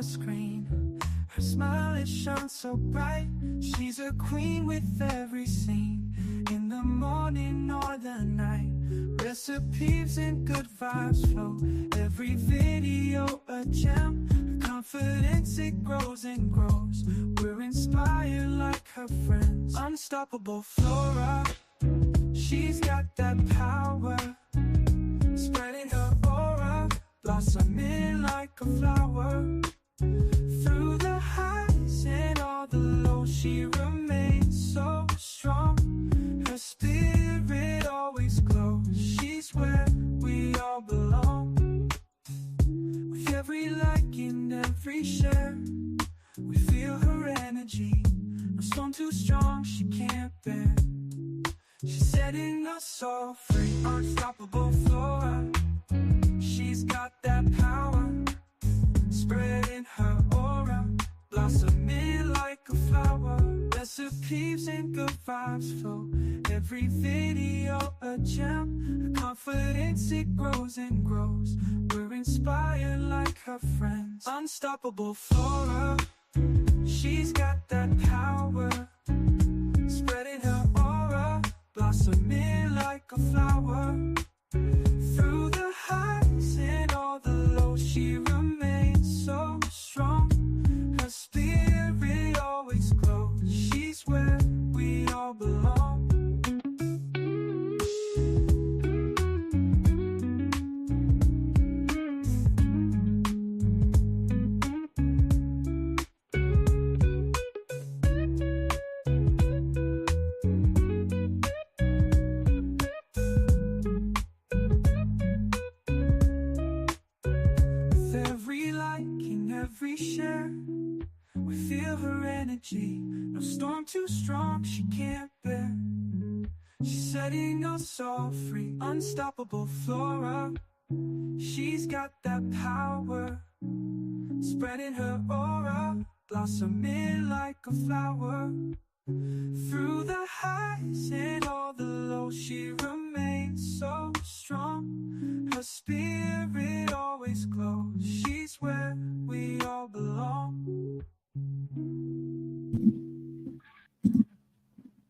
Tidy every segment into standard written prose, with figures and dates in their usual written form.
screen. Her smile, it shines so bright. She's a queen with every scene. In the morning or the night, recipes and good vibes flow. Every video a gem. Her confidence, it grows and grows. We're inspired like her friends. Unstoppable Flora, she's got that power, spreading her aura, blossoming like a flower. Through the highs and all the lows, she remains so strong. Her spirit always glows. She's where we all belong. With every like and every share, we feel her energy. No storm too strong, she can't bear. She's setting us all free. Unstoppable Flora, she's got that power, spreading her aura, blossoming like a flower. Recipes and good vibes flow. Every video a gem. Her confidence, it grows and grows. We're inspired like her friends. Unstoppable Flora, she's got that power, spreading her aura, blossoming like a flower. Through the highs and all the lows, she remains so strong. Her spirit always glows. She's where we all belong. Every share, we feel her energy. No storm too strong, she can't bear. She's setting us all free. Unstoppable Flora, she's got that power, spreading her aura, blossoming like a flower. Through the highs and all the lows, she remains so strong. Her spirit always glows. She's where we all belong.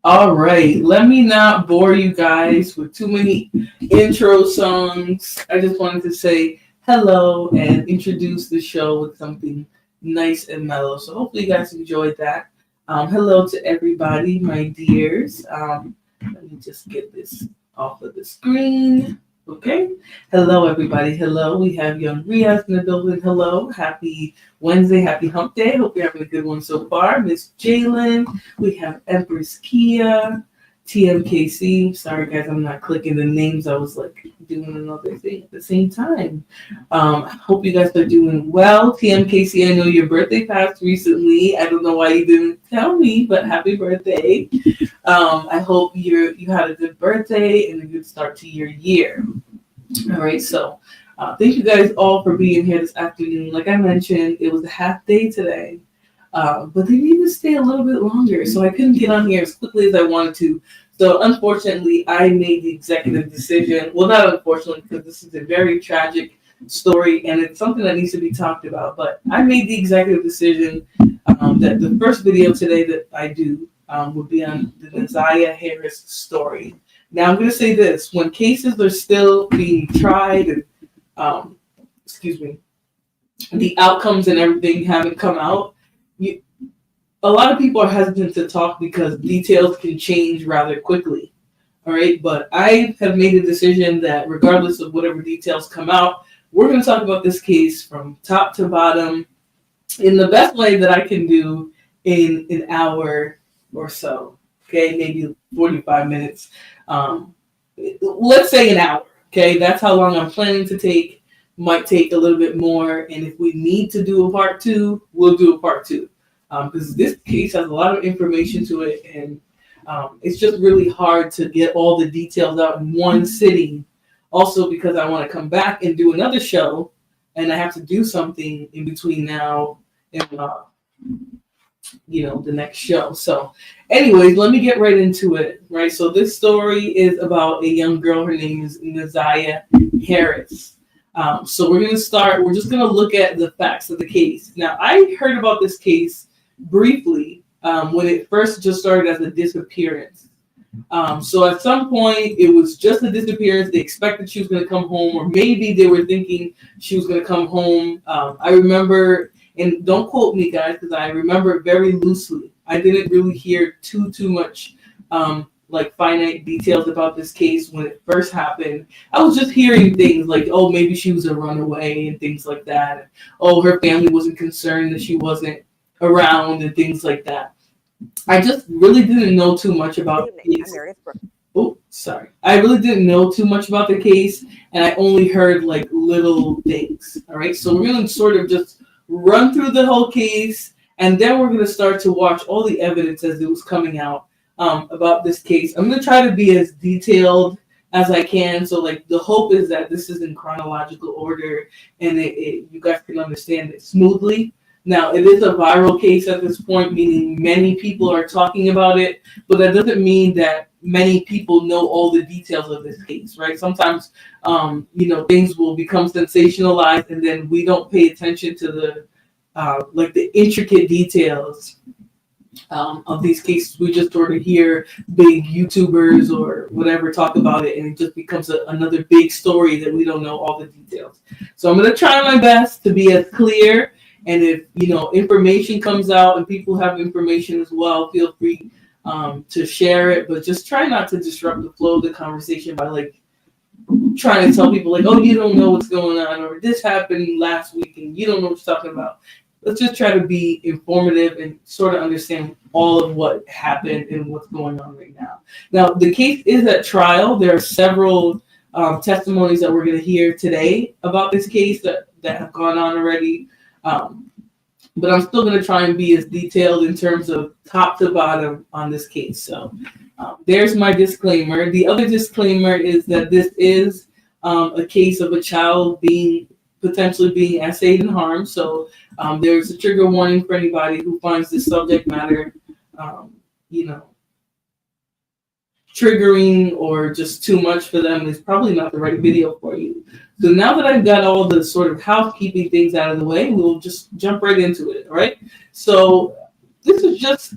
All right, let me not bore you guys with too many intro songs. I just wanted to say hello and introduce the show with something nice and mellow. So hopefully you guys enjoyed that. Hello to everybody, my dears. Let me just get this off of the screen. Okay. Hello, everybody. Hello. We have young Riaz in the building. Hello. Happy Wednesday. Happy hump day. Hope you're having a good one so far. Miss Jalen. We have Empress Kia. TMKC. Sorry, guys. I'm not clicking the names. I was like doing another thing at the same time. Hope you guys are doing well. TMKC, I know your birthday passed recently. I don't know why you didn't tell me, but happy birthday. I hope you had a good birthday and a good start to your year. All right, so thank you guys all for being here this afternoon. Like I mentioned, it was a half day today, but they needed to stay a little bit longer, so I couldn't get on here as quickly as I wanted to. So unfortunately, I made the executive decision. Well, not unfortunately, because this is a very tragic story and it's something that needs to be talked about, but I made the executive decision that the first video today that I do would be on the Naziah Harris story. Now, I'm going to say this. When cases are still being tried and, the outcomes and everything haven't come out, a lot of people are hesitant to talk because details can change rather quickly. All right. But I have made a decision that regardless of whatever details come out, we're going to talk about this case from top to bottom in the best way that I can do in an hour or so. Okay. Maybe 45 minutes. Let's say an hour. Okay. That's how long I'm planning to take. Might take a little bit more. And if we need to do a part two, we'll do a part two. Because this case has a lot of information to it, and it's just really hard to get all the details out in one sitting. Also, because I want to come back and do another show, and I have to do something in between now and the next show. So, anyways, let me get right into it. Right. So this story is about a young girl. Her name is Naziah Harris. So we're just going to look at the facts of the case. Now, I heard about this case briefly when it first just started as a disappearance. So at some point, it was just a disappearance. They expected she was going to come home, or maybe they were thinking she was going to come home. I remember, and don't quote me, guys, because I remember it very loosely. I didn't really hear too much like finite details about this case when it first happened. I was just hearing things like, oh, maybe she was a runaway and things like that. Oh, her family wasn't concerned that she wasn't around and things like that. I just really didn't know too much about the case. Oh, sorry. I really didn't know too much about the case, and I only heard like little things. All right, so we're going to sort of just run through the whole case, and then we're going to start to watch all the evidence as it was coming out about this case. I'm going to try to be as detailed as I can. So like the hope is that this is in chronological order and you guys can understand it smoothly. Now, it is a viral case at this point, meaning many people are talking about it, but that doesn't mean that many people know all the details of this case, right? Sometimes, things will become sensationalized and then we don't pay attention to the intricate details of these cases. We just sort of hear big YouTubers or whatever talk about it, and it just becomes another big story that we don't know all the details. So I'm going to try my best to be as clear, and if information comes out and people have information as well, feel free to share it, but just try not to disrupt the flow of the conversation by like trying to tell people like, oh, you don't know what's going on, or this happened last week and you don't know what you're talking about. Let's just try to be informative and sort of understand all of what happened and what's going on right now. Now, the case is at trial. There are several testimonies that we're going to hear today about this case that have gone on already. But I'm still going to try and be as detailed in terms of top to bottom on this case. So there's my disclaimer. The other disclaimer is that this is a case of a child potentially being essayed and harmed. So there's a trigger warning for anybody who finds this subject matter, triggering or just too much for them. Is probably not the right video for you. So now that I've got all the sort of housekeeping things out of the way, we'll just jump right into it. All right. So this is just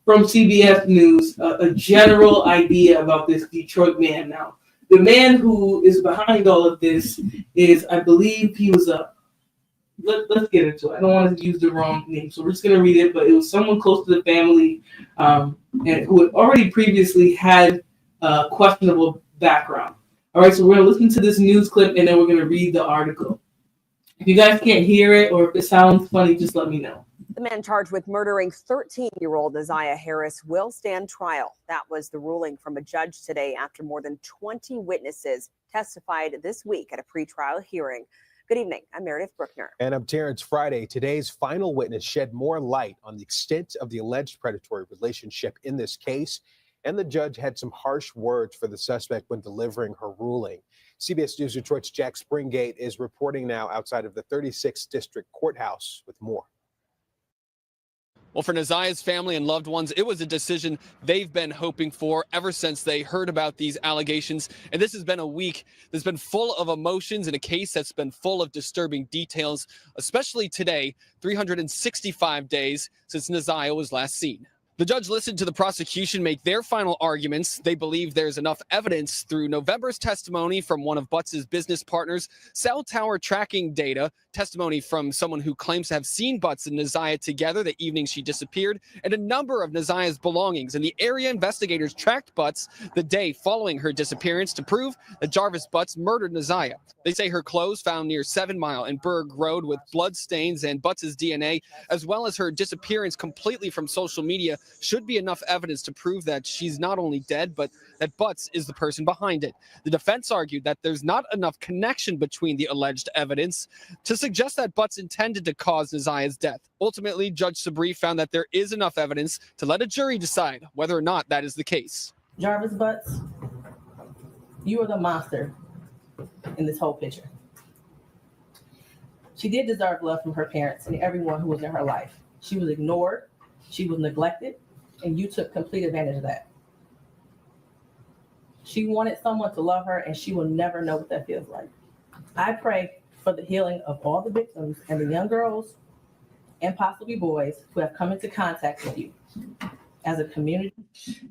from CBS News, a general idea about this Detroit man. Now, the man who is behind all of this is, I believe he was let's get into it. I don't want to use the wrong name, so we're just going to read it, but it was someone close to the family and who had already previously had a questionable background. All right, so we're going to listen to this news clip, and then we're going to read the article. If you guys can't hear it or if it sounds funny, just let me know. The man charged with murdering 13-year-old Naziah Harris will stand trial. That was the ruling from a judge today after more than 20 witnesses testified this week at a pretrial hearing. Good evening. I'm Meredith Bruckner. And I'm Terrence Friday. Today's final witness shed more light on the extent of the alleged predatory relationship in this case. And the judge had some harsh words for the suspect when delivering her ruling. CBS News Detroit's Jack Springate is reporting now outside of the 36th District Courthouse with more. Well, for Naziah's family and loved ones, it was a decision they've been hoping for ever since they heard about these allegations. And this has been a week that's been full of emotions and a case that's been full of disturbing details, especially today, 365 days since Naziah was last seen. The judge listened to the prosecution make their final arguments. They believe there's enough evidence through November's testimony from one of Butts' business partners, cell tower tracking data, testimony from someone who claims to have seen Butts and Naziah together the evening she disappeared, and a number of Naziah's belongings. And the area investigators tracked Butts the day following her disappearance to prove that Jarvis Butts murdered Naziah. They say her clothes found near 7 Mile and Berg Road with blood stains and Butts' DNA, as well as her disappearance completely from social media, should be enough evidence to prove that she's not only dead, but that Butts is the person behind it. The defense argued that there's not enough connection between the alleged evidence to suggest that Butts intended to cause Naziah's death. Ultimately, Judge Sabri found that there is enough evidence to let a jury decide whether or not that is the case. Jarvis Butts, you are the monster in this whole picture. She did deserve love from her parents and everyone who was in her life. She was ignored, she was neglected, and you took complete advantage of that. She wanted someone to love her, and she will never know what that feels like. I pray for the healing of all the victims and the young girls and possibly boys who have come into contact with you. As a community.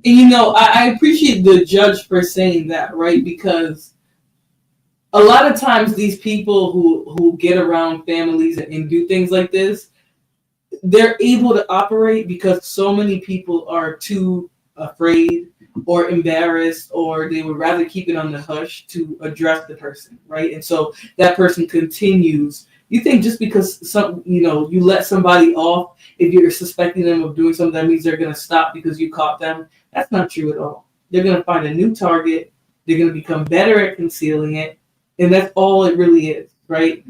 And I appreciate the judge for saying that, right? Because a lot of times these people who get around families and do things like this, they're able to operate because so many people are too afraid or embarrassed, or they would rather keep it on the hush to address the person, right? And so that person continues. You think just because you let somebody off, if you're suspecting them of doing something, that means they're going to stop because you caught them? That's not true at all. They're going to find a new target. They're going to become better at concealing it. And that's all it really is, right?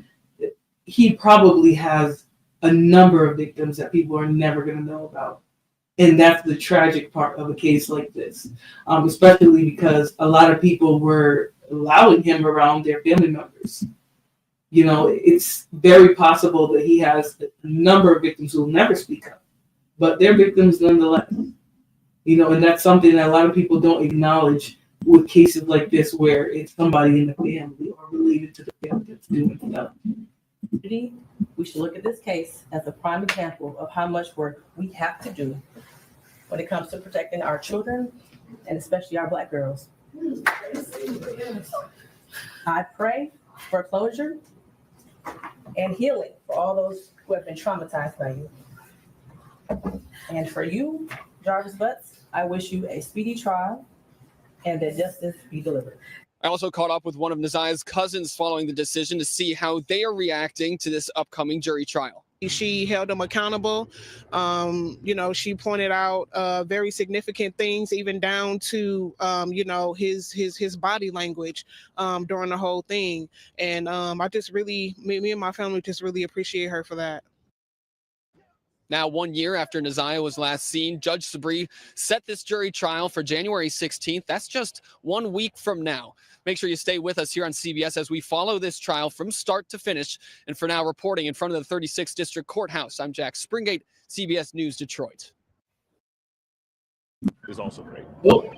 He probably has a number of victims that people are never going to know about. And that's the tragic part of a case like this, especially because a lot of people were allowing him around their family members. It's very possible that he has a number of victims who will never speak up, but they're victims nonetheless. And that's something that a lot of people don't acknowledge with cases like this, where it's somebody in the family or related to the family that's doing stuff. We should look at this case as a prime example of how much work we have to do when it comes to protecting our children and especially our Black girls. I pray for closure and healing for all those who have been traumatized by you. And for you, Jarvis Butts, I wish you a speedy trial and that justice be delivered. I also caught up with one of Naziah's cousins following the decision to see how they are reacting to this upcoming jury trial. She held him accountable. She pointed out very significant things, even down to, his body language during the whole thing. And I just really, me and my family just really appreciate her for that. Now, 1 year after Naziah was last seen, Judge Sabri set this jury trial for January 16th. That's just 1 week from now. Make sure you stay with us here on CBS as we follow this trial from start to finish. And for now, reporting in front of the 36th District Courthouse, I'm Jack Springate, CBS News Detroit. Is also great.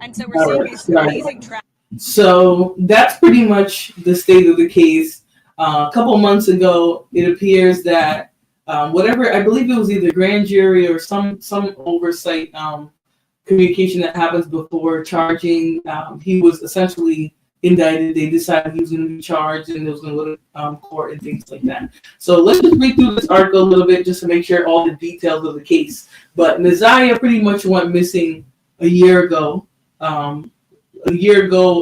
And so we're seeing these amazing tracks. So that's pretty much the state of the case. A couple months ago, it appears that whatever, I believe it was either grand jury or some oversight communication that happens before charging. He was essentially indicted. They decided he was going to be charged and it was going to go to court and things like that. So let's just read through this article a little bit just to make sure all the details of the case. But Naziah pretty much went missing a year ago, a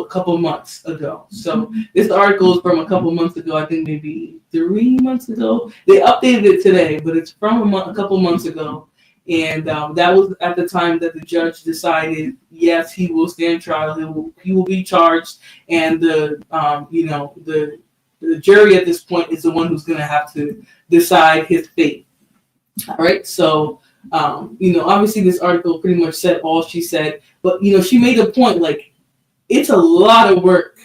couple months ago. So this article is from a couple months ago, I think maybe 3 months ago. They updated it today, but it's from a couple months ago. And that was at the time that the judge decided, yes, he will stand trial. He will be charged, and the jury at this point is the one who's going to have to decide his fate. All right. So obviously this article pretty much said all she said, but she made a point, like, it's a lot of work.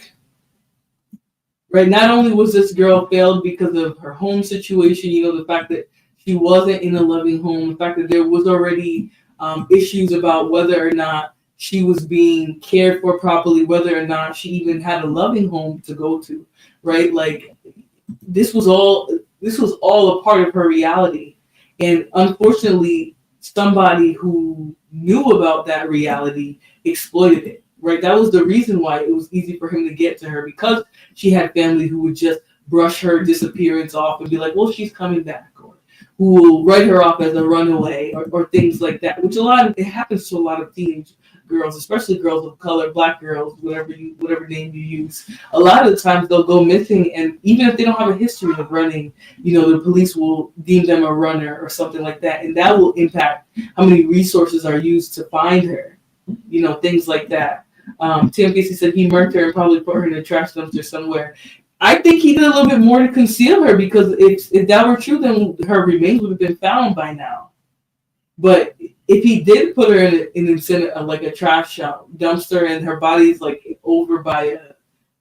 Right. Not only was this girl failed because of her home situation, the fact that she wasn't in a loving home, the fact that there was already issues about whether or not she was being cared for properly, whether or not she even had a loving home to go to, right? Like, this was all a part of her reality. And unfortunately, somebody who knew about that reality exploited it, right? That was the reason why it was easy for him to get to her, because she had family who would just brush her disappearance off and be like, well, she's coming back, or who will write her off as a runaway, or things like that, which it happens to a lot of teenage girls, especially girls of color, Black girls, whatever name you use. A lot of the times they'll go missing, and even if they don't have a history of running, the police will deem them a runner or something like that, and that will impact how many resources are used to find her, things like that. Tim Casey said he murked her and probably put her in a trash dumpster somewhere. I think he did a little bit more to conceal her, because if that were true, then her remains would have been found by now. But if he did put her in a trash dumpster, and her body's like over by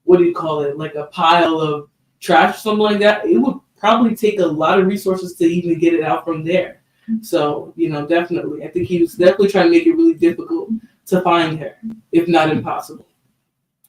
like a pile of trash, something like that, it would probably take a lot of resources to even get it out from there. So, definitely, I think he was definitely trying to make it really difficult to find her, if not impossible.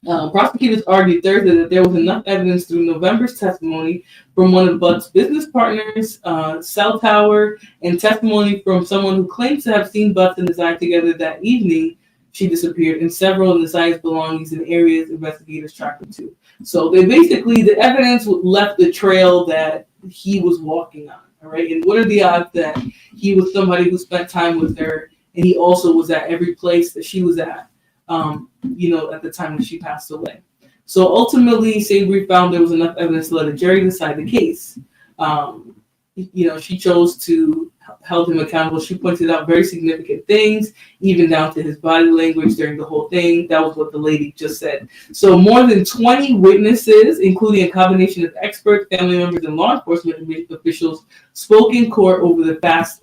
Prosecutors argued Thursday that there was enough evidence through November's testimony from one of Butt's business partners, cell tower, and testimony from someone who claims to have seen Butts and Desire together that evening she disappeared, and several of Desir's belongings in areas investigators tracked her to. So they basically, the evidence left the trail that he was walking on. All right, and what are the odds that he was somebody who spent time with her, and he also was at every place that she was at? At the time that she passed away. So ultimately, Savory found there was enough evidence to let a jury decide the case. She chose to hold him accountable. She pointed out very significant things, even down to his body language during the whole thing. That was what the lady just said. So more than 20 witnesses, including a combination of experts, family members, and law enforcement officials, spoke in court over the past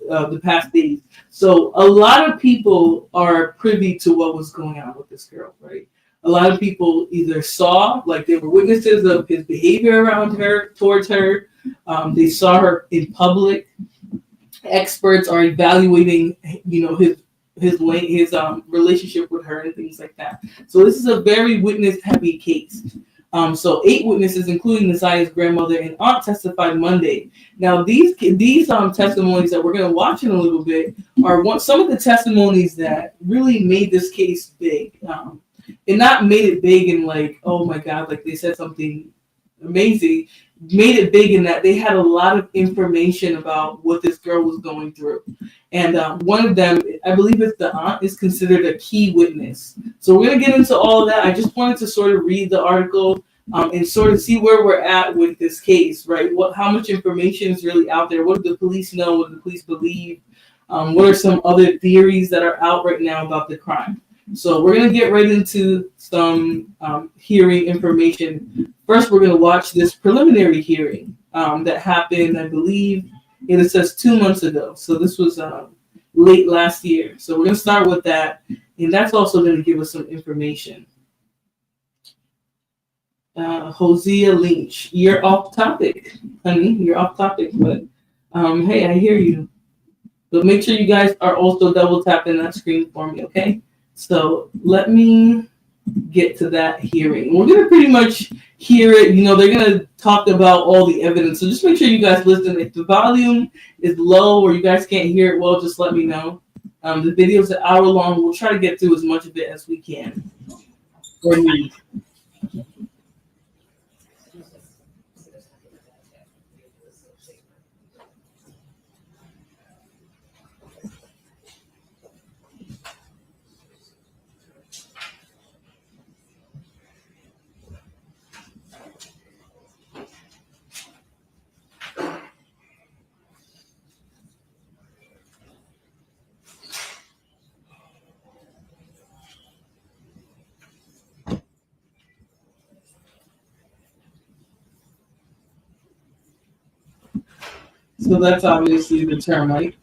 days. So a lot of people are privy to what was going on with this girl, right? A lot of people either saw, like they were witnesses of his behavior around her, towards her. They saw her in public. Experts are evaluating, his relationship with her and things like that. So this is a very witness-heavy case. So 8 witnesses, including Nasiah's grandmother and aunt, testified Monday. Now these testimonies that we're going to watch in a little bit are some of the testimonies that really made this case big. And not made it big in like, oh my God, like they said something amazing. Made it big in that they had a lot of information about what this girl was going through. And one of them, I believe it's the aunt, is considered a key witness. So we're going to get into all of that. I just wanted to sort of read the article and sort of see where we're at with this case, right? How much information is really out there? What do the police know? What do the police believe? What are some other theories that are out right now about the crime? So we're going to get right into some hearing information. First, we're going to watch this preliminary hearing that happened, I believe, it says 2 months ago. So this was late last year. So we're going to start with that. And that's also going to give us some information. Hosea Lynch, you're off topic, honey. You're off topic. But hey, I hear you. But make sure you guys are also double tapping that screen for me, okay? So let me get to that hearing. We're going to pretty much hear it. They're going to talk about all the evidence. So just make sure you guys listen. If the volume is low or you guys can't hear it well, just let me know. The video is an hour long. We'll try to get through as much of it as we can. Or need. So that's obviously the termite.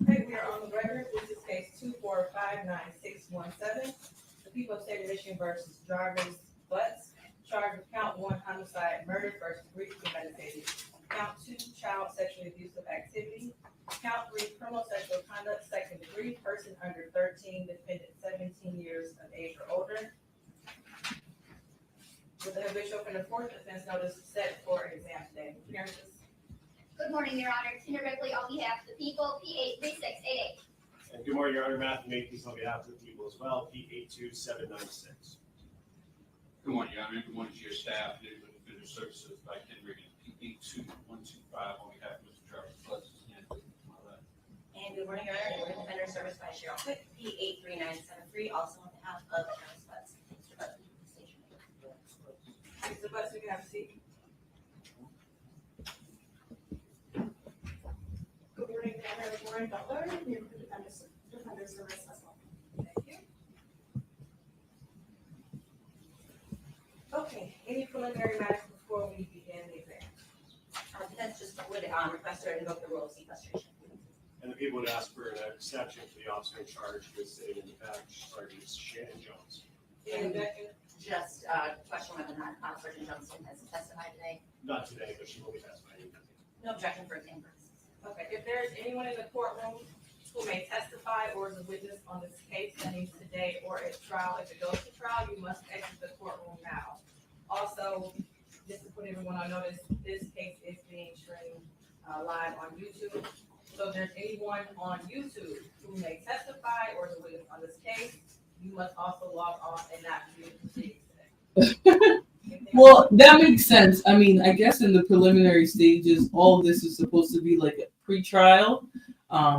Okay, we are on the record. This is case 2459617. The people of State of Michigan versus Jarvis Butts, charged with count 1, homicide, murder versus grief premeditated. Count 2, child sexually abusive activity. Count 3, criminal sexual conduct, second degree, person under 13, defendant 17 years of age or older. With the habitual offender fourth offense notice set for exam today. Appearances. Good morning, Your Honor. Tina Ripley on behalf of the people, P83688. And good morning, Your Honor. Matthew Makepeace on behalf of the people as well, P82796. Good morning, Your Honor. Good morning to your staff, Neighborhood Defender Services by Ken Reagan, P82125 on behalf of Mr. Jarvis Butts. And good morning, Your Honor. Neighborhood Defender Service by Cheryl Quick, P83973, also on behalf of Jarvis Butts. Mr. Butts, station. Mr. Butts, you can have a seat. Good morning, Your Honor. Lauren Butler, Neighborhood Defender Service as well. Thank you. Okay, any preliminary matters before we begin the exam? That's just would request her to invoke the rule of sequestration. And the people would ask for an exception for the officer in charge who is sitting in the back, Sergeant Shannon Jones. And just question whether or not Sergeant Johnson has testified today. Not today, but she will be testifying. No objection for exam purposes. okay, if there's anyone in the courtroom who may testify or is a witness on this case pending today or at trial. If it goes to trial, you must exit the courtroom now. Also, just to put everyone on notice, this case is being streamed live on YouTube. So if there's anyone on YouTube who may testify or is a witness on this case, you must also log off and not view the proceedings today. Well, that makes sense. I mean, I guess in the preliminary stages, all of this is supposed to be like a pre-trial.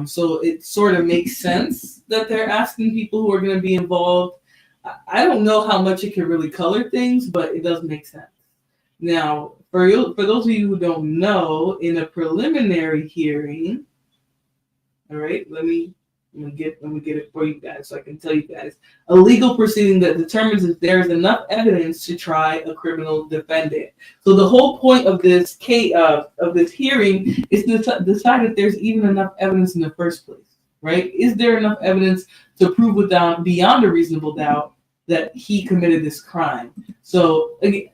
So it sort of makes sense that they're asking people who are going to be involved. I don't know how much it can really color things, but it does make sense. Now, for those of you who don't know, in a preliminary hearing, all right, let me get it for you guys so I can tell you guys. A legal proceeding that determines if there is enough evidence to try a criminal defendant. So the whole point of this case, of this hearing is to decide if there's even enough evidence in the first place, right? Is there enough evidence to prove beyond a reasonable doubt that he committed this crime? So again,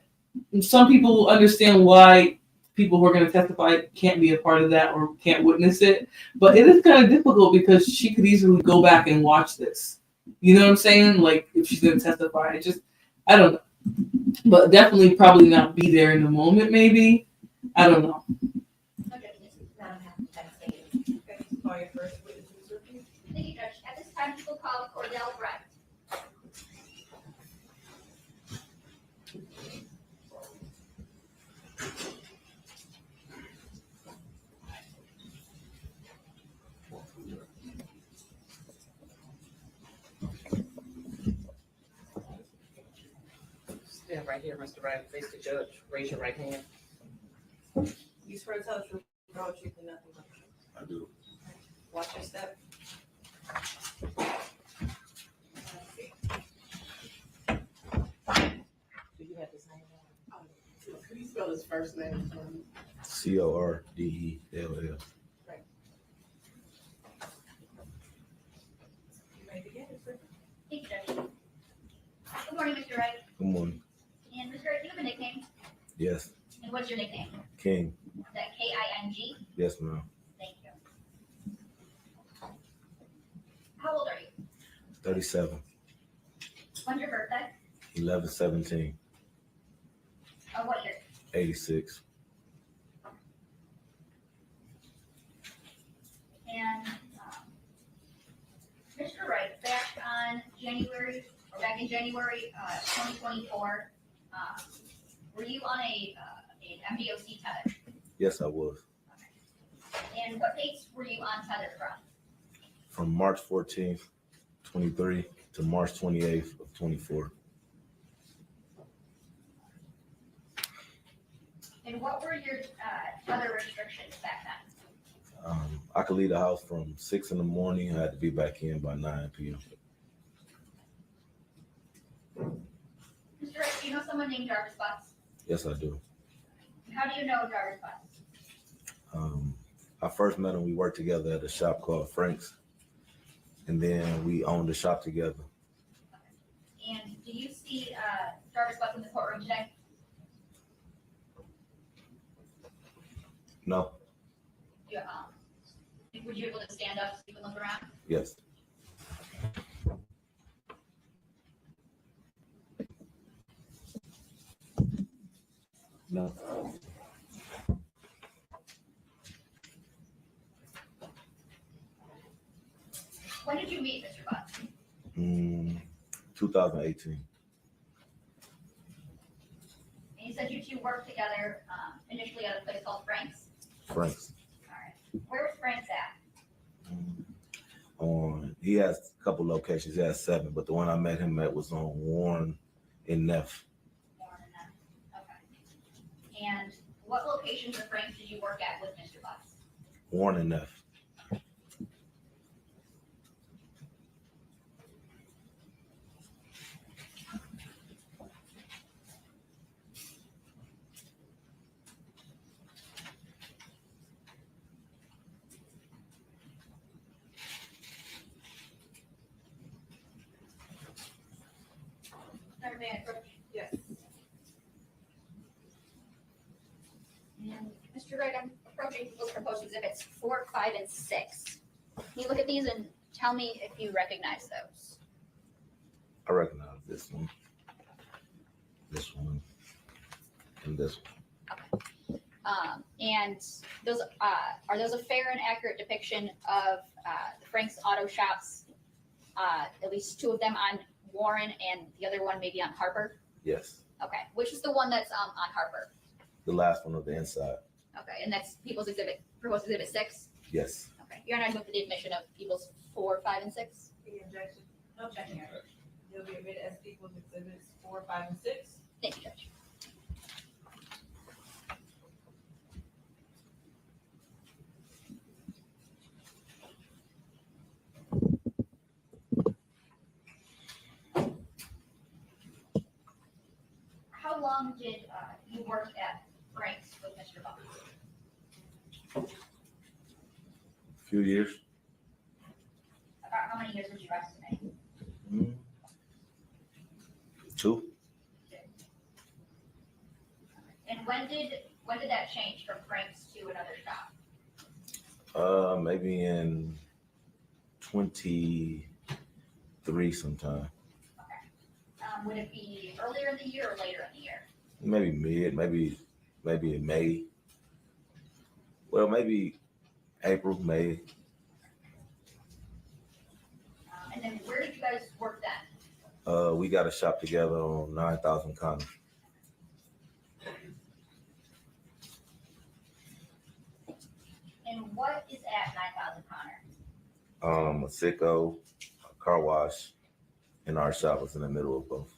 some people will understand why people who are going to testify can't be a part of that or can't witness it. But it is kind of difficult because she could easily go back and watch this. You know what I'm saying? Like if she's going to testify, I don't know. But definitely probably not be there in the moment, maybe. I don't know. Thank you, Judge. At this time, we'll call Cordell Brett. Stand right here, Mr. Wright. Face the judge. Raise your right hand. You swear to tell the truth, the whole truth, and nothing but the truth. I do. Watch your step. Do you have his name? Could you spell his first name for me? Cordell. Right. You may begin, sir. Thank you, Judge. Good morning, Mr. Wright. Good morning. And Mr. Wright, do you have a nickname? Yes. And what's your nickname? King. Is that K-I-N-G? Yes, ma'am. Thank you. How old are you? 37. When's your birthday? 11/17. What year? 86. And Mr. Wright, back in January 2024, were you on an MDOC tether? Yes, I was. And what dates were you on tether from? From March 14th, 23 to March 28th of 24. And what were your tether restrictions back then? I could leave the house from 6 in the morning. I had to be back in by 9 p.m. Mr. Wright, do you know someone named Jarvis Butts? Yes, I do. How do you know Jarvis Butts? I first met him. We worked together at a shop called Frank's, and then we owned the shop together. And do you see Jarvis Butts in the courtroom today? No. Would you be able to stand up so you can look around? Yes. No. When did you meet Mr. Butts? 2018. And you said you two worked together initially at a place called Frank's? Frank's. All right. Where was Frank's at? He has a couple locations. He has 7, but the one I met him at was on Warren and Neff. Warren and Neff. Okay. And what locations of Frank's did you work at with Mr. Butts? Warren and Neff. May I approach? Yes. And Mr. Wright, I'm approaching those proposed exhibits 4, 5, and 6. Can you look at these and tell me if you recognize those? I recognize this one, and this one. And those are those a fair and accurate depiction of the Frank's Auto Shops? At least two of them on Warren and the other one maybe on Harper? Yes. Okay. Which is the one that's on Harper? The last one on the inside. Okay. And that's People's Exhibit, Proposed Exhibit 6? Yes. Okay. You're not moving the admission of People's 4, 5, and 6? Any objection? No objection. They'll be admitted as People's Exhibits 4, 5, and 6. Thank you, Judge. How long did you work at Frank's with Mr. Buck? A few years. About how many years would you estimate? 2. And when did that change from Frank's to another shop? Maybe in 23 sometime. Would it be earlier in the year or later in the year? Maybe maybe in May. Well, maybe April, May. And then where did you guys work then? We got a shop together on 9,000 Connor. And what is at 9,000 Connor? A sicko, a car wash, and our shop was in the middle of both.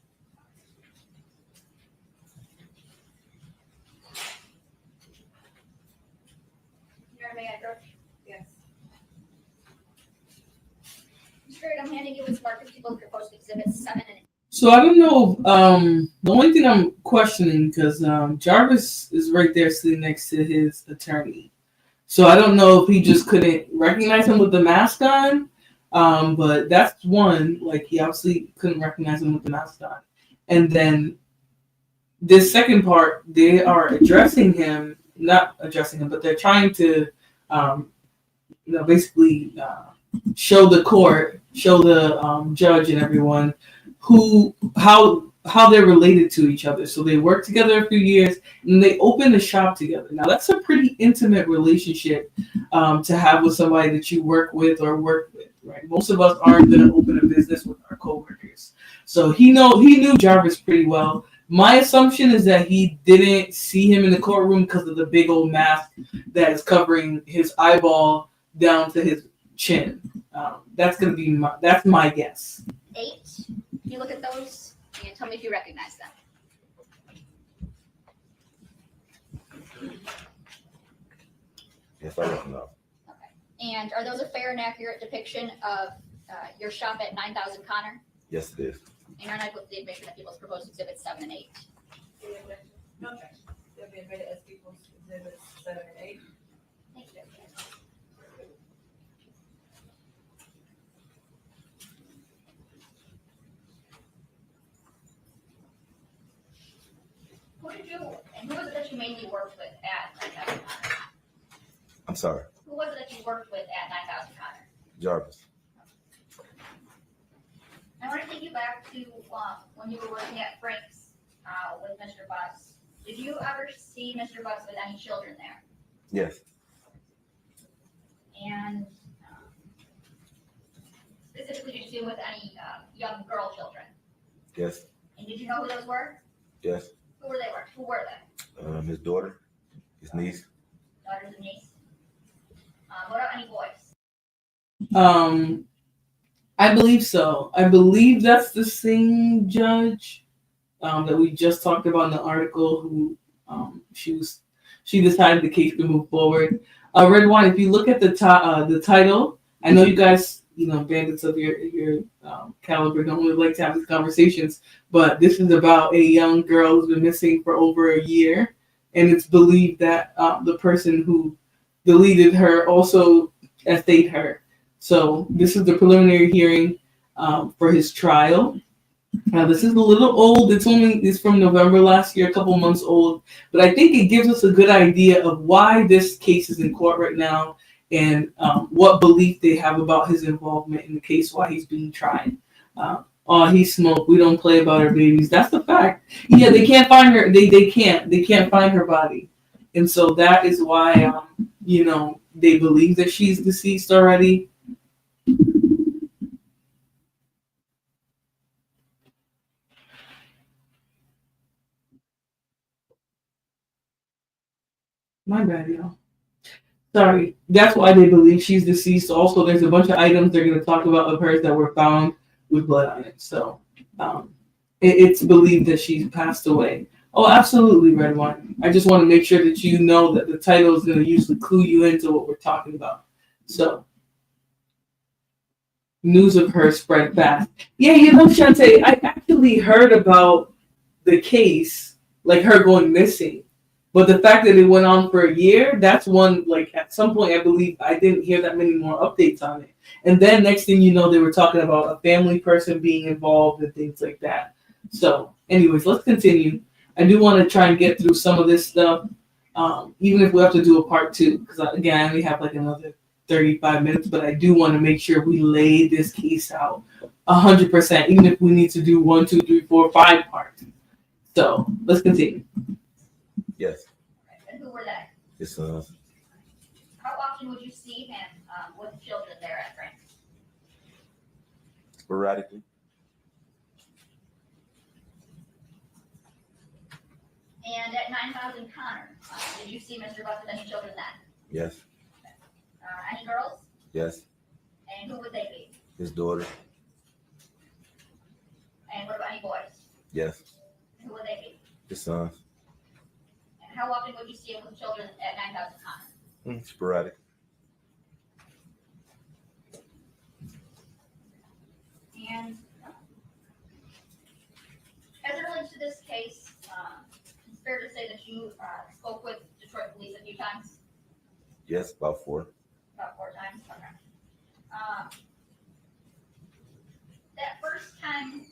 Your address? Yes. Mr. Gregg, I'm handing you his Marcus People's Proposed Exhibits 7 and So I don't know. The only thing I'm questioning, because Jarvis is right there sitting next to his attorney. So I don't know if he just couldn't recognize him with the mask on. But that's one, like he obviously couldn't recognize him with the mask on. And then this second part, they are addressing him, not addressing him, but they're trying to, basically show the court, show the judge and everyone how they're related to each other. So they worked together a few years and they opened a shop together. Now that's a pretty intimate relationship to have with somebody that you work with or work with, right? Most of us aren't going to open a business with our coworkers. So he knew Jarvis pretty well. My assumption is that he didn't see him in the courtroom because of the big old mask that is covering his eyeball down to his chin. That's my guess. 8. Can you look at those and tell me if you recognize them? Yes, I recognize. Okay. And are those a fair and accurate depiction of your shop at 9,000 Connor? Yes, it is. And you're not with the admission of People's Proposed Exhibits 7 and 8? Any objection? No objection. They'll be admitted as People's Exhibits 7 and 8. Thank you. Who was it that you mainly worked with at 9,000 Connor? I'm sorry, Who was it that you worked with at 9,000 Connor? Jarvis. I want to take you back to when you were working at Frank's with Mr. Butts. Did you ever see Mr. Butts with any children there? Yes. And specifically, did you see him with any young girl children? Yes. And did you know who those were? Yes. Who were they? Who were they? His daughter, his niece. Daughters and niece. What about any boys? I believe so. I believe that's the same judge that we just talked about in the article who she decided the case to move forward. Red Wine, if you look at the title, I know you guys, bandits of your caliber don't really like to have these conversations, but this is about a young girl who's been missing for over a year, and it's believed that the person who deleted her also essayed her. So this is the preliminary hearing for his trial. This is a little old. It's from November last year, a couple months old. But I think it gives us a good idea of why this case is in court right now and what belief they have about his involvement in the case, why he's being tried. Oh, he smoked. We don't play about our babies. That's the fact. Yeah, they can't find her. They can't find her body, and so that is why they believe that she's deceased already. My bad, y'all. Sorry. That's why they believe she's deceased. Also, there's a bunch of items they're going to talk about of hers that were found with blood on it. So it's believed that she's passed away. Oh, absolutely, Red Wine. I just want to make sure that you know that the title is going to usually clue you into what we're talking about. So, news of her spread fast. Yeah, Shantae, I actually heard about the case, like her going missing. But the fact that it went on for a year, that's one, like at some point, I believe I didn't hear that many more updates on it. And then next thing you know, they were talking about a family person being involved and things like that. So anyways, let's continue. I do want to try and get through some of this stuff, even if we have to do a part 2, because again, I only have like another 35 minutes, but I do want to make sure we lay this case out 100%, even if we need to do 1, 2, 3, 4, 5 parts. So let's continue. Yes. And who were they? His sons. How often would you see him with the children there at Frank's? Sporadically. And at 9,000 Connor, did you see Mr. Butts with any children then? Yes. Any girls? Yes. And who would they be? His daughter. And what about any boys? Yes. And who would they be? His sons. And how often would you see him with children at 9,000 Connor? Sporadic. And as it relates to this case, it's fair to say that you spoke with Detroit police a few times? Yes, about 4. About 4 times? Okay. That first time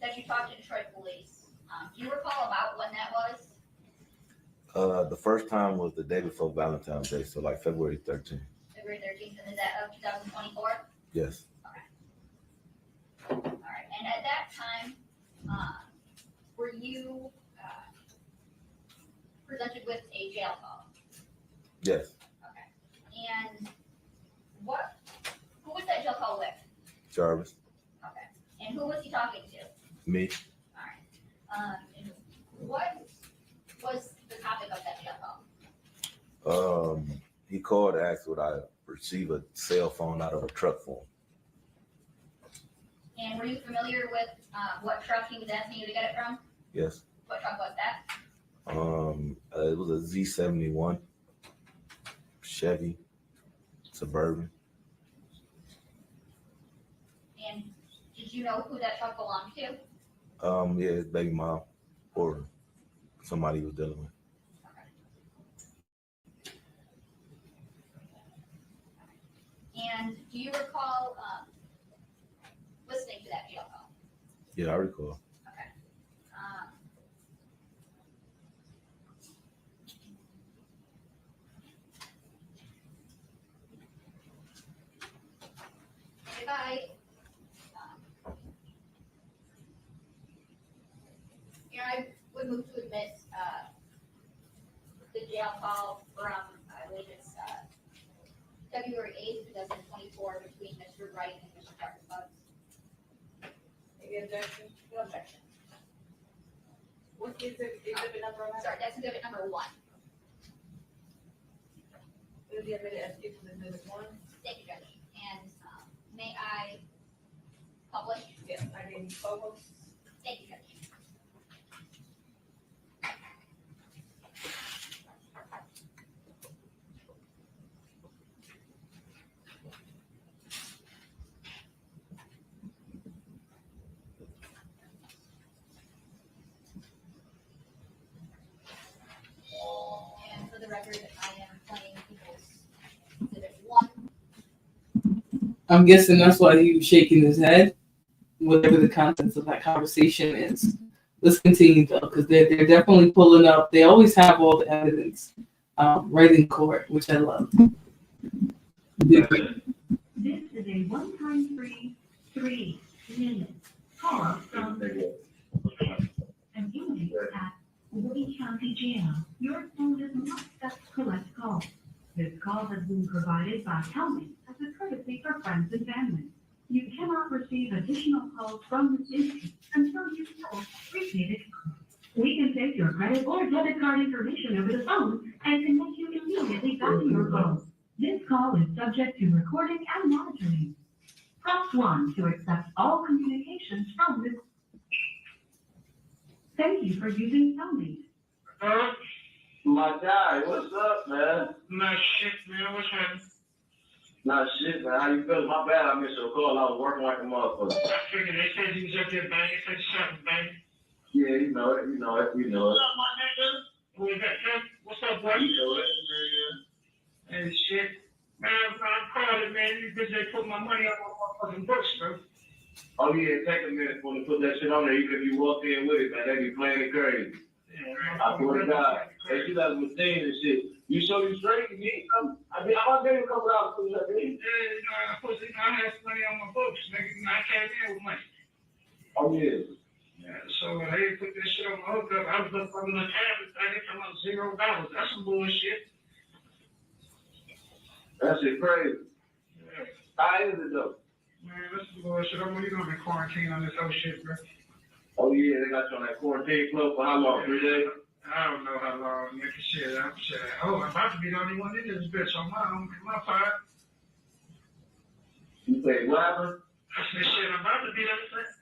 that you talked to Detroit police, do you recall about when that was? The first time was the day before Valentine's Day, so like February 13th. February 13th, and is that of 2024? Yes. All right, and at that time, were you presented with a jail call? Yes. Okay. And who was that jail call with? Jarvis. Okay. And who was he talking to? Me. All right. And what was the topic of that jail call? He called to ask would I receive a cell phone out of a truck for him. And were you familiar with what truck he was asking you to get it from? Yes. What truck was that? It was a Z71 Chevy Suburban. And did you know who that truck belonged to? Yeah, his baby mom or somebody he was dealing with. And do you recall listening to that jail call? Yeah, I recall. Okay. If I, I would move to admit the jail call from, I believe it's February 8th, 2024, between Mr. Wright and Mr. Jarvis Butts. Any objection? No objection. What's the exhibit number on that? Sorry, that's exhibit number 1. It'll be admitted as equal to exhibit 1. Thank you, Judge. And may I publish? Yes, I didn't publish. Thank you, Judge. And for the record, I am playing people's exhibit 1. I'm guessing that's why he was shaking his head, whatever the contents of that conversation is. Let's continue though, because they're definitely pulling up. They always have all the evidence right in court, which I love. This is a one-time free 3-minute call from an inmate at Woody County Jail. Your phone does not accept collect calls. This call has been provided by Helmet as a courtesy for friends and family. You cannot receive additional calls from this instance until you call prepaid. We can take your credit or debit card information over the phone and connect you immediately back to your phone. This call is subject to recording and monitoring. Press 1 to accept all communications from this. Thank you for using Cellmate. My guy, what's up, man? Not shit, man. What's happening? Not shit, man. How you feeling? My bad, I missed your call. I was working like a motherfucker. I figured they said you was up there banging, said something, banging. Yeah, you know it. What's up, my nigga? What's up, boy? You know it. Hey, shit. Man, I'm calling, man. These bitches, they put my money up on my fucking books, bro. Oh, yeah, take a minute for them to put that shit on there. Even if you walk in with it, man, they be playing it crazy. Yeah, I swear to God. They should have been saying and shit. You show you straight, you need something. I mean, I'm gonna give you a couple dollars for that, Yeah, I had some money on my books, nigga. I came in with money. Oh, yeah. Yeah, so they put this shit on my hookup. I was looking for the tablet. I didn't come out $0. That's some bullshit. That shit crazy. Yeah. How is it, though? Man, that's some bullshit. I'm really gonna be quarantined on this whole shit, bro. Oh, yeah, they got you on that quarantine club for how long? 3 days? I don't know how long, nigga. Shit, I'm about to be the only one in this bitch on my part. You say what happened? I said, shit, I'm about to be the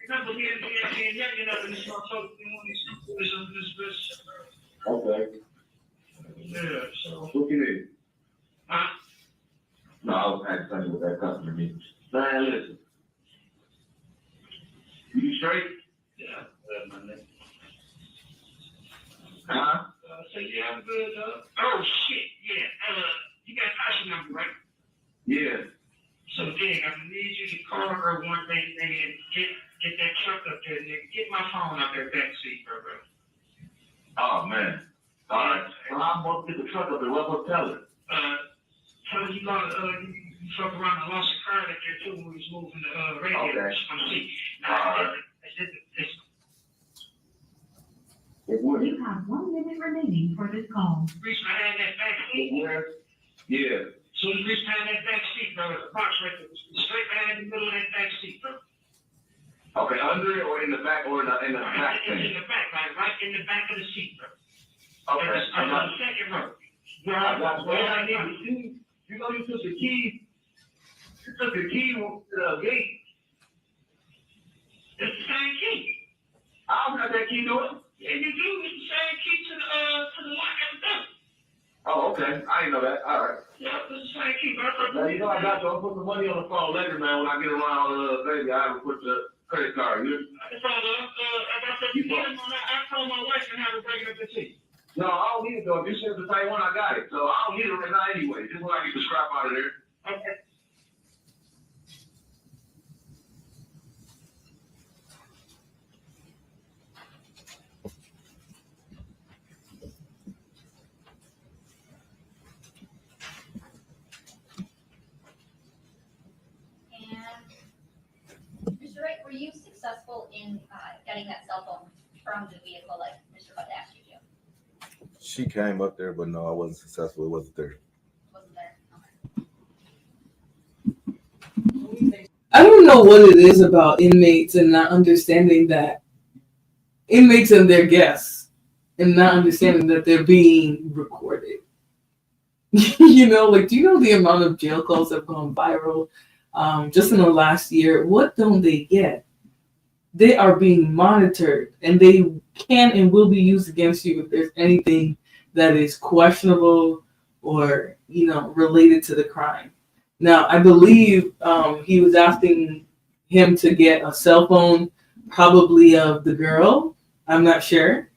remember me and being young enough and this motherfucker being one of these boys on this bitch. Okay. Yeah, so. What you need? Huh? No, I was asking something what that customer needs. Man, listen. You straight? Yeah. Yeah, my nigga. Huh? So yeah, I'm good, oh shit, yeah. You got Tasha number, right? Yeah. So Dig, I'm gonna need you to call her one day, nigga, and get that truck up there, nigga. Get my phone out there back seat, bro. Oh man. Alright. Well, I'm supposed to get the truck up there. What will tell her? Tell her you got you fuck around and lost a car up there too when we was moving the radio. Okay. On the seat. Alright. You have 1 minute remaining for this call. Reach my hand that back seat. Where? Yeah. So you reach behind that back seat, bro. The box right there. Straight behind the middle of that back seat, bro. Okay, under it or in the back or in the back thing? In the back, right in the back of the seat, bro. Okay. On the second row. I got I need the key. You know you took the key. You took the key to the gate. It's the same key. I don't have that key to it. Yeah, you do. It's the same key to the lock at the door. Oh, okay. I didn't know that. All right. Yeah, it's the same key, bro. Now, you know I got you. I'll put the money on the phone later, man. When I get around, baby, I will put the credit card. I said, you get him on that. I told my wife and have her break up the tea. No, I don't need it though. If you send the same one, I got it. So I don't need it right now anyway. Just when I get the scrap out of there. Okay. Mr. Wright, were you successful in getting that cell phone from the vehicle like Mr. Butt asked you to? She came up there, but no, I wasn't successful. It wasn't there. Wasn't there? Okay. I don't know what it is about inmates and not understanding that inmates and their guests and not understanding that they're being recorded. You know, like, do you know the amount of jail calls that have gone viral just in the last year? What don't they get? They are being monitored and they can and will be used against you if there's anything that is questionable or, you know, related to the crime. Now, I believe he was asking him to get a cell phone, probably of the girl. I'm not sure.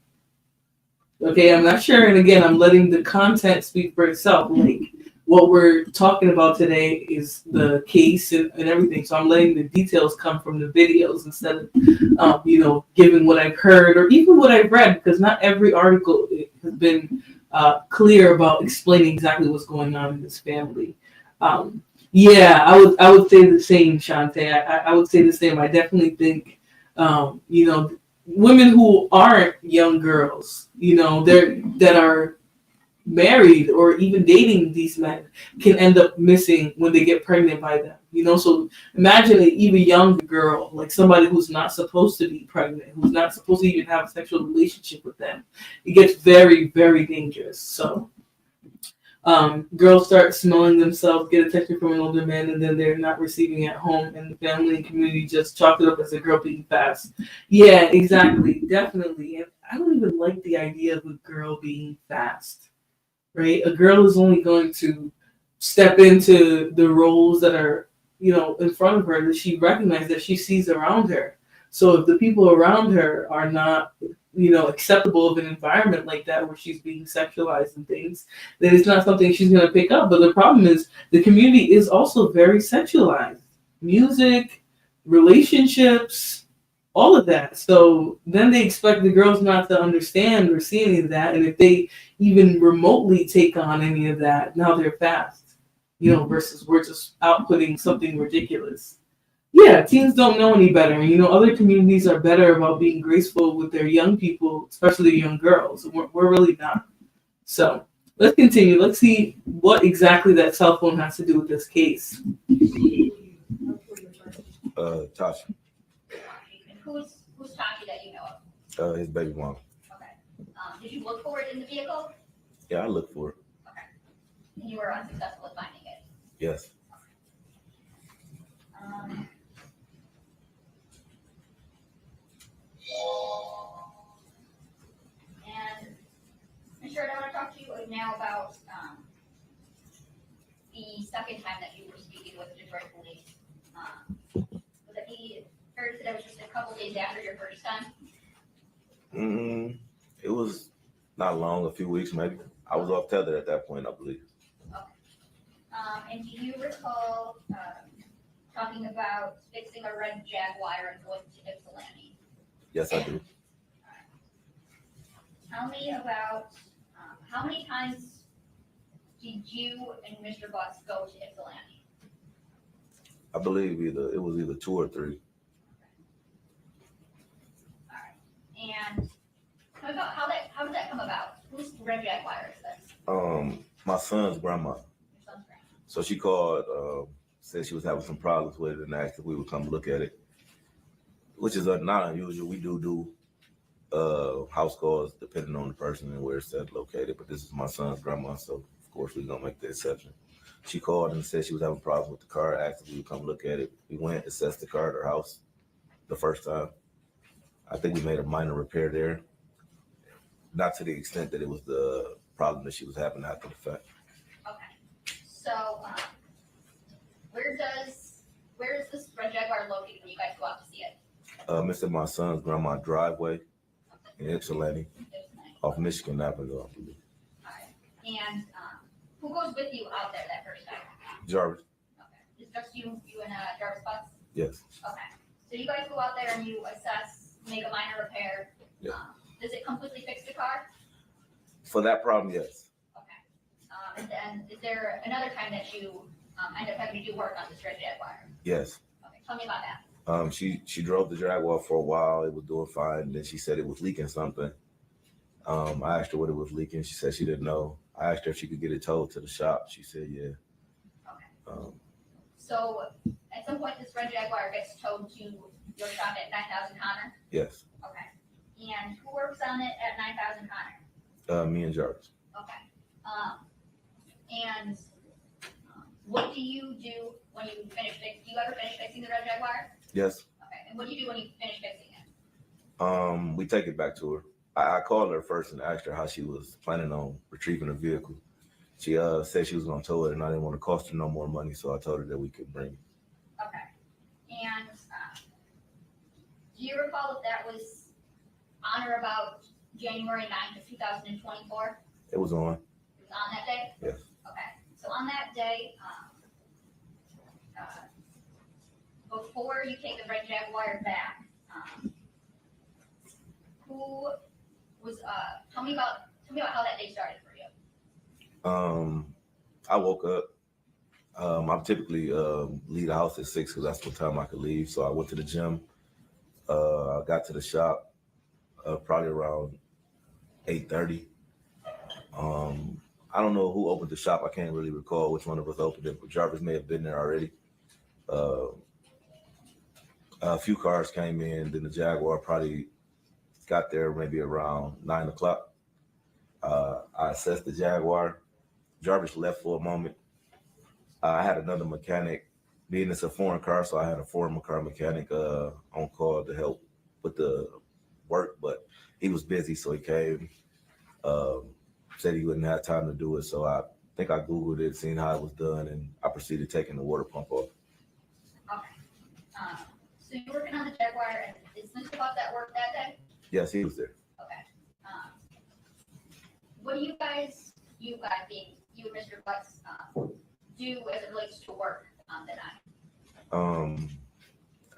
Okay, I'm not sure. And again, I'm letting the content speak for itself. Like, what we're talking about today is the case and everything. So I'm letting the details come from the videos instead of, you know, giving what I've heard or even what I've read, because not every article has been clear about explaining exactly what's going on in this family. Yeah, I would say the same, Shantae. I would say the same. I definitely think, you know, women who aren't young girls, you know, that are married or even dating these men can end up missing when they get pregnant by them. You know, so imagine an even younger girl, like somebody who's not supposed to be pregnant, who's not supposed to even have a sexual relationship with them. It gets very, very dangerous. So girls start smelling themselves, get attention from an older man, and then they're not receiving it at home, and the family and community just chalk it up as a girl being fast. Yeah, exactly, definitely. And I don't even like the idea of a girl being fast, right? A girl is only going to step into the roles that are, you know, in front of her that she recognizes, that she sees around her. So if the people around her are not, you know, acceptable of an environment like that where she's being sexualized and things, then it's not something she's going to pick up. But the problem is the community is also very sexualized. Music, relationships, all of that. So then they expect the girls not to understand or see any of that. And if they even remotely take on any of that, now they're fast, you know, versus we're just outputting something ridiculous. Yeah, teens don't know any better. And, you know, other communities are better about being graceful with their young people, especially the young girls. We're really not. So let's continue. Let's see what exactly that cell phone has to do with this case. Tasha. And who's Tashi that you know of? His baby mom. Okay. Did you look for it in the vehicle? Yeah, I looked for it. And you were unsuccessful at finding it? Yes. And Mr. I want to talk to you now about the second time that you were speaking with Detroit police. Would that be fair to say that was just a couple days after your first time? It was not long, a few weeks maybe. I was off tether at that point, I believe. And do you recall talking about fixing a red Jaguar and going to Ypsilanti? Yes, I do. Tell me about how many times did you and Mr. Butts go to Ypsilanti? I believe it was either 2 or 3. And tell me about how did that come about? Whose red Jaguar is this? My son's grandma. Your son's grandma. So she called, said she was having some problems with it and asked if we would come look at it, which is not unusual. We do house calls depending on the person and where it's located, but this is my son's grandma, so of course we're gonna make the exception. She called and said she was having problems with the car, asked if we would come look at it. We went, assessed the car at her house the first time. I think we made a minor repair there, not to the extent that it was the problem that she was having after the fact. Okay. So where is this red Jaguar located when you guys go out to see it? Mr. My son's grandma driveway in Ypsilanti off Michigan Avenue, I believe. All right. And who goes with you out there that first time? Jarvis. Okay. It's just you and Jarvis Butts? Yes. Okay. So you guys go out there and you assess, make a minor repair. Yeah. Does it completely fix the car? For that problem, yes. And then is there another time that you end up having to do work on this red Jaguar? Yes. Okay. Tell me about that. She drove the Jaguar for a while. It was doing fine. And then she said it was leaking something. I asked her what it was leaking. She said she didn't know. I asked her if she could get it towed to the shop. She said, yeah. Okay. So at some point, this red Jaguar gets towed to your shop at 9000 Connor? Yes. Okay. And who works on it at 9000 Connor? Me and Jarvis. Okay. And what do you do when you finish fixing? Do you ever finish fixing the red Jaguar? Yes. Okay. And what do you do when you finish fixing it? We take it back to her. I called her first and asked her how she was planning on retrieving the vehicle. She said she was going to tow it, and I didn't want to cost her no more money, so I told her that we could bring it. Okay. And do you recall if that was on or about January 9th of 2024? It was on. It was on that day? Yes. Okay. So on that day, before you take the red Jaguar back, who was, tell me about how that day started for you. I woke up. I typically leave the house at 6 because that's what time I could leave. So I went to the gym. I got to the shop probably around 8:30. I don't know who opened the shop. I can't really recall which one of us opened it, but Jarvis may have been there already. A few cars came in. Then the Jaguar probably got there maybe around 9 o'clock. I assessed the Jaguar. Jarvis left for a moment. I had another mechanic, being it's a foreign car, so I had a foreign car mechanic on call to help with the work, but he was busy, so he came, said he wouldn't have time to do it, so I think I Googled it, seen how it was done, and I proceeded taking the water pump off. Okay. So you're working on the Jaguar, and is Mr. Buck at work that day? Yes, he was there. Okay. What do you guys being you and Mr. Butts, do as it relates to work that night?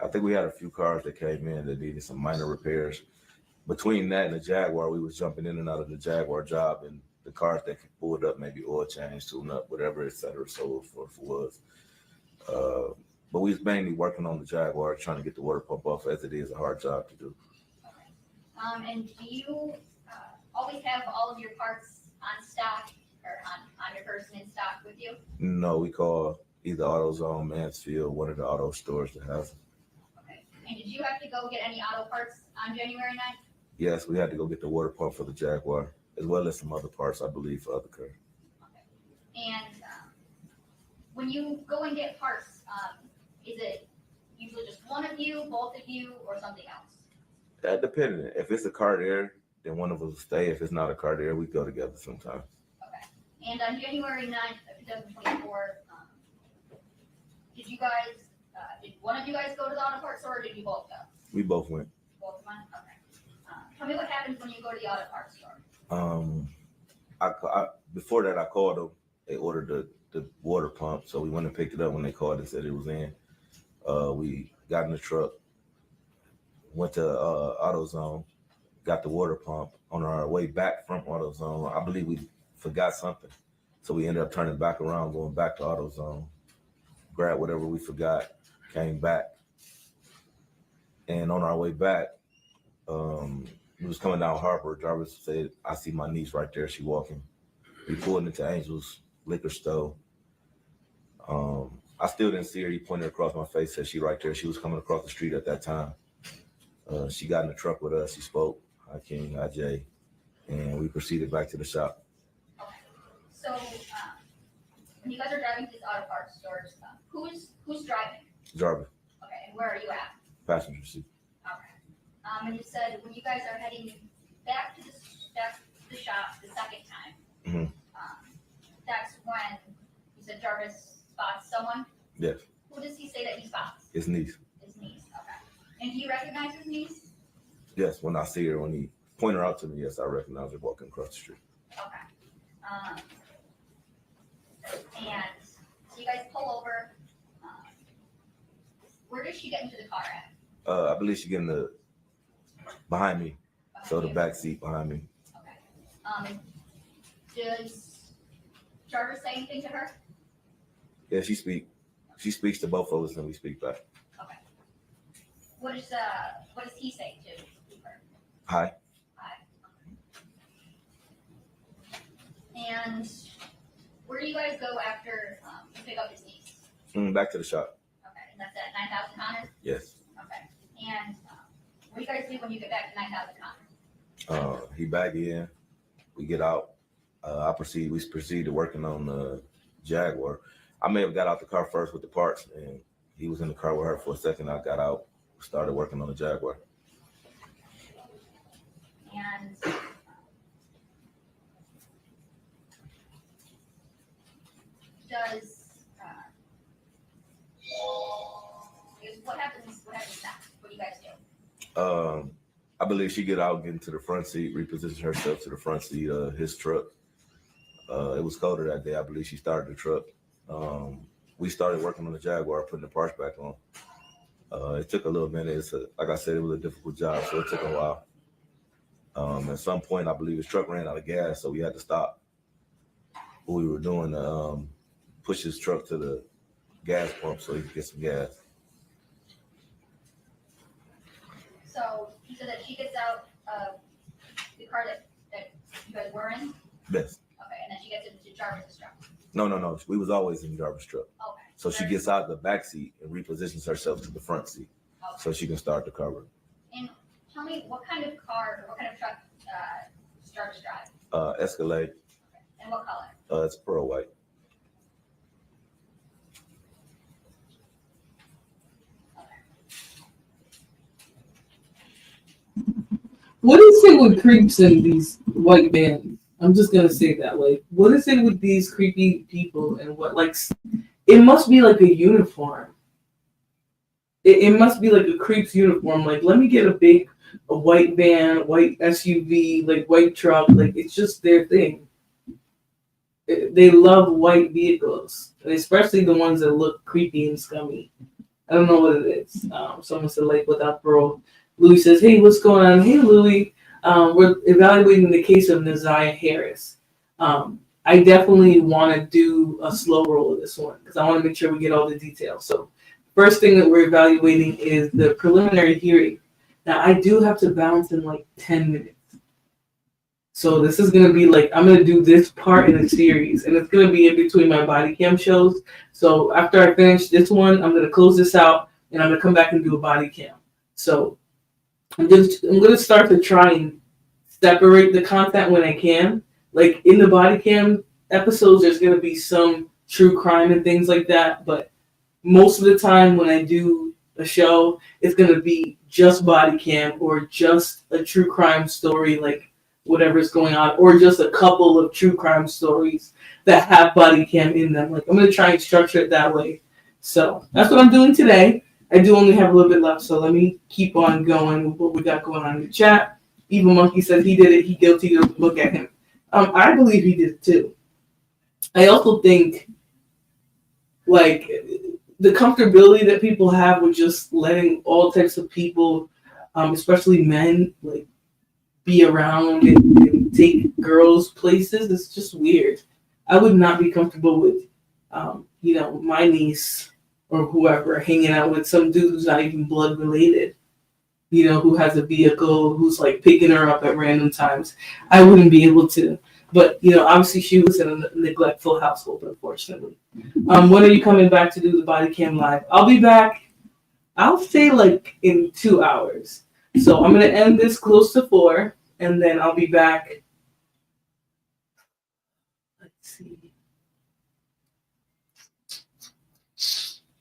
I think we had a few cars that came in that needed some minor repairs. Between that and the Jaguar, we was jumping in and out of the Jaguar job, and the cars that pulled up, maybe oil change, tune up, whatever, et cetera, so forth was. But we was mainly working on the Jaguar, trying to get the water pump off, as it is a hard job to do. And do you always have all of your parts on stock or on your person in stock with you? No, we call either AutoZone, Mansfield, one of the auto stores that has them. Okay. And did you have to go get any auto parts on January 9th? Yes, we had to go get the water pump for the Jaguar, as well as some other parts, I believe, for other cars. And when you go and get parts, is it usually just one of you, both of you, or something else? That depending. If it's a car there, then one of us will stay. If it's not a car there, we go together sometimes. Okay. And on January 9th of 2024, did you guys, did one of you guys go to the auto parts store, or did you both go? We both went. Both went? Okay. Tell me what happens when you go to the auto parts store. Before that, I called them. They ordered the water pump, so we went and picked it up when they called and said it was in. We got in the truck, went to AutoZone, got the water pump. On our way back from AutoZone, I believe we forgot something, so we ended up turning back around, going back to AutoZone, grabbed whatever we forgot, came back, and on our way back, we was coming down Harper. Jarvis said, "I see my niece right there. She walking." We pulled into Angel's liquor store. I still didn't see her. He pointed across my face, said she right there. She was coming across the street at that time. She got in the truck with us. She spoke, hi King, hi Jay, and we proceeded back to the shop. Okay. So when you guys are driving to these auto parts stores, who's driving? Jarvis, Okay. And where are you at? passenger seat. Okay. And you said when you guys are heading back to the shop the second time, Mm-hmm. that's when you said Jarvis spots someone. Yes, Who does he say that he spots? his niece. His niece. Okay. And do you recognize his niece? Yes, when I see her, when he pointed her out to me, yes, I recognize her walking across the street. Okay. And so you guys pull over. Where does she get into the car at? I believe she getting behind me, so the back seat behind me. Does Jarvis say anything to her? Yeah, she speaks to both of us, and we speak back. Okay. What does he say to her? Hi. Hi. And where do you guys go after you pick up his niece? Back to the shop. Okay, and that's at 9,000 Connors? Yes. Okay. And what do you guys do when you get back to 9,000 Connors? He back in. We get out. We proceeded working on the Jaguar. I may have got out the car first with the parts, and he was in the car with her for a second. I got out, started working on the Jaguar. And what happens next? What do you guys do? I believe she get out, get into the front seat, reposition herself to the front seat of his truck. It was colder that day. I believe she started the truck. We started working on the Jaguar, putting the parts back on. It took a little minute. Like I said, it was a difficult job, so it took a while. At some point, I believe his truck ran out of gas, so we had to stop what we were doing to push his truck to the gas pump so he can get some gas. So you said that she gets out of the car that you guys were in? Yes. Okay, and then she gets into Jarvis's truck. No. We was always in Jarvis' truck. Okay. So she gets out the back seat and repositions herself to the front seat so she can start the cover. And tell me, what kind of car, or what kind of truck Jarvis drive? Escalade. And what color? It's pearl white. What is it with creeps and these white vans? I'm just gonna say it that way. What is it with these creepy people and what, like, it must be like a uniform. It must be like a creep's uniform. Like, let me get a white van, white SUV, like white truck. Like, it's just their thing. They love white vehicles, and especially the ones that look creepy and scummy. I don't know what it is. Someone said, like, without parole. Louis says, hey, what's going on? Hey, Louis. We're evaluating the case of Naziah Harris. I definitely want to do a slow roll of this one because I want to make sure we get all the details. So first thing that we're evaluating is the preliminary hearing. Now, I do have to bounce in like 10 minutes. So this is going to be like, I'm going to do this part in a series, and it's going to be in between my body cam shows. So after I finish this one, I'm going to close this out, and I'm going to come back and do a body cam. So I'm going to start to try and separate the content when I can. Like in the body cam episodes, there's going to be some true crime and things like that. But most of the time when I do a show, it's going to be just body cam or just a true crime story, like whatever's going on, or just a couple of true crime stories that have body cam in them. Like I'm going to try and structure it that way. So that's what I'm doing today. I do only have a little bit left, so let me keep on going with what we got going on in the chat. Evil Monkey says he did it. He guilty. To look at him. I believe he did too. I also think, like, the comfortability that people have with just letting all types of people, especially men, like, be around and take girls places is just weird. I would not be comfortable with, my niece or whoever hanging out with some dude who's not even blood related, who has a vehicle, who's like picking her up at random times. I wouldn't be able to. But, obviously she was in a neglectful household, unfortunately. When are you coming back to do the body cam live? I'll be back, I'll say like in 2 hours. So I'm going to end this close to 4, and then I'll be back. Let's see.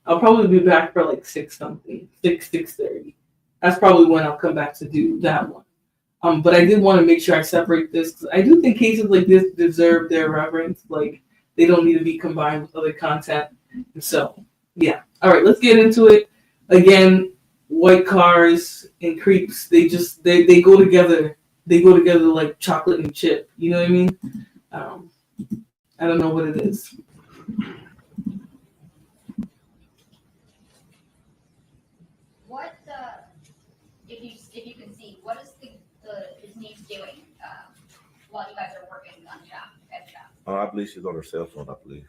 I'll probably be back for like 6:30. That's probably when I'll come back to do that one. But I did want to make sure I separate this because I do think cases like this deserve their reverence. Like, they don't need to be combined with other content. So, yeah. All right, let's get into it. Again, white cars and creeps, they go together. They go together like chocolate and chip. You know what I mean? I don't know what it is. What, if you can see, what is his niece doing while you guys are working on the shop, at the shop? I believe she's on her cell phone, I believe.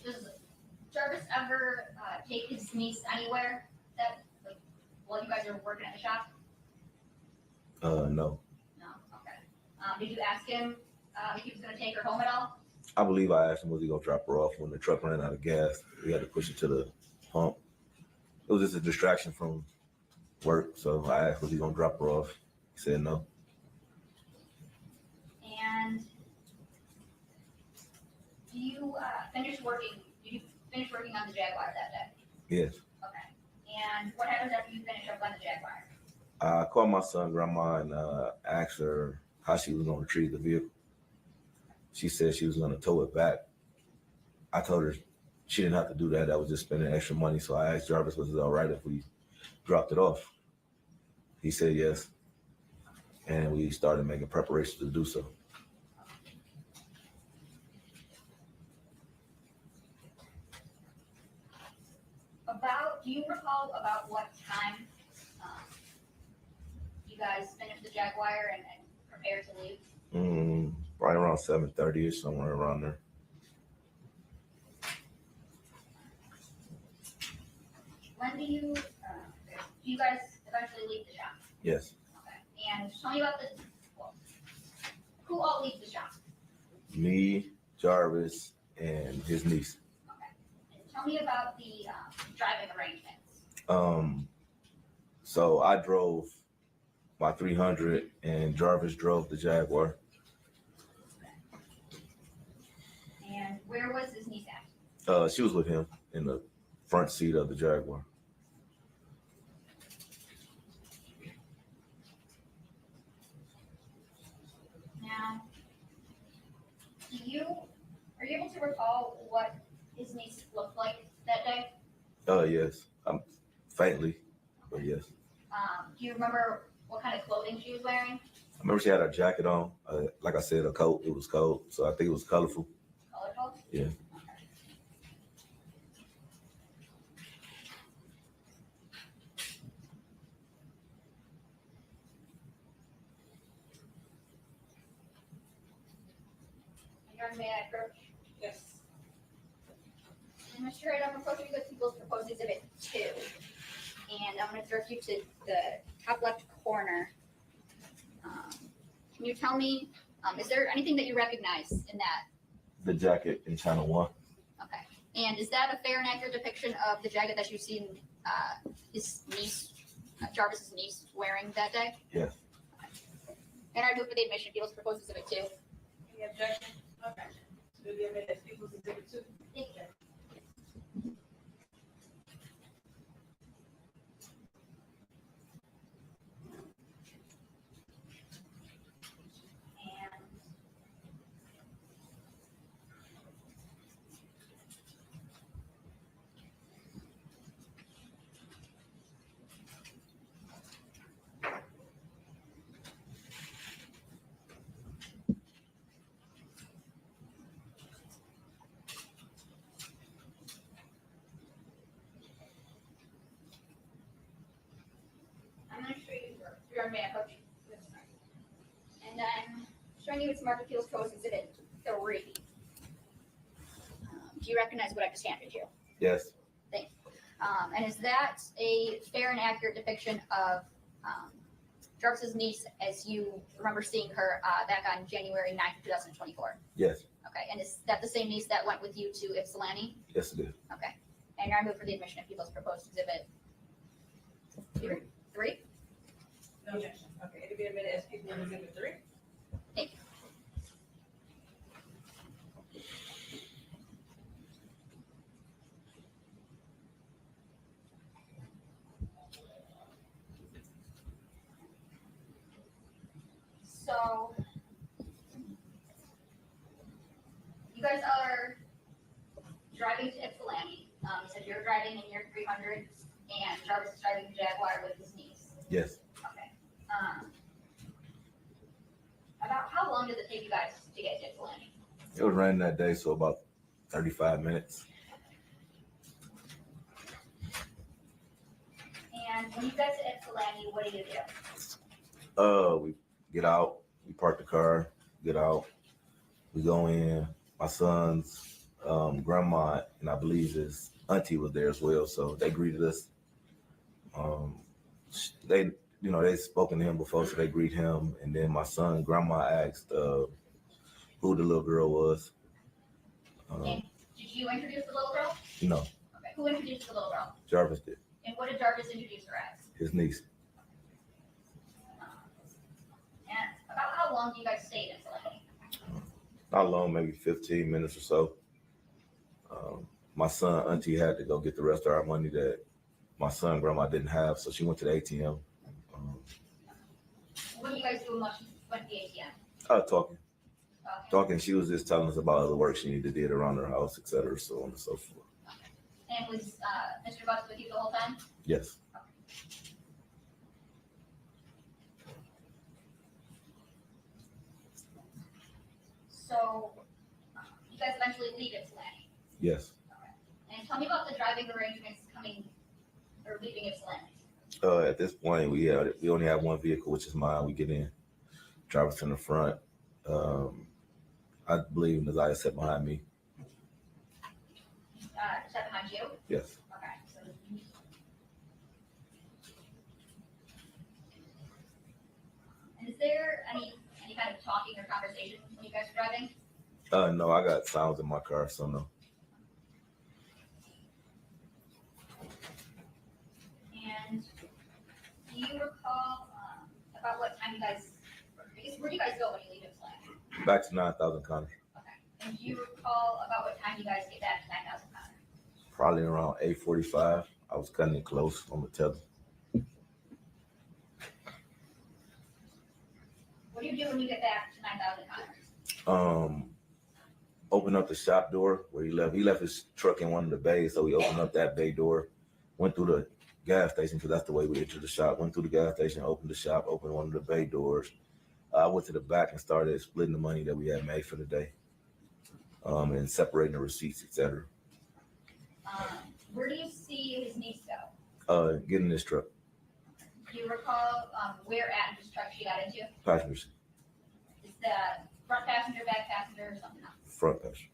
Does Jarvis ever take his niece anywhere that, like, while you guys are working at the shop? No. No, okay. Did you ask him if he was going to take her home at all? I believe I asked him, was he going to drop her off when the truck ran out of gas? We had to push it to the pump. It was just a distraction from work, so I asked, was he going to drop her off? He said no. And did you finish working on the Jaguar that day? Yes. Okay. And what happens after you finish up on the Jaguar? I called my son, grandma, and asked her how she was going to retrieve the vehicle. She said she was going to tow it back. I told her she didn't have to do that. That was just spending extra money. So I asked Jarvis, was it all right if we dropped it off? He said yes. And we started making preparations to do so. Do you recall about what time guys finish the Jaguar and prepare to leave? Right around 7:30ish, somewhere around there. When do you guys eventually leave the shop? Yes. Okay. And tell me about who all leaves the shop? Me, Jarvis, and his niece. And tell me about the driving arrangements. So I drove my 300 and Jarvis drove the Jaguar. And where was his niece at? She was with him in the front seat of the Jaguar. Now, are you able to recall what his niece looked like that day? Yes. Faintly, but yes. Do you remember what kind of clothing she was wearing? I remember she had a jacket on. Like I said, a coat. It was cold, so I think it was colorful. Colorful? Yeah. May I approach? Yes. Mr. Wright, I'm approaching the People's Proposed Exhibit 2. And I'm going to direct you to the top left corner. Can you tell me, is there anything that you recognize in that? The jacket in Channel 1. Okay. And is that a fair and accurate depiction of the jacket that you've seen his niece, Jarvis's niece, wearing that day? Yes. And I move for the admission of People's Proposed Exhibit 2. Any objection? Okay. So we'll be admitted as People's Exhibit 2. Thank you. I'm going to show you your man approach. And I'm showing you its marked People's Proposed Exhibit 3. Do you recognize what I just handed you? Yes. Thanks. And is that a fair and accurate depiction of Jarvis's niece as you remember seeing her back on January 9th, 2024? Yes. Okay. And is that the same niece that went with you to Ypsilanti? Yes, it is. Okay. And I move for the admission of People's Proposed Exhibit 3. No objection. Okay, it'll be admitted as People's Exhibit 3. Thank you. So, you guys are driving to Ypsilanti. You said you're driving in your 300, and Jarvis is driving the Jaguar with his niece. Yes. Okay. About how long does it take you guys to get to Ypsilanti? It was raining that day, so about 35 minutes. And when you get to Ypsilanti, what do you do? We get out, we park the car, get out, we go in. My son's grandma and I believe his auntie was there as well, so they greeted us. They spoken to him before, so they greet him. And then my son, grandma asked who the little girl was. And did you introduce the little girl? No, Okay. Who introduced the little girl? Jarvis did. And what did Jarvis introduce her as? His niece. And about how long do you guys stay in Ypsilanti? Not long, maybe 15 minutes or so. My son, auntie had to go get the rest of our money that my son, grandma didn't have, so she went to the ATM. What do you guys do once you went to the ATM? Talking. She was just telling us about other work she needed to do around her house, et cetera, so on and so forth. And was Mr. Butts with you the whole time? Yes. So you guys eventually leave Ypsilanti. Yes. And tell me about the driving arrangements coming or leaving Ypsilanti. At this point, we only have one vehicle, which is mine. We get in, driver's in the front. I believe Naziah sat behind me. Sat behind you? Yes. Okay. So, and is there any kind of talking or conversation when you guys are driving? No, I got sounds in my car, so no. And do you recall about what time you guys, I guess, where do you guys go when you leave Ypsilanti? Back to 9,000 Connors. Okay. And do you recall about what time you guys get back to 9,000 Connors? Probably around 8:45. I was cutting it close on the tether. What do you do when you get back to 9,000 Connors? Open up the shop door where he left his truck in one of the bays, so we opened up that bay door, went through the gas station, because that's the way we entered the shop, went through the gas station, opened the shop, opened one of the bay doors. I went to the back and started splitting the money that we had made for the day, and separating the receipts, etc. Where do you see his niece go? Getting this truck, Do you recall where at his truck she got into? passenger seat, Is that front passenger, back passenger, or something else? front passenger.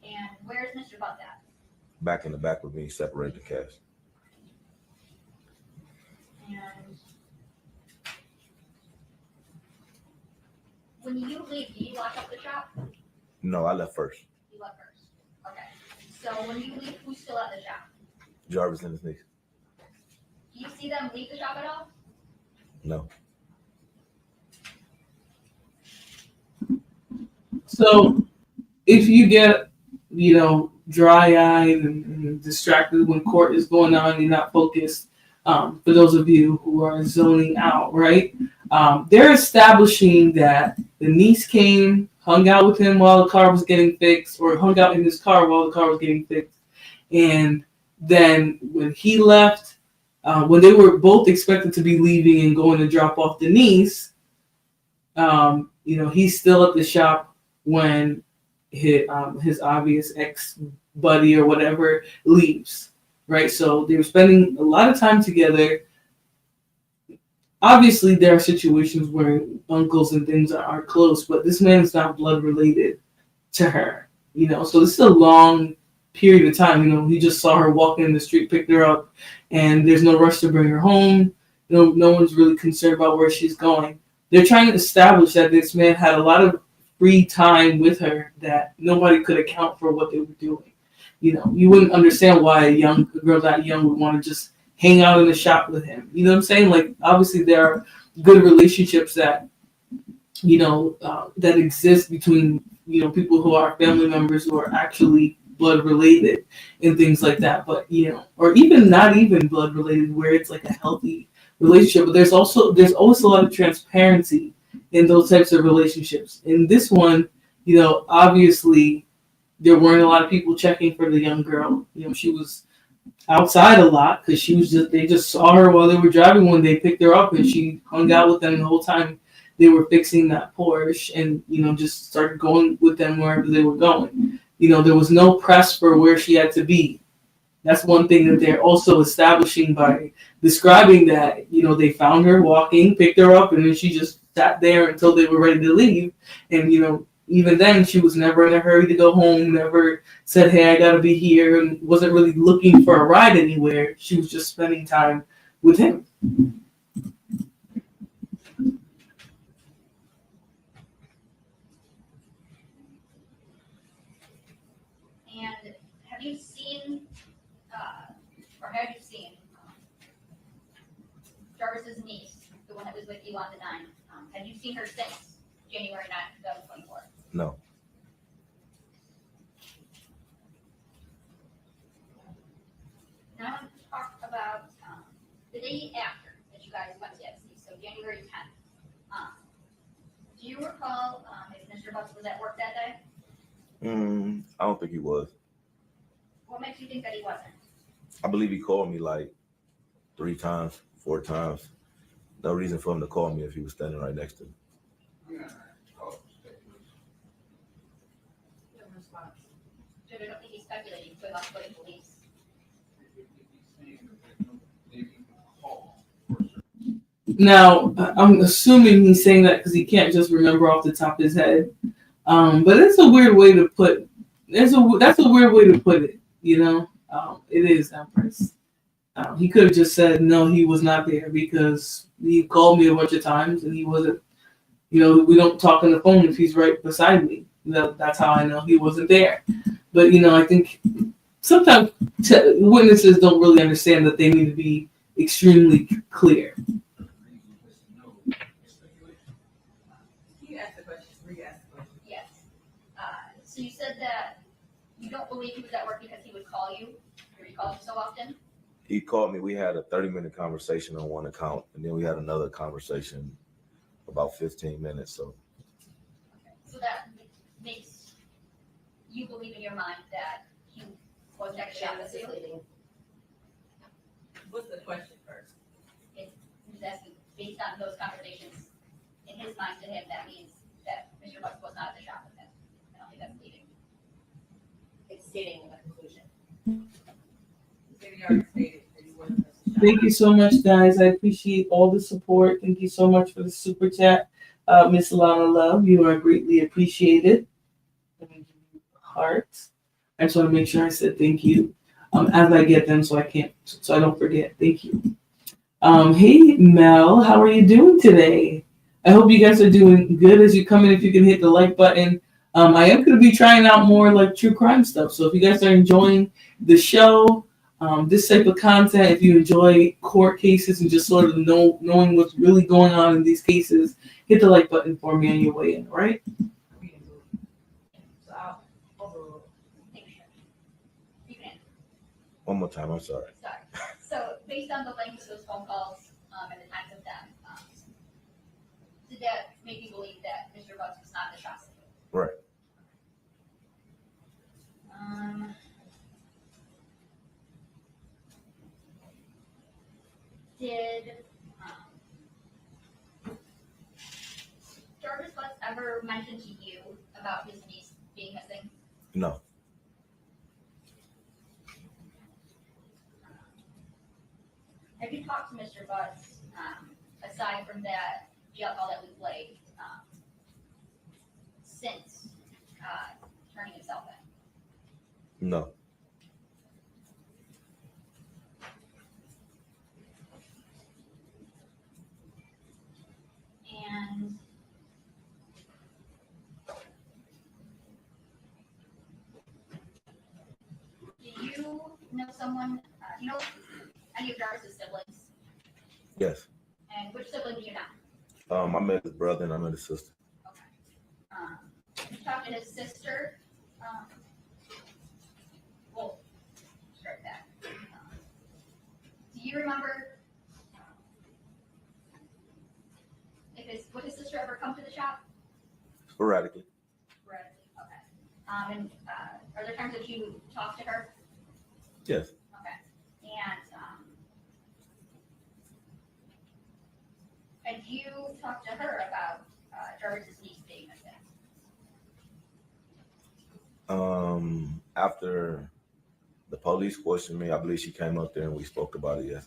And where's Mr. Butts at? Back in the back with me, separating the cash. And when you leave, do you lock up the shop? No, I left first. You left first. Okay. So when you leave, who's still at the shop? Jarvis and his niece. Do you see them leave the shop at all? No. So if you get, dry-eyed and distracted when court is going on, you're not focused, for those of you who are zoning out, right? They're establishing that the niece came, hung out with him while the car was getting fixed, or hung out in his car while the car was getting fixed. And then when he left, when they were both expected to be leaving and going to drop off the niece, he's still at the shop when his obvious ex-buddy or whatever leaves, right? So they were spending a lot of time together. Obviously, there are situations where uncles and things are close, but this man is not blood related to her, So this is a long period of time. He just saw her walking in the street, picked her up, and there's no rush to bring her home. No one's really concerned about where she's going. They're trying to establish that this man had a lot of free time with her, that nobody could account for what they were doing. You wouldn't understand why a girl that young would want to just hang out in the shop with him. You know what I'm saying? Like, obviously there are good relationships that, that exist between, people who are family members who are actually blood related and things like that. But, or even not even blood related, where it's like a healthy relationship. But there's always a lot of transparency in those types of relationships. In this one, obviously there weren't a lot of people checking for the young girl. She was outside a lot because they just saw her while they were driving when they picked her up, and she hung out with them the whole time they were fixing that Porsche, and just started going with them wherever they were going. There was no press for where she had to be. That's one thing that they're also establishing by describing that, they found her walking, picked her up, and then she just sat there until they were ready to leave. And, even then, she was never in a hurry to go home, never said, hey, I got to be here, and wasn't really looking for a ride anywhere. She was just spending time with him. And have you seen Jarvis's niece, the one that was with you on the 9th? Have you seen her since January 9th, 2024? No. Now I want to talk about the day after that you guys went to FC, so January 10th. Do you recall if Mr. Butts was at work that day? I don't think he was. What makes you think that he wasn't? I believe he called me like 3 times, 4 times. No reason for him to call me if he was standing right next to me. No response. So I don't think he's speculating, so he must go to police. saying that they can call. Now, I'm assuming he's saying that because he can't just remember off the top of his head. But it's a weird way to put. That's a weird way to put it. You know, it is, Empress. He could have just said no, he was not there because he called me a bunch of times and he wasn't. You know, we don't talk on the phone if he's right beside me. That's how I know he wasn't there. But you know, I think sometimes witnesses don't really understand that they need to be extremely clear. Yes. So you said that you don't believe he was at work because he would call you, or he called you so often? He called me. We had a 30-minute conversation on one account, and then we had another conversation about 15 minutes. So that makes you believe in your mind that he was actually on the ceiling? What's the question first? It's asking, based on those conversations, in his mind to him, that means that Mr. Bucks was not at the shop with him. I don't think that's leading. It's stating a conclusion. Maybe you already stated that he wasn't at the shop. Thank you so much, guys. I appreciate all the support. Thank you so much for the super chat, Miss Lana Love. You are greatly appreciated. Hearts. I just want to make sure I said thank you as I get them, so I don't forget. Thank you. Hey Mel, how are you doing today? I hope you guys are doing good as you come in. If you can hit the like button. I am going to be trying out more like true crime stuff. So if you guys are enjoying the show, this type of content, if you enjoy court cases and just sort of knowing what's really going on in these cases, hit the like button for me on your way in, right? one more time. I'm sorry. Sorry. So based on the length of those phone calls and the times of them, did that make you believe that Mr. Bucks was not in the shop? Right. Did Jarvis Butts ever mention to you about his niece being missing? No. Have you talked to Mr. Butts aside from that jail call that we played since turning himself in? No. And do you know someone, you know any of Jarvis's siblings? Yes. And which sibling do you know? I met his brother and I met his sister. You talked to his sister. Well, start that. Do you remember would his sister ever come to the shop? Sporadically. Sporadically, okay. And are there times that you talk to her? Yes. Okay. And you talked to her about Jarvis's niece being missing? After the police questioned me, I believe she came up there and we spoke about it, yes.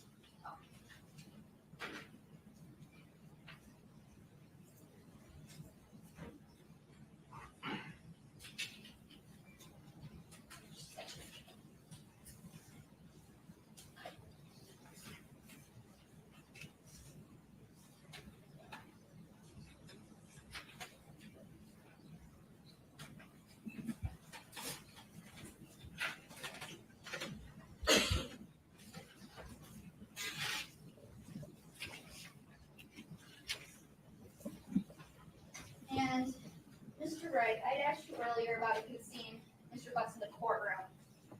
And Mr. Wright, I'd asked you earlier about if you'd seen Mr. Butts in the courtroom,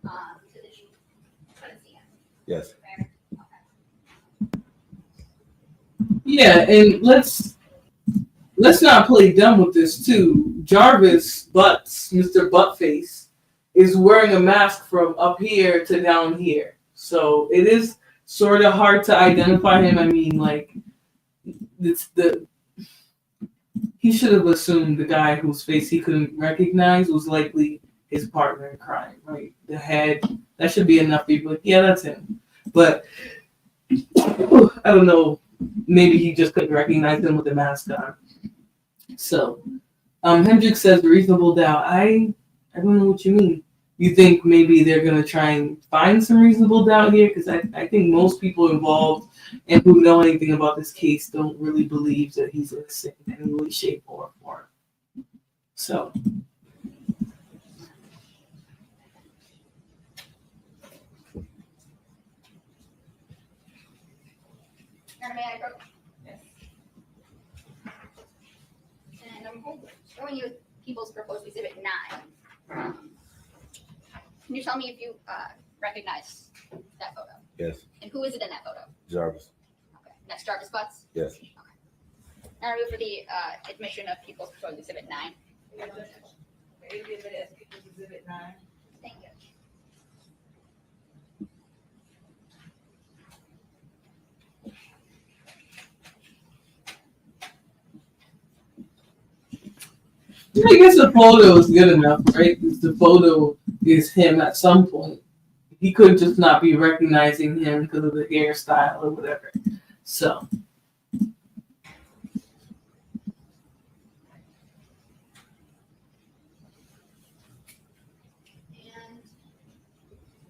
so that you couldn't see him. Yes. Yeah, and let's not play dumb with this too. Jarvis Butts, Mr. Buttface, is wearing a mask from up here to down here. So it is sort of hard to identify him. I mean, like, he should have assumed the guy whose face he couldn't recognize was likely his partner in crime, right? The head. That should be enough people. Like, yeah, that's him. But I don't know. Maybe he just couldn't recognize him with the mask on. So, Hendricks says reasonable doubt. I don't know what you mean. You think maybe they're gonna try and find some reasonable doubt here? Because I think most people involved and who know anything about this case don't really believe that he's innocent in any way, shape, or form. So. Yes. And I'm showing you People's Proposed Exhibit 9. Can you tell me if you recognize that photo? Yes. And who is it in that photo? Jarvis. Okay. That's Jarvis Butts? Yes. Okay. Now I move for the admission of People's Proposed Exhibit 9. Exhibit as People's Exhibit 9. Thank you. I guess the photo is good enough, right? Because the photo is him at some point. He could just not be recognizing him because of the hairstyle or whatever. So. And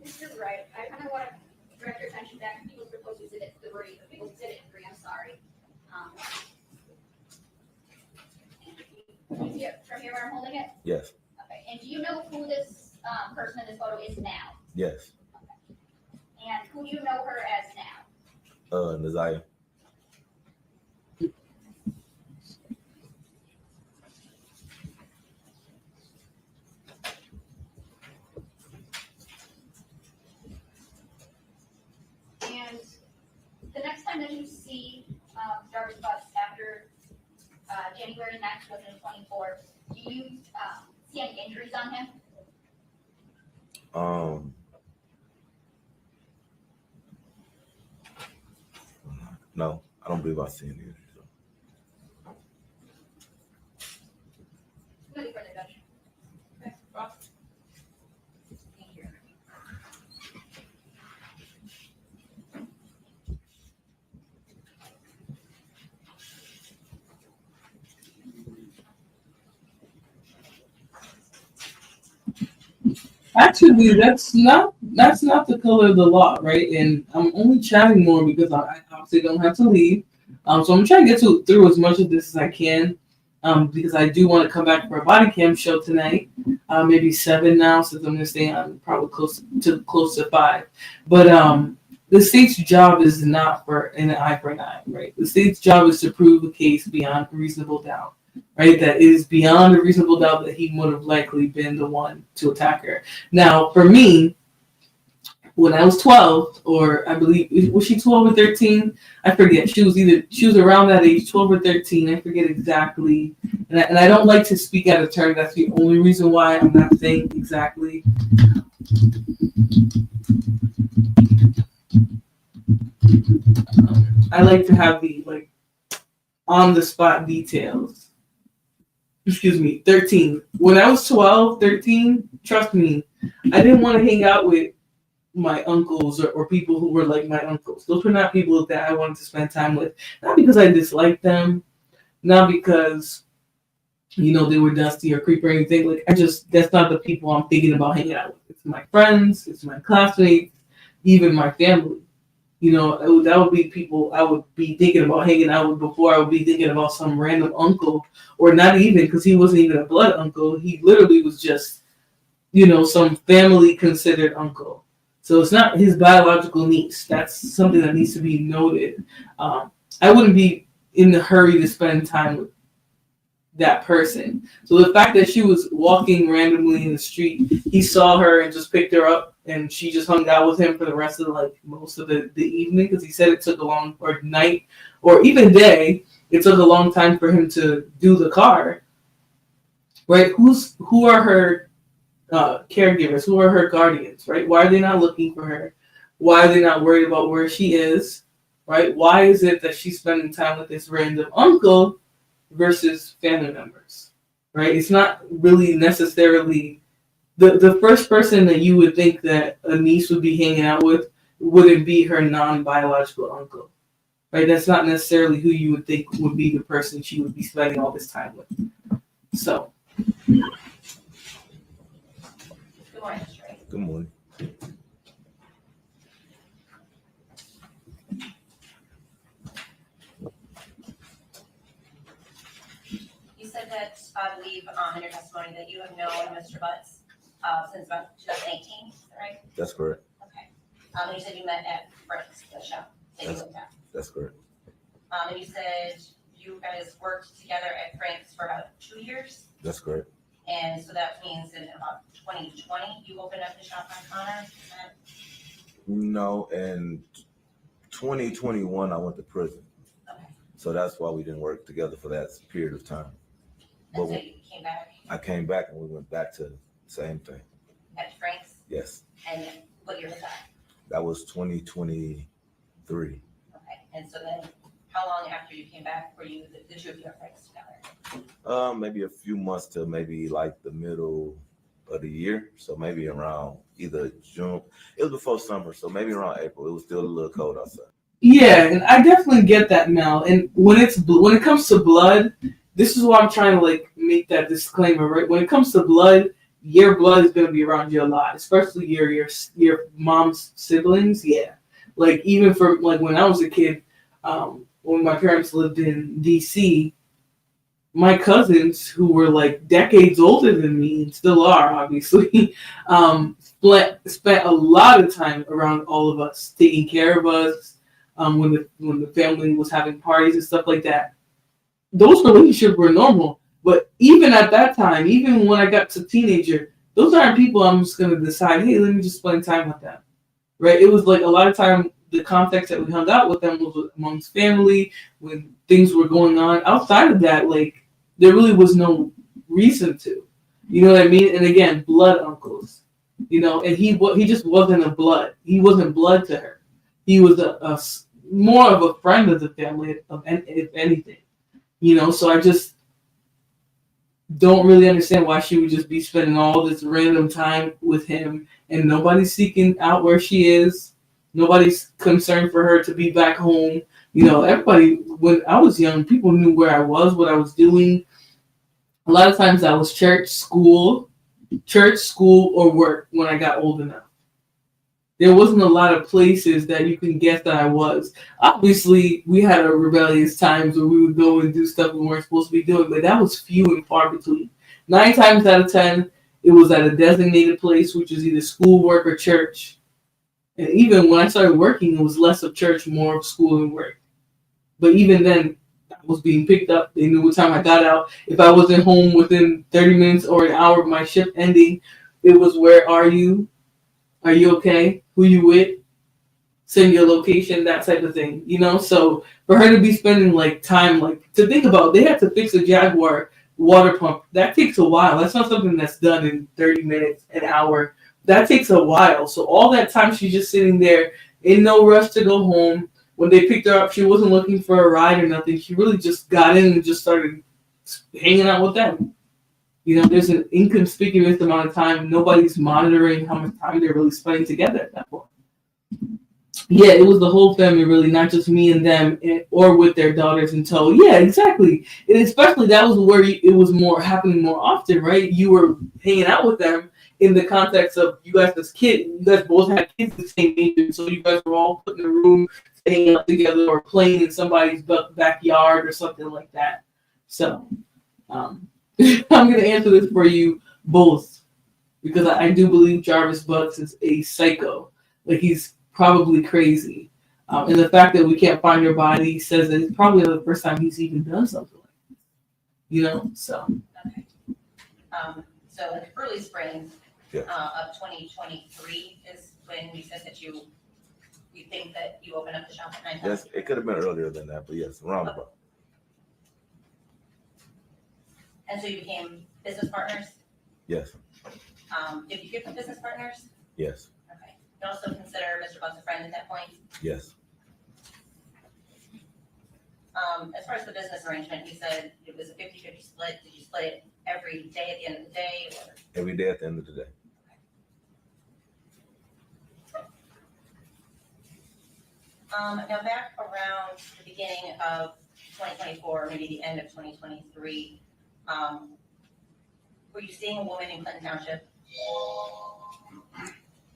Mr. Wright, I kind of want to direct your attention back to People's Proposed Exhibit 3, People's Exhibit 3, I'm sorry. Can you see it from here where I'm holding it? Yes. Okay, and do you know who this person in this photo is now? Yes. And who do you know her as now? Naziah. And the next time that you see Jarvis Butts after January 9th, 2024, do you see any injuries on him? No, I don't believe I've seen it. Ready for the judge. Okay, Ross. Thank you. Actually, that's not the color of the law, right? And I'm only chatting more because I obviously don't have to leave. So I'm trying to get through as much of this as I can, because I do want to come back for a body cam show tonight, maybe 7 now, since I'm going to stay on probably close to 5. But the state's job is not for an eye for an eye, right? The state's job is to prove a case beyond reasonable doubt. Right, that is beyond a reasonable doubt that he would have likely been the one to attack her. Now, for me, when I was 12, or I believe, was she 12 or 13? I forget. She was around that age, 12 or 13. I forget exactly. And I don't like to speak out of turn. That's the only reason why I'm not saying exactly. I like to have the on the spot details. Excuse me, 13. When I was 12, 13, trust me, I didn't want to hang out with my uncles or people who were like my uncles. Those were not people that I wanted to spend time with. Not because I disliked them, not because, they were dusty or creepy or anything. That's not the people I'm thinking about hanging out with. It's my friends, it's my classmates, even my family. That would be people I would be thinking about hanging out with before I would be thinking about some random uncle, or not even, because he wasn't even a blood uncle. He literally was just, some family considered uncle. So it's not his biological niece. That's something that needs to be noted. I wouldn't be in the hurry to spend time with that person. So the fact that she was walking randomly in the street, he saw her and just picked her up, and she just hung out with him for the rest of most of the evening, because he said it took a long, or night, or even day, it took a long time for him to do the car. Right? Who are her caregivers? Who are her guardians? Right? Why are they not looking for her? Why are they not worried about where she is? Right? Why is it that she's spending time with this random uncle versus family members? Right? It's not really necessarily the first person that you would think that a niece would be hanging out with wouldn't be her non-biological uncle. Right? That's not necessarily who you would think would be the person she would be spending all this time with. So. Good morning, Mr. Ray. Good morning. You said that, I believe, in your testimony that you have known Mr. Butts since about 2018, is that right? That's correct. Okay. And you said you met at Frank's, the shop that you looked at. That's correct. And you said you guys worked together at Frank's for about 2 years. That's correct. And so that means in about 2020, you opened up the shop on Connor. Is that- No, in 2021, I went to prison. Okay. So that's why we didn't work together for that period of time. And so you came back I came back and we went back to the same thing. at Frank's, Yes, and what year was that? that was 2023. Okay. And so then, how long after you came back were you the two of you at Frank's together? Maybe a few months to maybe like the middle of the year. So maybe around either June. It was before summer, so maybe around April. It was still a little cold outside. Yeah, and I definitely get that, Mel. And when it comes to blood, this is why I'm trying to like make that disclaimer, right? When it comes to blood, your blood is gonna be around you a lot, especially your mom's siblings. Yeah, like even for like when I was a kid, when my parents lived in DC, my cousins who were like decades older than me and still are obviously, spent a lot of time around all of us, taking care of us. When the family was having parties and stuff like that, those relationships were normal. But even at that time, even when I got to teenager, those aren't people I'm just gonna decide, hey, let me just spend time with them, right? It was like a lot of time the context that we hung out with them was amongst family when things were going on. Outside of that, like there really was no reason to, you know what I mean? And again, blood uncles, you know, and he just wasn't a blood. He wasn't blood to her. He was a more of a friend of the family, if anything, you know. So I just don't really understand why she would just be spending all this random time with him and nobody's seeking out where she is. Nobody's concerned for her to be back home. You know, everybody, when I was young, people knew where I was, what I was doing. A lot of times I was church, school, or work when I got old enough. There wasn't a lot of places that you can guess that I was. Obviously, we had our rebellious times where we would go and do stuff we weren't supposed to be doing, but that was few and far between. 9 times out of 10, it was at a designated place, which is either school, work, or church. And even when I started working, it was less of church, more of school and work. But even then, I was being picked up. They knew what time I got out. If I wasn't home within 30 minutes or an hour of my shift ending, it was, where are you? Are you okay? Who you with? Send your location, that type of thing, you know? So for her to be spending like time, like to think about, they had to fix a Jaguar water pump. That takes a while. That's not something that's done in 30 minutes, an hour. That takes a while. So all that time she's just sitting there in no rush to go home. When they picked her up, she wasn't looking for a ride or nothing. She really just got in and just started hanging out with them. You know, there's an inconspicuous amount of time. Nobody's monitoring how much time they're really spending together at that point. Yeah, it was the whole family, really, not just me and them, or with their daughters in tow. Yeah, exactly. And especially that was where it was more happening more often, right? You were hanging out with them in the context of you guys as kids. You guys both had kids the same age, so you guys were all put in a room, hanging out together, or playing in somebody's backyard or something like that. So, I'm going to answer this for you both, because I do believe Jarvis Butts is a psycho. Like, he's probably crazy. And the fact that we can't find her body says that it's probably the first time he's even done something like this. You know, so. Okay. So in early spring of 2023 is when you said that you think that you opened up the shop at 9 times? Yes, it could have been earlier than that, but yes, around about. And so you became business partners? Yes, Did you get the business partners? yes, Okay. You also consider Mr. Butts a friend at that point? yes. As far as the business arrangement, you said it was a 50-50 split. Did you split it every day at the end of the day? Or? Every day at the end of the day. Now back around the beginning of 2024, maybe the end of 2023, were you seeing a woman in Clinton Township?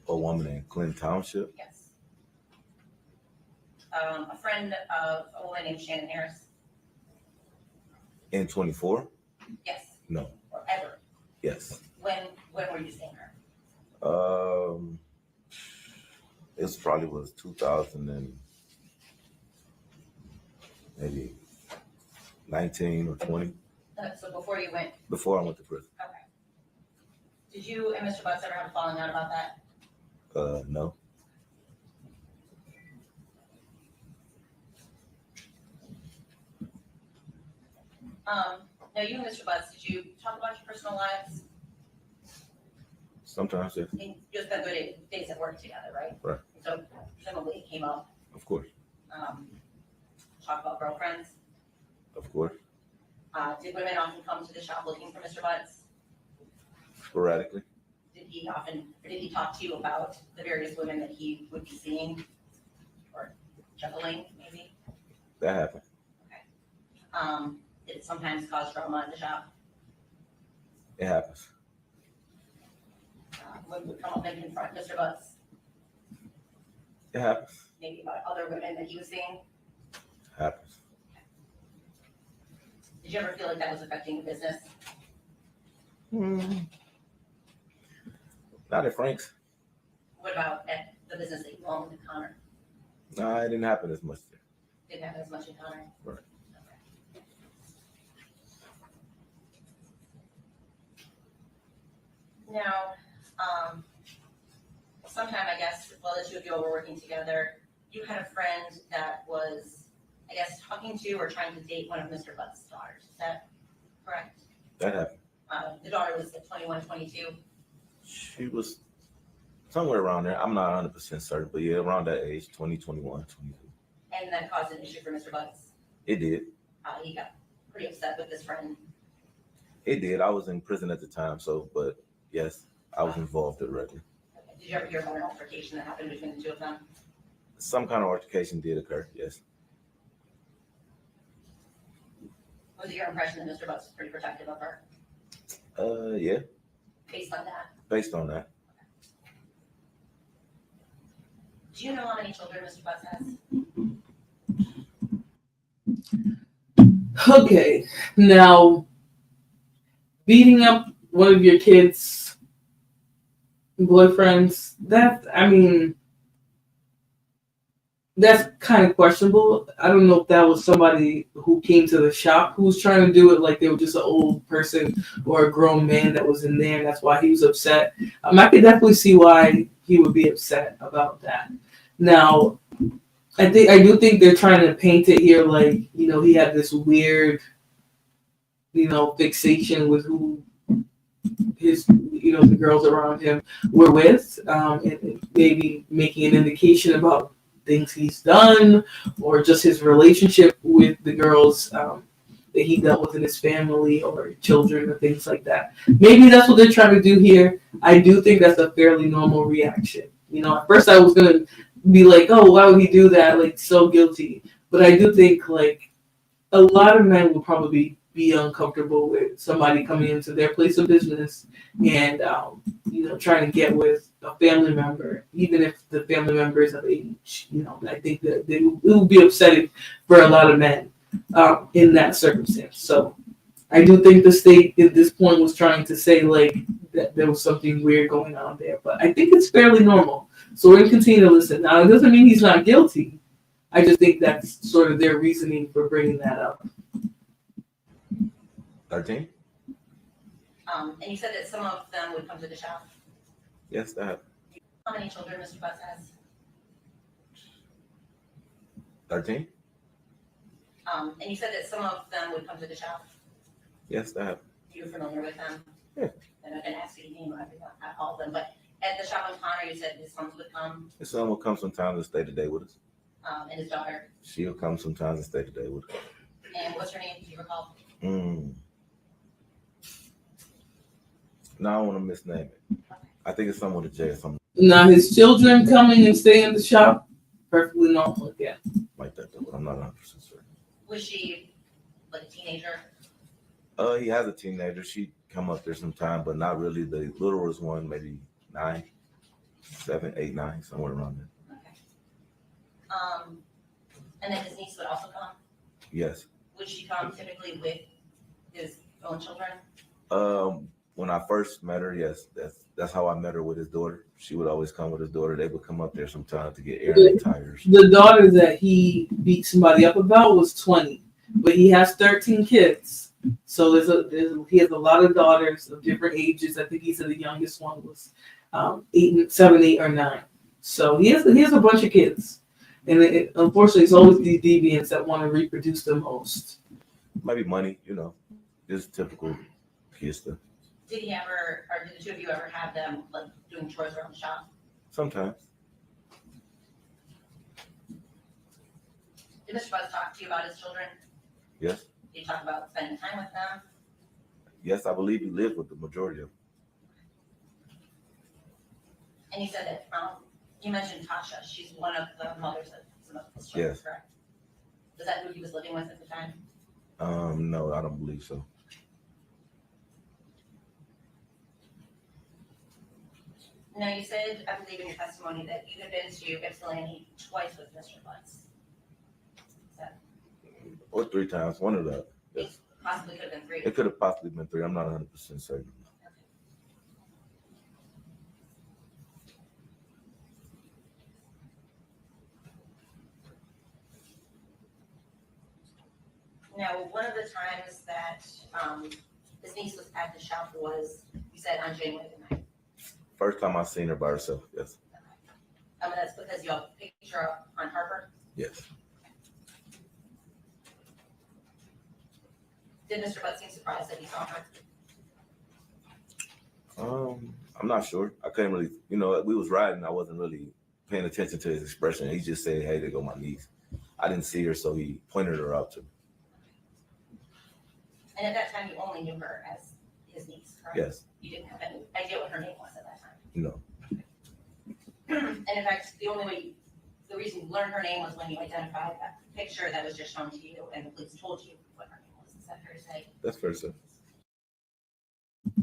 A woman in Clinton Township? Yes. A friend of a woman named Shannon Harris? In 24? Yes. No. Or ever? Yes. When were you seeing her? It probably was 2000 and maybe 19 or 20 So before you went? before I went to prison. Okay. Did you and Mr. Butts ever have a falling out about that? No. Now you and Mr. Butts, did you talk about your personal lives? Sometimes, yes. You just spent good days at work together, right? Right. So presumably it came up. Of course. Talk about girlfriends. Of course. Did women often come to the shop looking for Mr. Butts? Sporadically. Did he talk to you about the various women that he would be seeing or juggling, maybe? That happened. Did it sometimes cause drama at the shop? It happens. Women would come up and confront Mr. Butts, It happens. maybe about other women that he was seeing? Happens. Did you ever feel like that was affecting your business? Not at Frank's. What about at the business that you owned in Connor? No, it didn't happen as much there. Didn't happen as much in Connor? Right. Now, sometime, I guess, while the two of you all were working together, you had a friend that was, I guess, talking to or trying to date one of Mr. Butts' daughters. Is that correct? That happened. The daughter was at 21, 22. She was somewhere around there. I'm not 100% certain, but yeah, around that age, 20, 21, 22. And that caused an issue for Mr. Butts. It did. He got pretty upset with this friend. It did. I was in prison at the time, so, but yes, I was involved directly. Did you ever hear about an altercation that happened between the two of them? Some kind of altercation did occur, yes. Was it your impression that Mr. Butts was pretty protective of her Yeah, based on that? based on that. Do you know how many children Mr. Butts has? Okay, now beating up one of your kids' boyfriends, that's kind of questionable. I don't know if that was somebody who came to the shop who was trying to do it like they were just an old person or a grown man that was in there, and that's why he was upset. I could definitely see why he would be upset about that. Now, I do think they're trying to paint it here like, he had this weird, fixation with who his, the girls around him were with, and maybe making an indication about things he's done or just his relationship with the girls that he dealt with in his family or children or things like that. Maybe that's what they're trying to do here. I do think that's a fairly normal reaction. At first I was going to be like, oh, why would he do that? Like, so guilty. But I do think, like, a lot of men will probably be uncomfortable with somebody coming into their place of business and, trying to get with a family member, even if the family member is of age. I think that it will be upsetting for a lot of men in that circumstance. So I do think the state at this point was trying to say, like, that there was something weird going on there. But I think it's fairly normal. So we're going to continue to listen. Now, it doesn't mean he's not guilty. I just think that's sort of their reasoning for bringing that up. 13? And you said that some of them would come to the shop. Yes, that happened. How many children Mr. Butts has? 13? And you said that some of them would come to the shop. Yes, that happened. You're familiar with them? Yeah. And I can ask you to name all of them, but at the shop in Connor, you said his sons would come, His son will come sometimes and stay today with us. and his daughter. She'll come sometimes and stay today with us. And what's her name? Do you recall? No, I don't want to misname it. I think it's someone with a J or something. Now, his children coming and staying in the shop, perfectly normal again. Like that, though, but I'm not 100% certain. Was she like a teenager? He has a teenager. She come up there sometime, but not really. The littlest one, maybe 9, 7, 8, 9, somewhere around there. And then his niece would also come? Yes. Would she come typically with his own children? When I first met her, yes, that's how I met her with his daughter. She would always come with his daughter. They would come up there sometime to get air in the tires. The daughter that he beat somebody up about was 20, but he has 13 kids. So he has a lot of daughters of different ages. I think he said the youngest one was 7, 8, or 9. So he has a bunch of kids. And unfortunately, it's always these deviants that want to reproduce the most. Maybe money, just typical kid stuff. Did he ever, or did the two of you ever have them like doing chores around the shop? Sometimes. Did Mr. Buzz talk to you about his children? Yes. Did you talk about spending time with them? Yes, I believe he lived with the majority of them. And you said that, you mentioned Tasha. She's one of the mothers of some of his children, Yes. correct? Is that who he was living with at the time? No, I don't believe so. Now, you said, I believe in your testimony, that you had been to Ypsilanti twice with Mr. Butts. Or 3 times, one of them. Yes. Possibly could have been 3. It could have possibly been 3. I'm not 100% certain. Now, one of the times that his niece was at the shop was, you said, on January the 9th. First time I seen her by herself, yes. That's because you all picked her up on Harper. Yes. Did Mr. Butts seem surprised that he saw her? I'm not sure. I couldn't really, we was riding. I wasn't really paying attention to his expression. He just said, "Hey, there go my niece." I didn't see her, so he pointed her out to me. And at that time, you only knew her as his niece, correct? Yes. You didn't have any idea what her name was at that time. No. And in fact, the reason you learned her name was when you identified that picture that was just shown to you, and the police told you what her name was. Is that fair to say? That's fair, sir.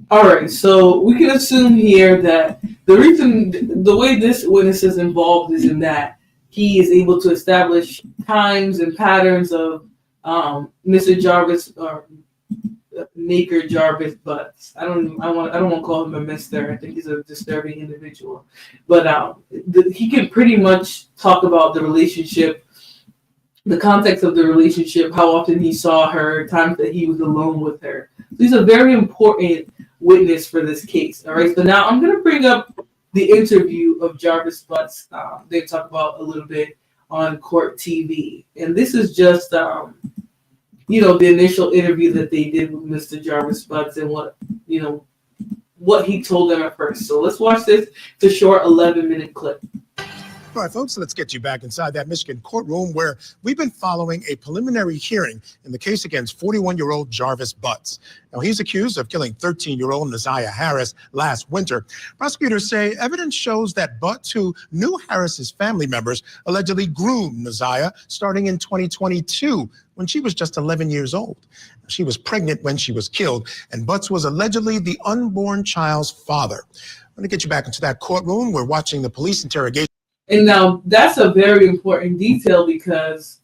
All right, so we can assume here that the way this witness is involved is in that he is able to establish times and patterns of Mr. Jarvis or Naker Jarvis Butts. I don't want to call him a mister. I think he's a disturbing individual, but he can pretty much talk about the relationship, the context of the relationship, how often he saw her, times that he was alone with her. So he's a very important witness for this case. All right, so now I'm going to bring up the interview of Jarvis Butts. They talk about a little bit on Court TV, and this is just the initial interview that they did with Mr. Jarvis Butts and what he told them at first. So let's watch this. It's a short 11-minute clip. All right, folks, let's get you back inside that Michigan courtroom where we've been following a preliminary hearing in the case against 41-year-old Jarvis Butts. Now, he's accused of killing 13-year-old Naziah Harris last winter. Prosecutors say evidence shows that Butts, who knew Harris's family members, allegedly groomed Naziah starting in 2022 when she was just 11 years old. She was pregnant when she was killed, and Butts was allegedly the unborn child's father. I'm going to get you back into that courtroom. We're watching the police interrogation. And now that's a very important detail because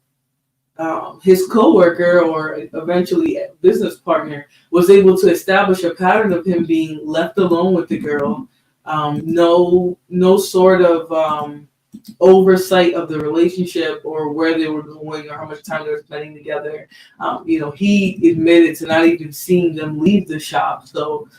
his coworker or eventually business partner was able to establish a pattern of him being left alone with the girl. No sort of oversight of the relationship or where they were going or how much time they were spending together. He admitted to not even seeing them leave the shop. So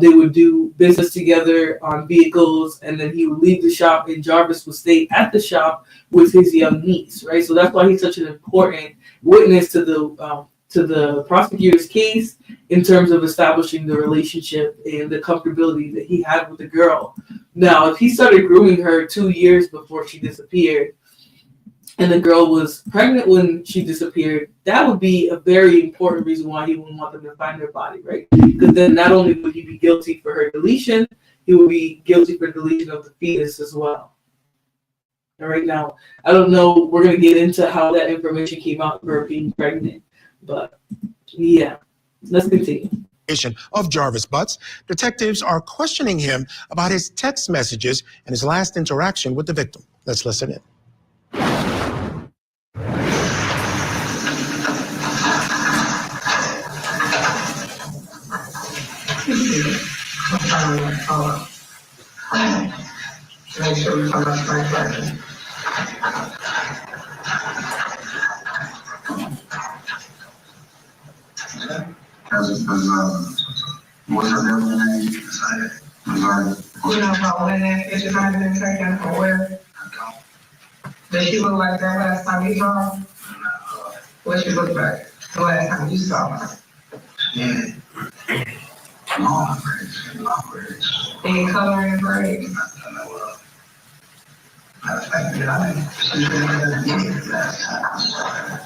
they would do business together on vehicles, and then he would leave the shop, and Jarvis would stay at the shop with his young niece, right? So that's why he's such an important witness to the prosecutor's case in terms of establishing the relationship and the comfortability that he had with the girl. Now, if he started grooming her 2 years before she disappeared, and the girl was pregnant when she disappeared, that would be a very important reason why he wouldn't want them to find her body, right? Because then not only would he be guilty for her deletion, he would be guilty for deletion of the fetus as well. And right now, I don't know. We're gonna get into how that information came out for her being pregnant, but yeah, let's continue. Of Jarvis Butts, detectives are questioning him about his text messages and his last interaction with the victim. Let's listen in. Make sure you come up to my question. What's her middle name? You know about when that picture might have been taken or where? Did she look like that last time you saw her? What she look like the last time you saw her? Yeah. Long braids. Any color in braids?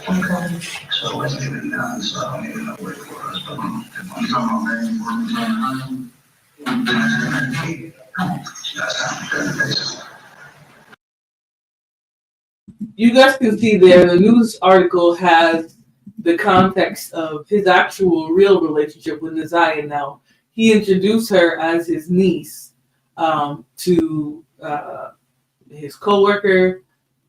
Okay. So what's getting done, so I don't even know where it was, but I'm talking about You guys can see there, the news article has the context of his actual real relationship with Neziah now. He introduced her as his niece to his coworker,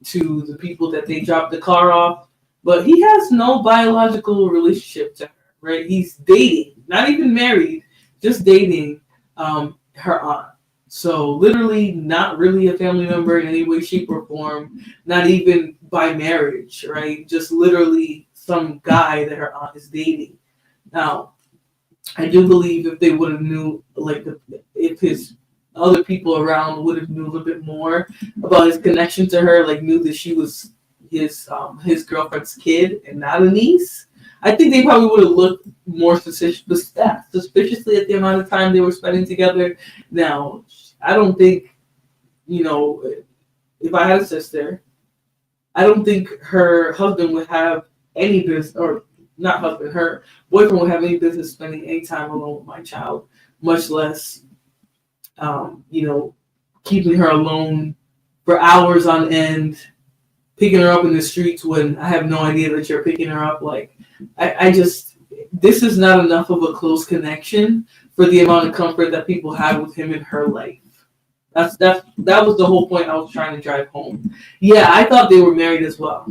to the people that they dropped the car off, but he has no biological relationship to her, right? He's dating, not even married, just dating her aunt. So literally not really a family member in any way, shape, or form, not even by marriage, right? Just literally some guy that her aunt is dating. Now, I do believe if they would have knew, like, if his other people around would have knew a little bit more about his connection to her, like knew that she was his girlfriend's kid and not a niece, I think they probably would have looked more suspiciously at the amount of time they were spending together. Now, I don't think, if I had a sister, I don't think her husband would have any business, or not husband, her boyfriend would have any business spending any time alone with my child, much less keeping her alone for hours on end, picking her up in the streets when I have no idea that you're picking her up. Like, this is not enough of a close connection for the amount of comfort that people had with him in her life. That was the whole point I was trying to drive home. Yeah, I thought they were married as well.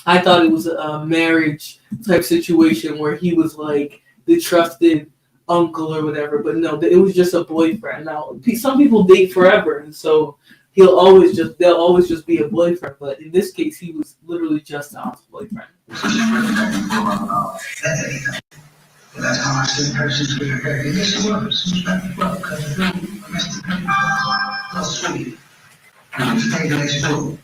I thought it was a marriage type situation where he was like the trusted uncle or whatever, but no, it was just a boyfriend. Now, some people date forever, and so they'll always just be a boyfriend. But in this case, he was literally just Aunt's boyfriend. That's how I see persons with her. And yes, it was. She was back to work because the room, so sweet. And it was taken next door.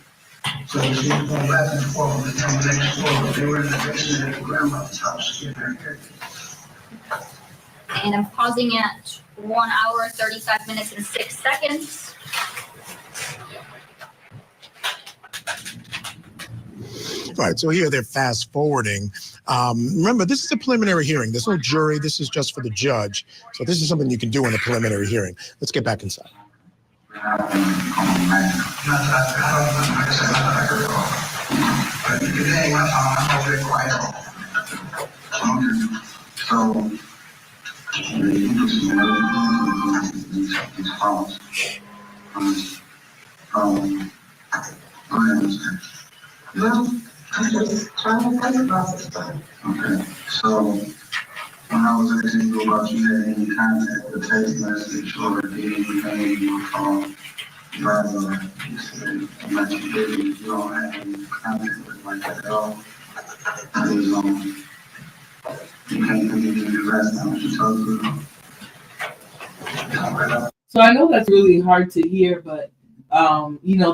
So she was going back and forth with the taken next door, but they were in the basement at her grandmother's house getting her hair. And I'm pausing at 1 hour, 35 minutes, and 6 seconds. All right, so here they're fast forwarding. Remember, this is a preliminary hearing. There's no jury. This is just for the judge. So this is something you can do in a preliminary hearing. Let's get back inside. Well, I'm just trying to think about this stuff. Okay, so when I was asking you about you had any contact with text message or did anything you were phone, you said that you don't have any contact with like that at all. It was you can't believe the last time she told you. So I know that's really hard to hear, but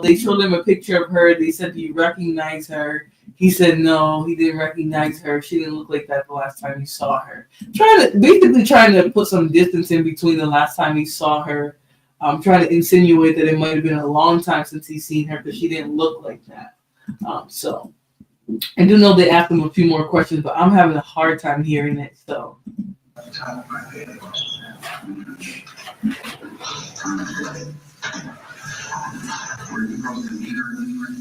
they showed him a picture of her. They said, "Do you recognize her?" He said no, he didn't recognize her. She didn't look like that the last time he saw her. Trying to put some distance in between the last time he saw her. Trying to insinuate that it might have been a long time since he's seen her, but she didn't look like that. So I do know they asked him a few more questions, but I'm having a hard time hearing it. So. Were you supposed to meet her anyway?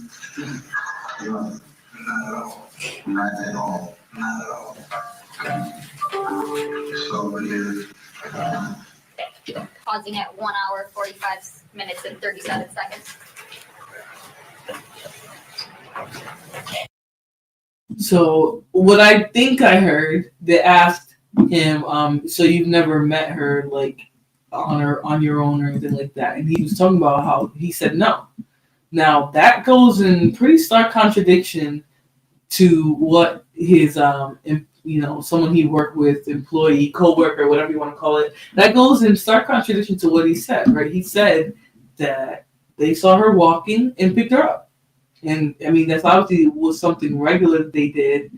No, not at all. Not at all. Not at all. So it is. Pausing at 1 hour, 45 minutes and 37 seconds. So what I think I heard, they asked him, so you've never met her like on your own or anything like that, and he was talking about how he said no. Now that goes in pretty stark contradiction to what his someone he worked with, employee, coworker, whatever you want to call it, that goes in stark contradiction to what he said, right? He said that they saw her walking and picked her up. And I mean, that's obviously was something regular that they did.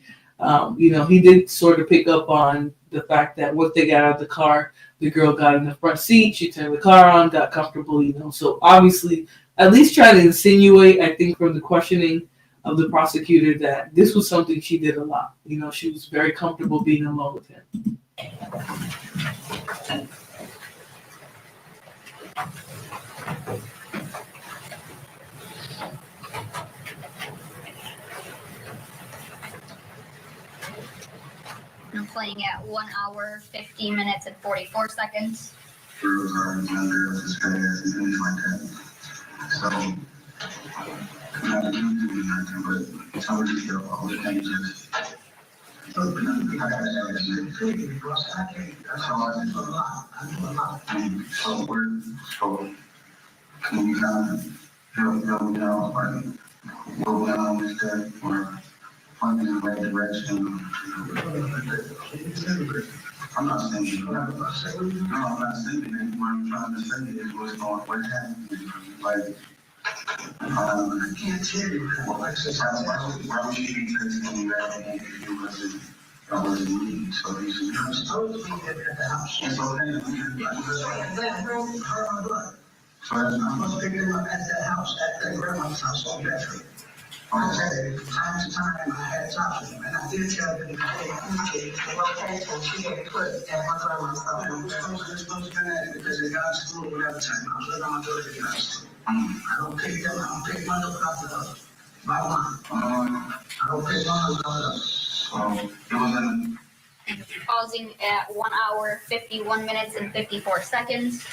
He did sort of pick up on the fact that once they got out of the car, the girl got in the front seat, she turned the car on, got comfortable, So obviously, at least try to insinuate, I think, from the questioning of the prosecutor that this was something she did a lot. She was very comfortable being alone with him. I'm playing at 1 hour, 50 minutes and 44 seconds. Girls are younger, as fast and things like that. So, not a new thing, nothing, but some of these girls all the time just open up the eyes and say, that's all I do. So can you kind of help me out, like, what went on with that, or point me in the right direction? I'm not saying it. No, I'm not saying it. What I'm trying to say is what happened. Like, I can't tell you. Why would you be texting me that if you wasn't? I wasn't me. So you supposed to be at the house. It's okay. So I'm supposed to pick him up at that house, at that grandma's house on Bedford. Okay, time to time, I had talked to him, and I did tell him, hey, okay, so she had put at my grandma's house. You're supposed to do that because they got to school whatever time. I was letting my daughter get out of school. I don't pick them, I don't pick one up after the other. By one. I don't pick one up after the other. Pausing at 1 hour, 51 minutes and 54 seconds.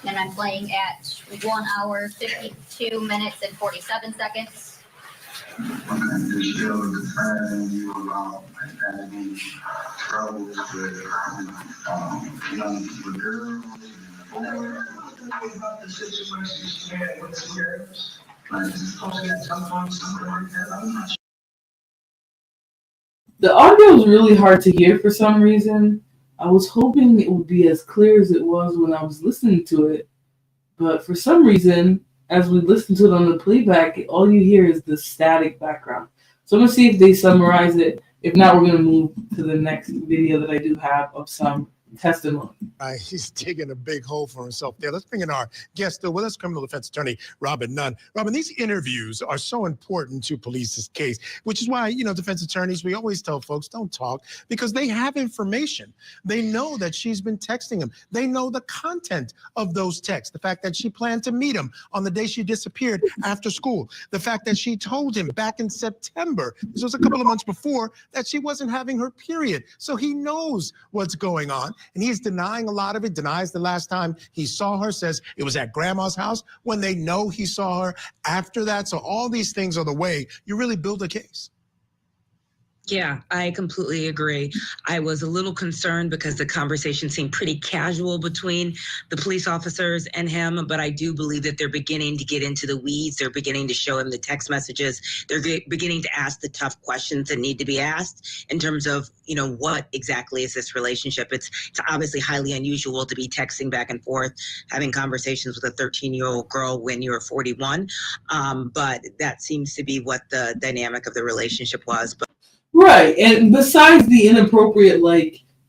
And I'm playing at 1 hour, 52 minutes and 47 seconds. Just deal with the friend you about having troubles with young girls. About the situations you had with the girls. Like, supposed to get something like that. I'm not sure. The audio is really hard to hear for some reason. I was hoping it would be as clear as it was when I was listening to it, but for some reason, as we listen to it on the playback, all you hear is the static background. So I'm going to see if they summarize it. If not, we're going to move to the next video that I do have of some testimony. He's digging a big hole for himself there. Let's bring in our guest still with us, criminal defense attorney Robin Nunn. Robin, these interviews are so important to police's case, which is why, defense attorneys, we always tell folks don't talk because they have information. They know that she's been texting him. They know the content of those texts, the fact that she planned to meet him on the day she disappeared after school, the fact that she told him back in September, this was a couple of months before, that she wasn't having her period. So he knows what's going on. And he's denying a lot of it, denies the last time he saw her, says it was at grandma's house when they know he saw her after that. So all these things are the way you really build a case. Yeah, I completely agree. I was a little concerned because the conversation seemed pretty casual between the police officers and him, but I do believe that they're beginning to get into the weeds. They're beginning to show him the text messages. They're beginning to ask the tough questions that need to be asked in terms of, what exactly is this relationship? It's obviously highly unusual to be texting back and forth, having conversations with a 13-year-old girl when you're 41, but that seems to be what the dynamic of the relationship was. But Right, and besides the inappropriate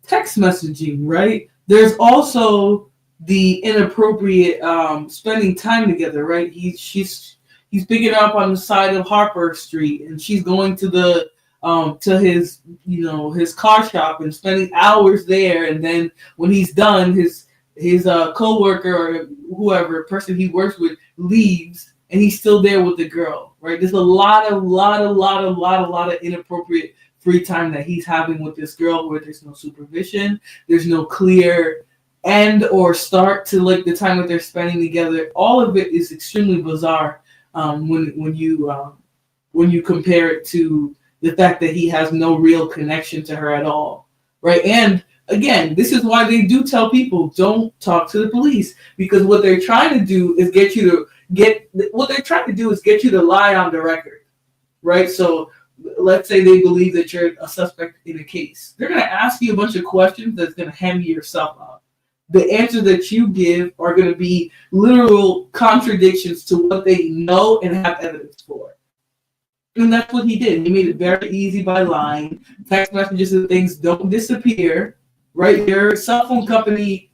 text messaging, right? There's also the inappropriate spending time together, right? He's picking her up on the side of Harper Street, and she's going to the to his, his car shop and spending hours there, and then when he's done, his coworker or whoever person he works with leaves, and he's still there with the girl. Right? There's a lot of inappropriate free time that he's having with this girl, where there's no supervision, there's no clear end or start to like the time that they're spending together. All of it is extremely bizarre when you compare it to the fact that he has no real connection to her at all, right? And again, this is why they do tell people don't talk to the police, because what they're trying to do is get you to lie on the record, right? So let's say they believe that you're a suspect in a case. They're going to ask you a bunch of questions that's going to hem yourself out. The answers that you give are going to be literal contradictions to what they know and have evidence for. And that's what he did. He made it very easy by lying. Text messages and things don't disappear, right? Your cell phone company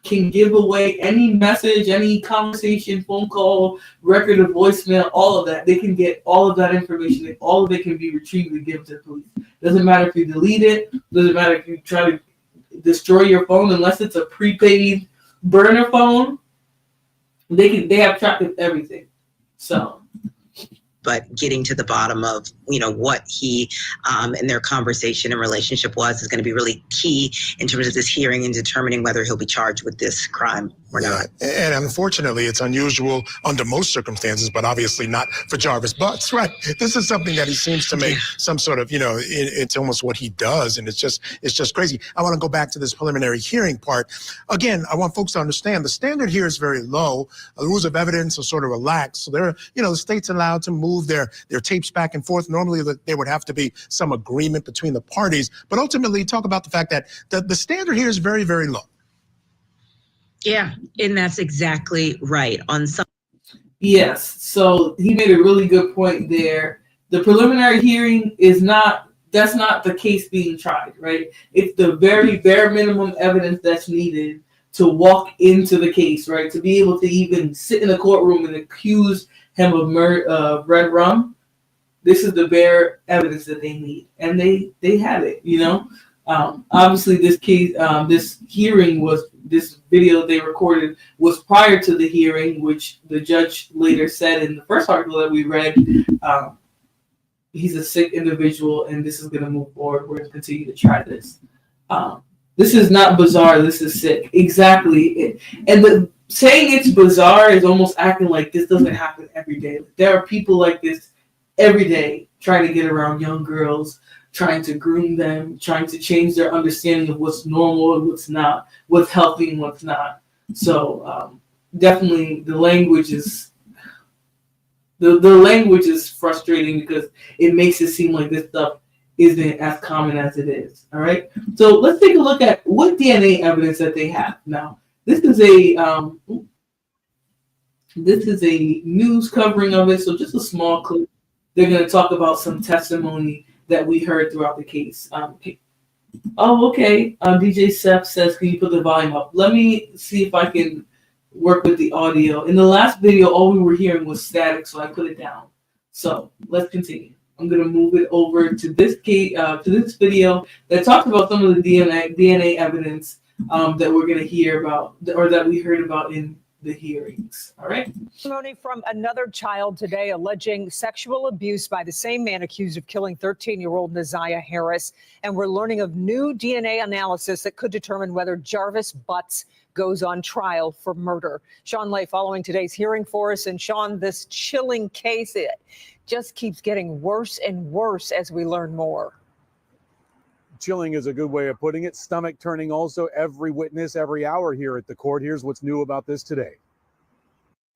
can give away any message, any conversation, phone call, record of voicemail, all of that. They can get all of that information. All of it can be retrieved and given to the police. Doesn't matter if you delete it. Doesn't matter if you try to destroy your phone, unless it's a prepaid burner phone. They have track of everything. So, but getting to the bottom of what he and their conversation and relationship was is going to be really key in terms of this hearing and determining whether he'll be charged with this crime or not. And unfortunately, it's unusual under most circumstances, but obviously not for Jarvis Butts, right? This is something that he seems to make some sort of, it's almost what he does, and it's just crazy. I want to go back to this preliminary hearing part. Again, I want folks to understand the standard here is very low. The rules of evidence are sort of relaxed. So the state's allowed to move their tapes back and forth. Normally, there would have to be some agreement between the parties, but ultimately talk about the fact that the standard here is very, very low. Yeah, and that's exactly right. Yes, so he made a really good point there. The preliminary hearing that's not the case being tried, right? It's the very bare minimum evidence that's needed to walk into the case, right? To be able to even sit in the courtroom and accuse him of red rum. This is the bare evidence that they need, and they had it. Obviously, this case, this hearing this video they recorded was prior to the hearing, which the judge later said in the first article that we read. He's a sick individual, and this is going to move forward. We're going to continue to try this. This is not bizarre. This is sick. Exactly. And saying it's bizarre is almost acting like this doesn't happen every day. There are people like this every day trying to get around young girls, trying to groom them, trying to change their understanding of what's normal and what's not, what's healthy and what's not. So definitely the language is frustrating because it makes it seem like this stuff isn't as common as it is. All right. So let's take a look at what DNA evidence that they have. Now, this is a news covering of it. So just a small clip. They're going to talk about some testimony that we heard throughout the case. Okay. DJ Seth says, can you put the volume up? Let me see if I can work with the audio. In the last video, all we were hearing was static, so I put it down. So let's continue. I'm going to move it over to this video that talks about some of the DNA evidence that we're going to hear about, or that we heard about in the hearings. All right. Testimony from another child today alleging sexual abuse by the same man accused of killing 13-year-old Naziah Harris. And we're learning of new DNA analysis that could determine whether Jarvis Butts goes on trial for murder. Sean Lay following today's hearing for us. And Sean, this chilling case, it just keeps getting worse and worse as we learn more. Chilling is a good way of putting it. Stomach turning also. Every witness, every hour here at the court. Here's what's new about this today.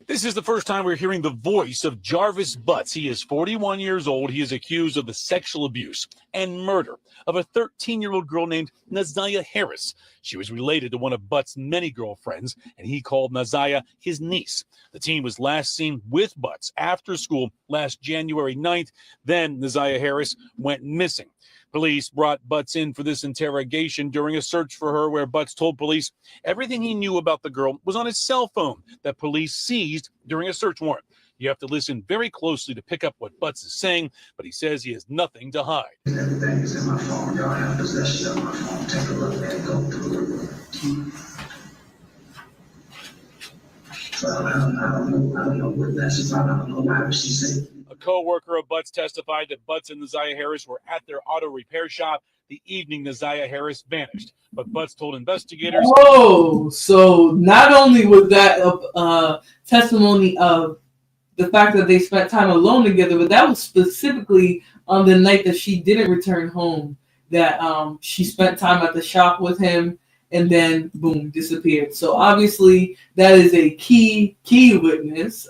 This is the first time we're hearing the voice of Jarvis Butts. He is 41 years old. He is accused of the sexual abuse and murder of a 13-year-old girl named Naziah Harris. She was related to one of Butts' many girlfriends, and he called Naziah his niece. The teen was last seen with Butts after school last January 9th. Then Naziah Harris went missing. Police brought Butts in for this interrogation during a search for her, where Butts told police everything he knew about the girl was on his cell phone that police seized during a search warrant. You have to listen very closely to pick up what Butts is saying, but he says he has nothing to hide. Everything is in my phone. Y'all have possession of my phone. Take a look at it. Go through it. So I don't know what that's about. I don't know why she said. A co-worker of Butts testified that Butts and Naziah Harris were at their auto repair shop the evening Naziah Harris vanished. But Butts told investigators... Oh, so not only was that testimony of the fact that they spent time alone together, but that was specifically on the night that she didn't return home, that she spent time at the shop with him and then boom, disappeared. So obviously that is a key witness.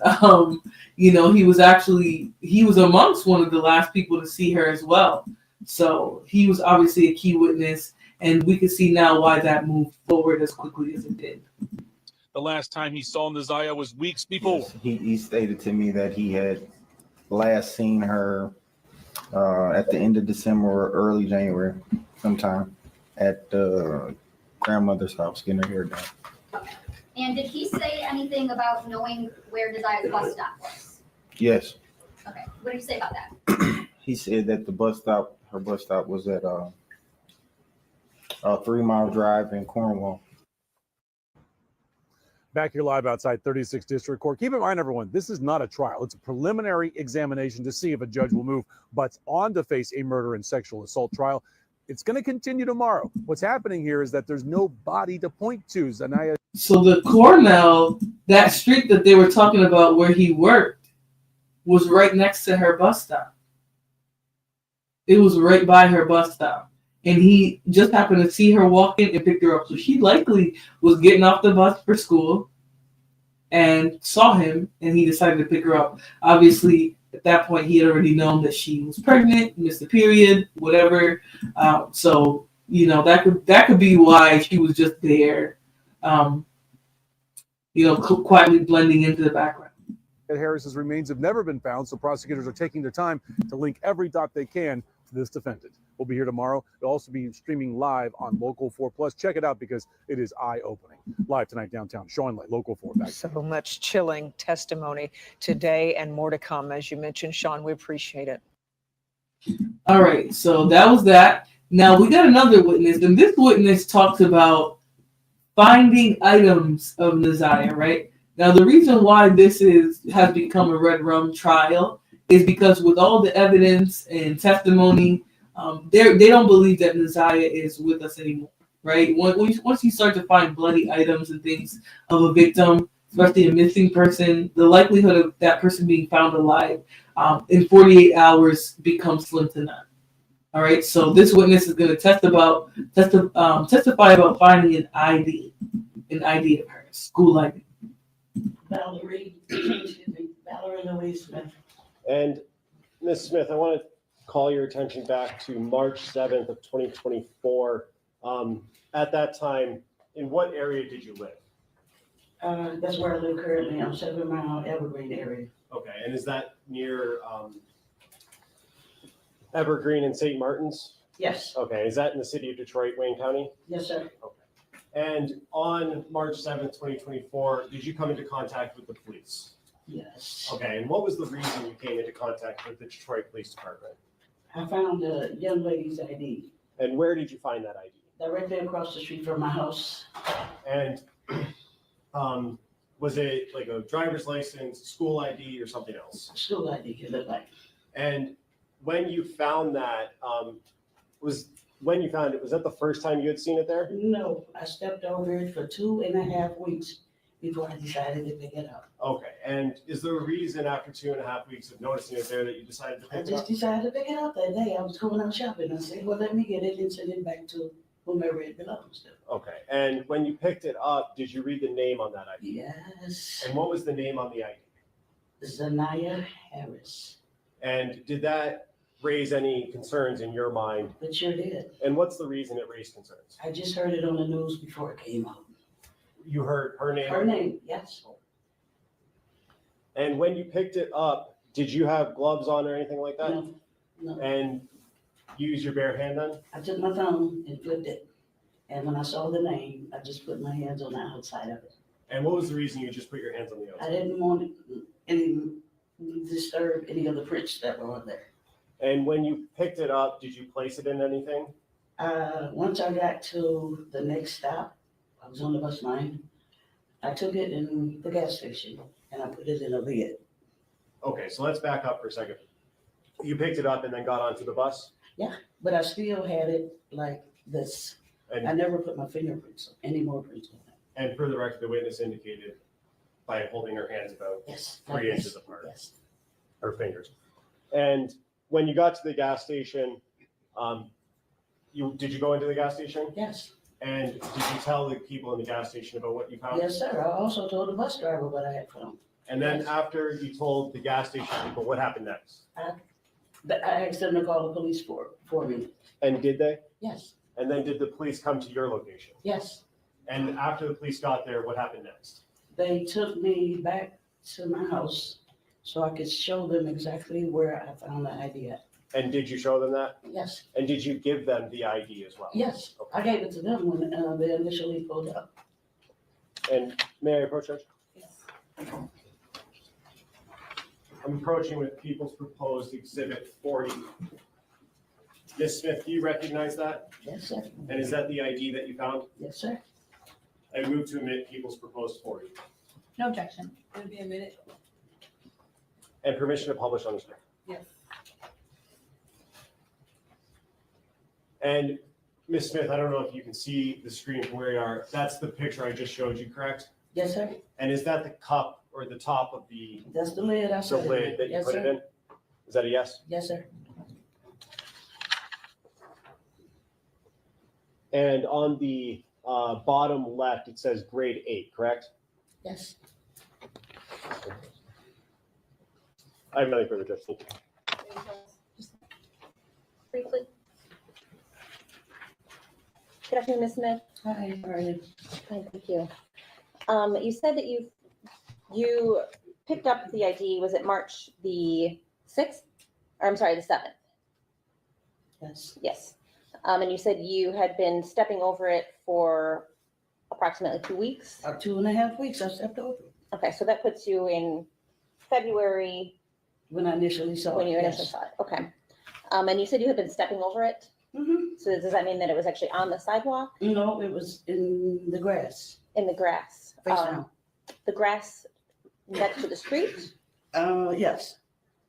You know, he was amongst one of the last people to see her as well. So he was obviously a key witness, and we can see now why that moved forward as quickly as it did. The last time he saw Naziah was weeks before. Yes, he stated to me that he had last seen her at the end of December or early January, sometime at grandmother's house getting her hair done. And did he say anything about knowing where Naziah's bus stop was? Yes, Okay, what did he say about that? he said that her bus stop was at a 3-mile drive in Cornwall. Back here live outside 36th District Court. Keep in mind, everyone, this is not a trial. It's a preliminary examination to see if a judge will move Butts on to face a murder and sexual assault trial. It's going to continue tomorrow. What's happening here is that there's no body to point to. Zanaya. So the Cornell, that street that they were talking about where he worked, was right next to her bus stop. It was right by her bus stop. And he just happened to see her walking and picked her up. So she likely was getting off the bus for school and saw him, and he decided to pick her up. Obviously, at that point, he had already known that she was pregnant, missed a period, whatever. So, you know, that could be why she was just there, you know, quietly blending into the background. Harris's remains have never been found, so prosecutors are taking their time to link every dot they can to this defendant. We'll be here tomorrow. It'll also be streaming live on Local 4 Plus. Check it out because it is eye-opening. Live tonight downtown. Sean Lay, Local 4. Back. So much chilling testimony today and more to come. As you mentioned, Sean, we appreciate it. All right, so that was that. Now we got another witness, and this witness talks about finding items of Naziah, right? Now, the reason why this has become a red rum trial is because with all the evidence and testimony, they don't believe that Naziah is with us anymore, right? Once you start to find bloody items and things of a victim, especially a missing person, the likelihood of that person being found alive in 48 hours becomes slim to none. All right, so this witness is going to testify about finding an ID of hers, school ID. Valerie Louise Smith. And Ms. Smith, I want to call your attention back to March 7th of 2024. At that time, in what area did you live? That's where I live currently. I'm 7 Mile Evergreen area. Okay, and is that near Evergreen and St. Martin's? Yes. Okay, is that in the city of Detroit, Wayne County? Yes, sir. Okay. And on March 7th, 2024, did you come into contact with the police? Yes. Okay, and what was the reason you came into contact with the Detroit Police Department? I found a young lady's ID. And where did you find that ID? Directly across the street from my house. And was it like a driver's license, school ID, or something else? School ID, it looked like. And when you found that, was that the first time you had seen it there? No, I stepped over it for 2.5 weeks before I decided to pick it up. Okay, and is there a reason after 2.5 weeks of noticing it there that you decided to I pick it just up? decided to pick it up that day. I was going out shopping. I said, well, let me get it and send it back to whomever it belongs to. Okay, and when you picked it up, did you read the name on that ID? Yes. And what was the name on the ID? Zanaya Harris. And did that raise any concerns in your mind? It sure did. And what's the reason it raised concerns? I just heard it on the news before it came out. You heard her name? Her name, yes. And when you picked it up, did you have gloves on or anything like that? No, no. And you used your bare hand then? I took my thumb and flipped it. And when I saw the name, I just put my hands on the outside of it. And what was the reason you just put your hands on the I outside? didn't want any disturb any of the prints that were on there. And when you picked it up, did you place it in anything? Once I got to the next stop, I was on the bus line. I took it in the gas station and I put it in a lid. Okay, so let's back up for a second. You picked it up and then got onto the bus? Yeah, but I still had it like this. I And, never put my fingerprints, any more prints on it. and for the record, the witness indicated by holding her hands about Yes. 3 inches apart, Yes. her fingers. And when you got to the gas station, did you go into the gas station? Yes. And did you tell the people in the gas station about what you found? Yes, sir. I also told the bus driver what I had found. And then Yes. after you told the gas station people, what happened next? But I asked them to call the police for me. And did they? Yes. And then did the police come to your location? Yes. And after the police got there, what happened next? They took me back to my house so I could show them exactly where I found the ID at. And did you show them that? Yes. And did you give them the ID as well? Yes. I gave it to them when they initially pulled up. And may I approach, Judge? Yes. I'm approaching with People's Proposed Exhibit 40. Ms. Smith, do you recognize that? Yes, sir. And is that the ID that you found? Yes, sir. I move to admit People's Proposed 40. No objection. It'll be a minute. And permission to publish on the screen. Yes. And Ms. Smith, I don't know if you can see the screen from where you are. That's the picture I just showed you, correct? Yes, sir. And is that the cup or the top of the That's the lid. I the said. lid that you Yes, put it sir. in? Is that a yes? Yes, sir. And on the bottom left, it says grade 8, correct? Yes. I have nothing further, Judge. Thank you. Briefly. Good afternoon, Ms. Smith. Hi, how are you? Fine, thank you. You said that you picked up the ID, was it March the 6th? Or I'm sorry, the 7th? Yes. Yes. And you said you had been stepping over it for approximately 2 weeks? 2.5 weeks I stepped over. Okay, so that puts you in February. When I initially saw it. When you initially yes. saw it, okay. And you said you had been stepping over it? Mm-hmm. So does that mean that it was actually on the sidewalk? No, it was in the grass. In the grass? Face down. The grass next to the street? Yes.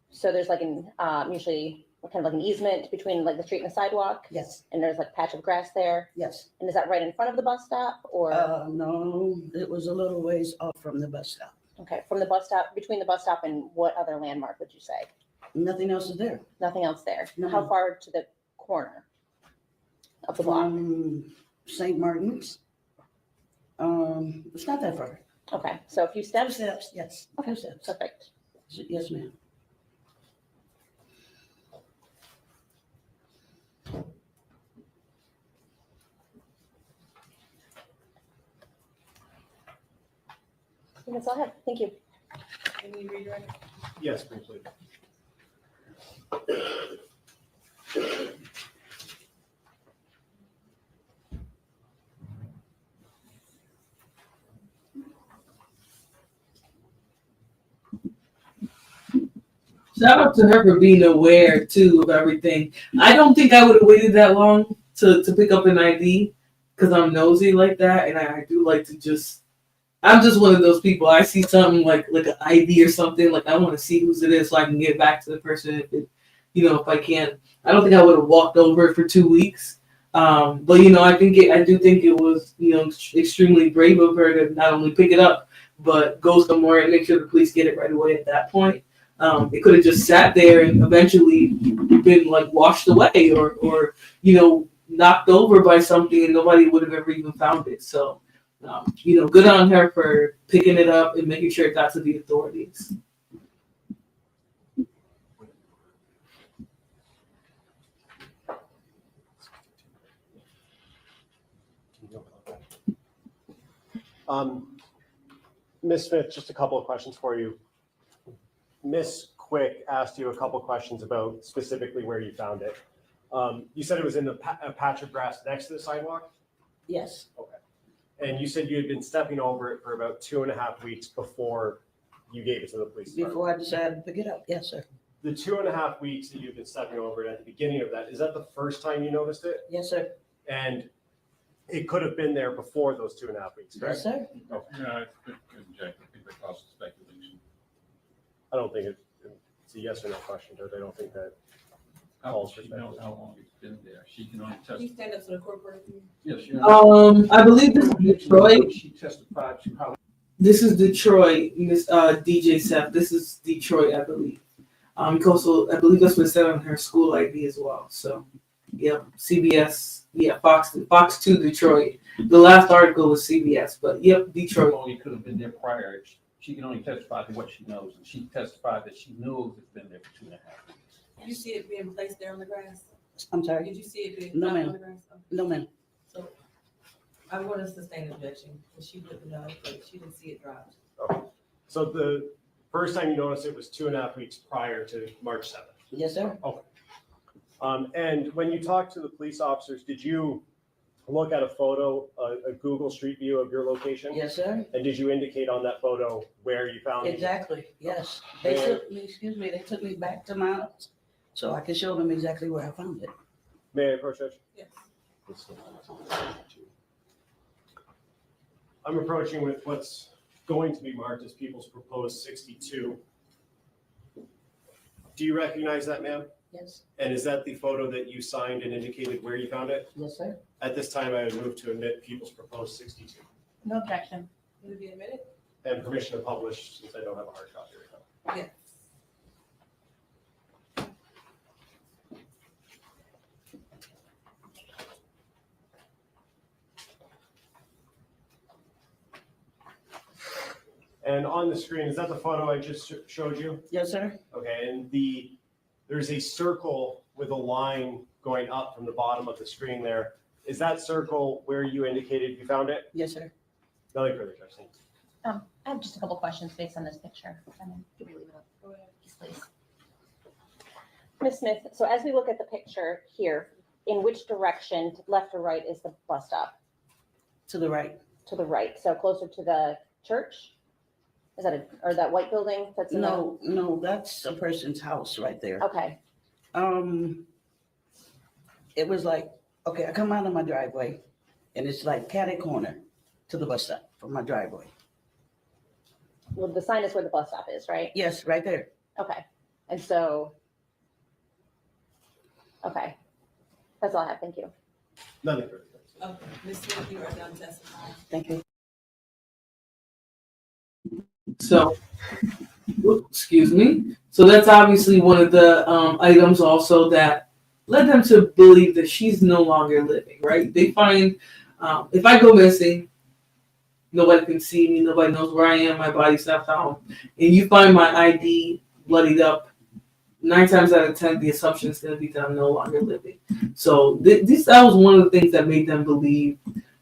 So there's like an, usually kind of like an easement between like the street and the sidewalk? Yes. And there's like a patch of grass there? Yes. And is that right in front of the bus stop or? No, it was a little ways off from the bus stop. Okay, from the bus stop, between the bus stop and what other landmark would you say? Nothing else is there. Nothing else there? No. How far to the corner of the block? St. Martin's. It's not that far. Okay, so a few steps? Few steps, yes. Okay, Few steps. perfect. Yes, ma'am. I think that's all I have. Thank you. Any redirect? Yes, briefly. Shout out to her for being aware too of everything. I don't think I would have waited that long to pick up an ID because I'm nosy like that, and I do like to just. I'm just one of those people. I see something like an ID or something, like I want to see whose it is so I can get back to the person if it, if I can. I don't think I would have walked over it for 2 weeks. But I do think it was extremely brave of her to not only pick it up but go somewhere and make sure the police get it right away at that point. It could have just sat there and eventually been like washed away or knocked over by something and nobody would have ever even found it. So, good on her for picking it up and making sure it got to the authorities. Ms. Smith, just a couple of questions for you. Ms. Quick asked you a couple of questions about specifically where you found it. You said it was in a patch of grass next to the sidewalk? Yes. Okay. And you said you had been stepping over it for about 2.5 weeks before you gave it to the police department? Before I decided to pick it up, yes, sir. The 2.5 weeks that you've been stepping over it at the beginning of that, is that the first time you noticed it? Yes, sir. And it could have been there before those 2.5 weeks, correct? Yes, sir. No, it's good, Jack. I think that causes speculation. I don't think it's a yes or no question, Judge. I don't think that calls for She knows speculation. how long it's been there. She can only Can you testify. stand up to the court reporter, please? Yes, she. I believe this is Detroit. She testified to how. This is Detroit, Miss DJ Seth. This is Detroit, I believe. Also, I believe that's what it said on her school ID as well. So, yeah, CBS, yeah, Fox 2 Detroit. The last article was CBS, but yep, Detroit. Only could have been there prior. She can only testify to what she knows, and she testified that she knows it's been there for 2.5 weeks. Did you see it being placed there on the grass? I'm sorry? Did you see it being No, placed on ma'am. the grass? Okay. No, ma'am. So I want to sustain objection, because she wouldn't know, but she didn't see it dropped. Okay. So the first time you noticed it was 2.5 weeks prior to March 7th? Yes, sir. Okay. And when you talked to the police officers, did you look at a photo, a Google Street View of your location? Yes, sir. And did you indicate on that photo where you found it? Exactly, yes. They took me, they took me back to my house so I could show them exactly where I found it. May I approach, Judge? Yes. I'm approaching with what's going to be marked as People's Proposed 62. Do you recognize that, ma'am? Yes. And is that the photo that you signed and indicated where you found it? Yes, sir. At this time, I would move to admit People's Proposed 62 No objection. Will it be admitted? and permission to publish since I don't have a hard copy right now. Yes. And on the screen, is that the photo I just showed you? Yes, sir. Okay, and there's a circle with a line going up from the bottom of the screen there. Is that circle where you indicated you found it? Yes, sir. Nothing further, Judge. Thank you. I have just a couple questions based on this picture. And then can we leave it up? Go ahead. Yes, please. Ms. Smith, so as we look at the picture here, in which direction, left or right, is the bus stop? To the right. To the right, so closer to the church? Is that or that white building that's in the? No, that's a person's house right there. Okay, It was like, okay, I come out of my driveway and it's like catty corner to the bus stop from my driveway. well, the sign is where the bus stop is, right? Yes, right there. Okay, and so, okay, that's all I have, thank you. Nothing further. Okay, Ms. Smith, you are done testifying. Thank you. So, excuse me. So that's obviously one of the items also that led them to believe that she's no longer living, right? They find, if I go missing, nobody can see me, nobody knows where I am, my body's not found, and you find my ID bloodied up, 9 times out of 10, the assumption is going to be that I'm no longer living. So that was one of the things that made them believe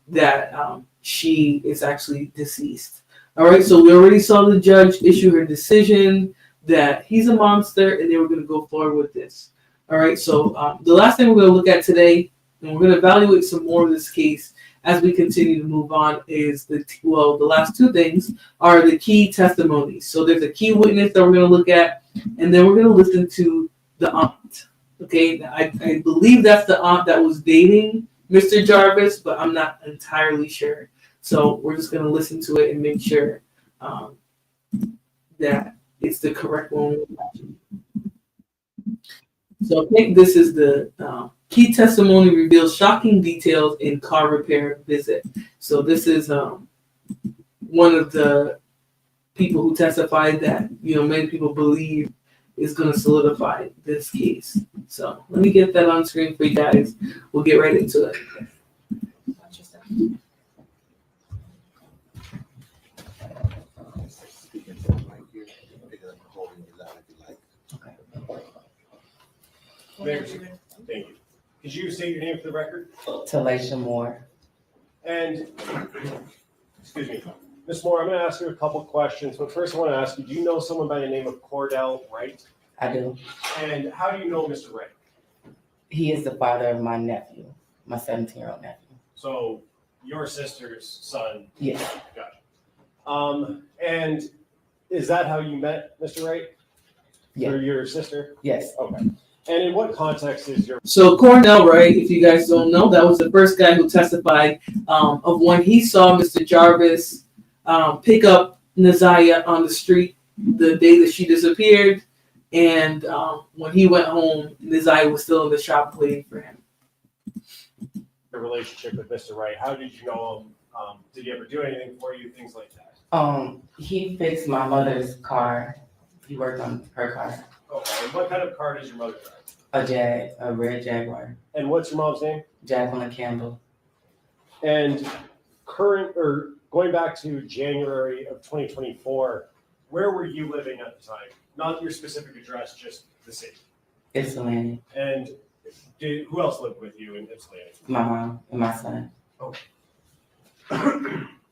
that she is actually deceased. All right, so we already saw the judge issue her decision that he's a monster, and they were going to go forward with this. All right, so the last thing we're going to look at today, and we're going to evaluate some more of this case as we continue to move on, is the last two things are the key testimonies. So there's a key witness that we're going to look at, and then we're going to listen to the aunt. Okay, I believe that's the aunt that was dating Mr. Jarvis, but I'm not entirely sure. So we're just going to listen to it and make sure that it's the correct one. So I think this is the key testimony reveals shocking details in car repair visit. So this is one of the people who testified that, many people believe is going to solidify this case. So let me get that on screen for you guys. We'll get right into it. Watch yourself. Thank you. Could you state your name for the record? Talasha Moore. And, excuse me, Ms. Moore, I'm going to ask you a couple questions, but first I want to ask you, do you know someone by the name of Cordell Wright? I do. And how do you know Mr. Wright? He is the father of my nephew, my 17-year-old nephew. So your sister's son? Yes. Gotcha. And is that how you met Mr. Wright? Yeah. Or your sister? Yes. Okay. And in what context is your? So Cornell Wright, if you guys don't know, that was the first guy who testified of when he saw Mr. Jarvis pick up Naziah on the street the day that she disappeared, and when he went home, Naziah was still in the shop waiting for him. The relationship with Mr. Wright. How did you know him? Did he ever do anything for you? Things like that. He fixed my mother's car. He worked on her car. Okay. And what kind of car does your mother drive? A red Jaguar. And what's your mom's name? Jacqueline Campbell. And going back to January of 2024, where were you living at the time? Not your specific address, just the city. Ypsilanti. And who else lived with you in Ypsilanti? My mom and my son. Okay.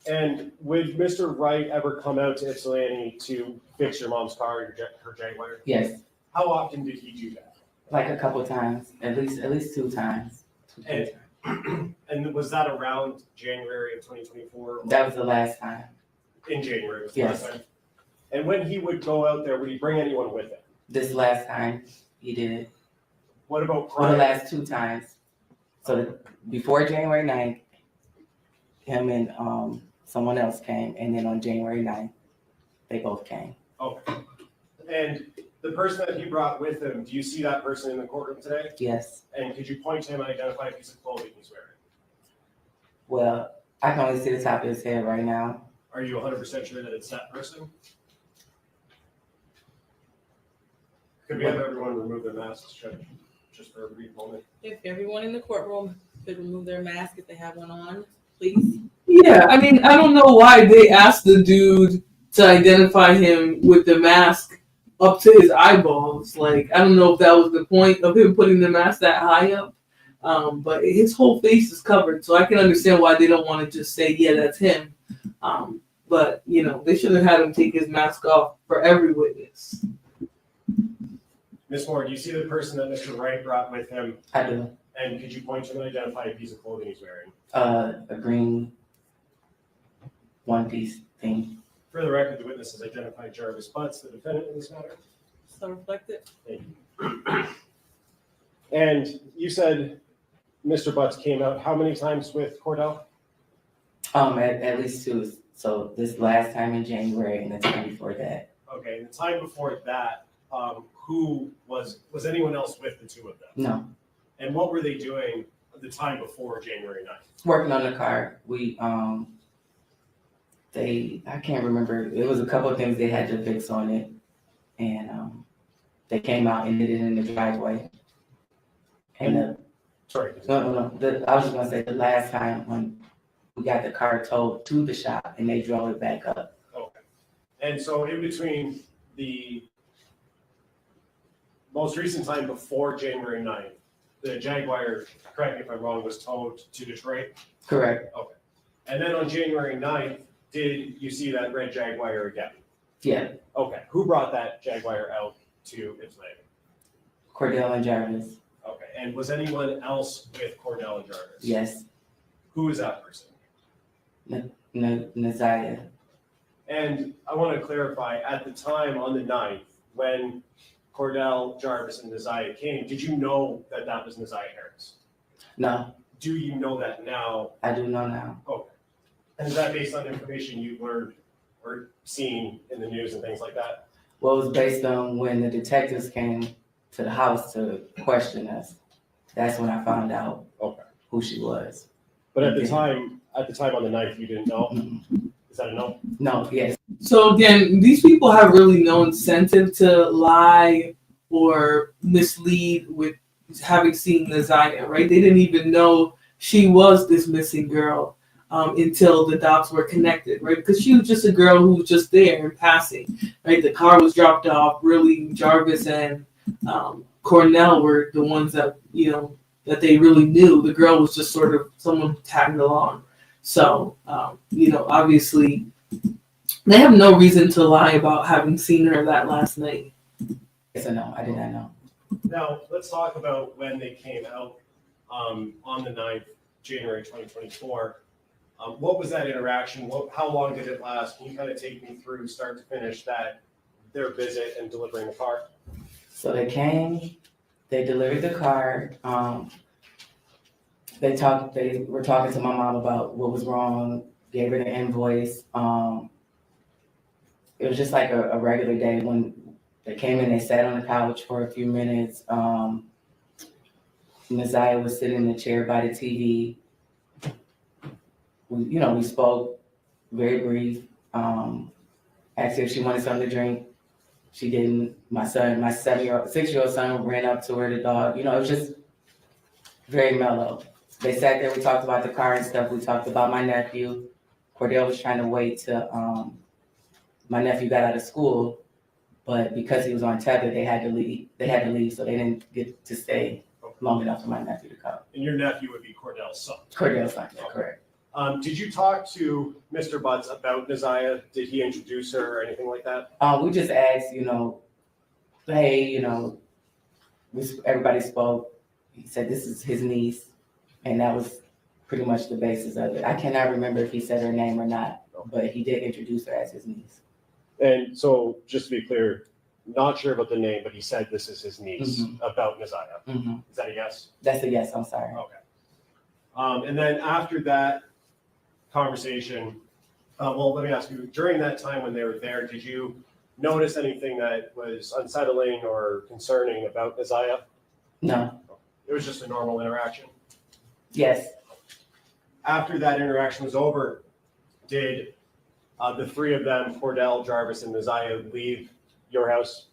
And would Mr. Wright ever come out to Ypsilanti to fix your mom's car, her Jaguar? Yes. How often did he do that? Like a couple times, at least 2 times. And was that around January of 2024? That was the last time. In January was the Yes. last time? And when he would go out there, would he bring anyone with him? This last time he did it. What about For the prior? last 2 times. So before January 9th, him and someone else came, and then on January 9th, they both came. Okay. And the person that he brought with him, do you see that person in the courtroom today? Yes. And could you point to him and identify a piece of clothing he's wearing? Well, I can only see the top of his head right now. Are you 100% sure that it's that person? Could we have everyone remove their masks just for a brief moment? If everyone in the courtroom could remove their mask if they have one on, please. Yeah, I mean, I don't know why they asked the dude to identify him with the mask up to his eyeballs. Like, I don't know if that was the point of him putting the mask that high up. But his whole face is covered, so I can understand why they don't want to just say, yeah, that's him. But, you know, they should have had him take his mask off for every witness. Ms. Moore, do you see the person that Mr. Wright brought with him? I do. And could you point to him and identify a piece of clothing he's wearing? A green one-piece thing. For the record, the witness has identified Jarvis Butts, the defendant in this matter. So reflected. Thank you. And you said Mr. Butts came out how many times with Cordell? At least 2. So this last time in January and the time before that. Okay, and the time before that, who was anyone else with the two of them? No. And what were they doing the time before January 9th? Working on the car. We I can't remember. It was a couple of things they had to fix on it. And they came out and did it in the driveway. And sorry. No. I was just gonna say the last time when we got the car towed to the shop and they drove it back up. Okay. And so in between the most recent time before January 9th, the Jaguar, correct me if I'm wrong, was towed to Detroit? Correct. Okay. And then on January 9th, did you see that red Jaguar again? Yeah. Okay. Who brought that Jaguar out to Ypsilanti? Cordell and Jarvis. Okay. And was anyone else with Cordell and Jarvis? Yes. Who is that person? Naziah. And I want to clarify, at the time on the 9th, when Cordell, Jarvis, and Naziah came, did you know that that was Naziah Harris? No. Do you know that now? I do know now. Okay. And is that based on information you've learned or seen in the news and things like that? Well, it was based on when the detectives came to the house to question us. That's when I found out who she was. But at the time on the 9th, you didn't know? Mm-hmm. Is that a no? No, yes. So again, these people have really no incentive to lie or mislead with having seen Naziah, right? They didn't even know she was this missing girl until the dots were connected, right? Because she was just a girl who was just there in passing, right? The car was dropped off. Really, Jarvis and Cornell were the ones that, you know, that they really knew. The girl was just sort of someone tagged along. So, you know, obviously, they have no reason to lie about having seen her that last night. Yes or no? I did not know. Now, let's talk about when they came out on the 9th, January 2024. What was that interaction? How long did it last? Can you kind of take me through start to finish their visit and delivering the car? So they came, they delivered the car. They were talking to my mom about what was wrong, gave her the invoice. It was just like a regular day when they came in, they sat on the couch for a few minutes. Naziah was sitting in the chair by the TV. We spoke, very brief. Asked her if she wanted something to drink. She didn't. My 6-year-old son ran up to her, the dog. It was just very mellow. They sat there, we talked about the car and stuff. We talked about my nephew. Cordell was trying to wait till my nephew got out of school, but because he was on tether, they had to leave, so they didn't get to stay long enough for my nephew to come. And your nephew would be Cordell's son? Cordell's son, yeah, correct. Did you talk to Mr. Butts about Naziah? Did he introduce her or anything like that? We just asked, hey, everybody spoke. He said this is his niece, and that was pretty much the basis of it. I cannot remember if he said her name or not, but he did introduce her as his niece. And so, just to be clear, not sure about the name, but he said this is his niece about Naziah. Mm-hmm. Is that a yes? That's a yes, I'm sorry. Okay. And then after that conversation, let me ask you, during that time when they were there, did you notice anything that was unsettling or concerning about Naziah? No. It was just a normal interaction? Yes. After that interaction was over, did the three of them, Cordell, Jarvis, and Naziah, leave your house?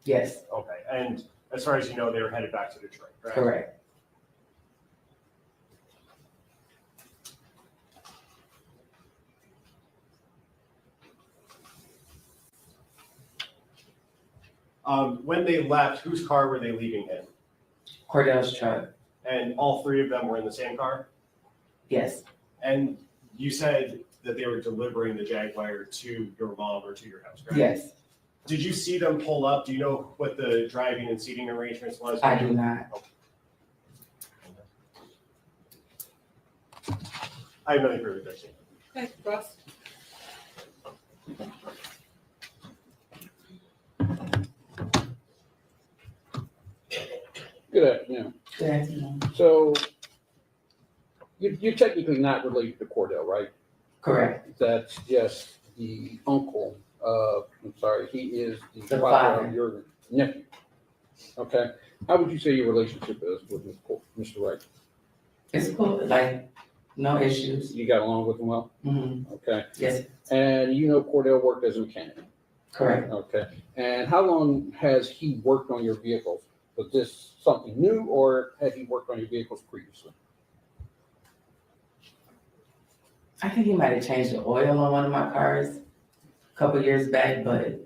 Yes. Okay. And as far as you know, they were headed back to Detroit, right? Correct. When they left, whose car were they leaving in? Cordell's truck. And all three of them were in the same car? Yes. And you said that they were delivering the Jaguar to your mom or to your house, right? Yes. Did you see them pull up? Do you know what the driving and seating arrangements was? I do not. I have nothing further to say. Thank you, Russ. Good afternoon. Good afternoon. So you're technically not related to Cordell, right? Correct. That's just the uncle. He is the The father father. of your nephew. Okay. How would you say your relationship is with Mr. Wright? It's cool, like, no issues. You got along with him well? Mm-hmm. Okay. Yes. And Cordell worked as a mechanic? Correct. Okay. And how long has he worked on your vehicles? Was this something new, or had he worked on your vehicles previously? I think he might have changed the oil on one of my cars a couple years back, but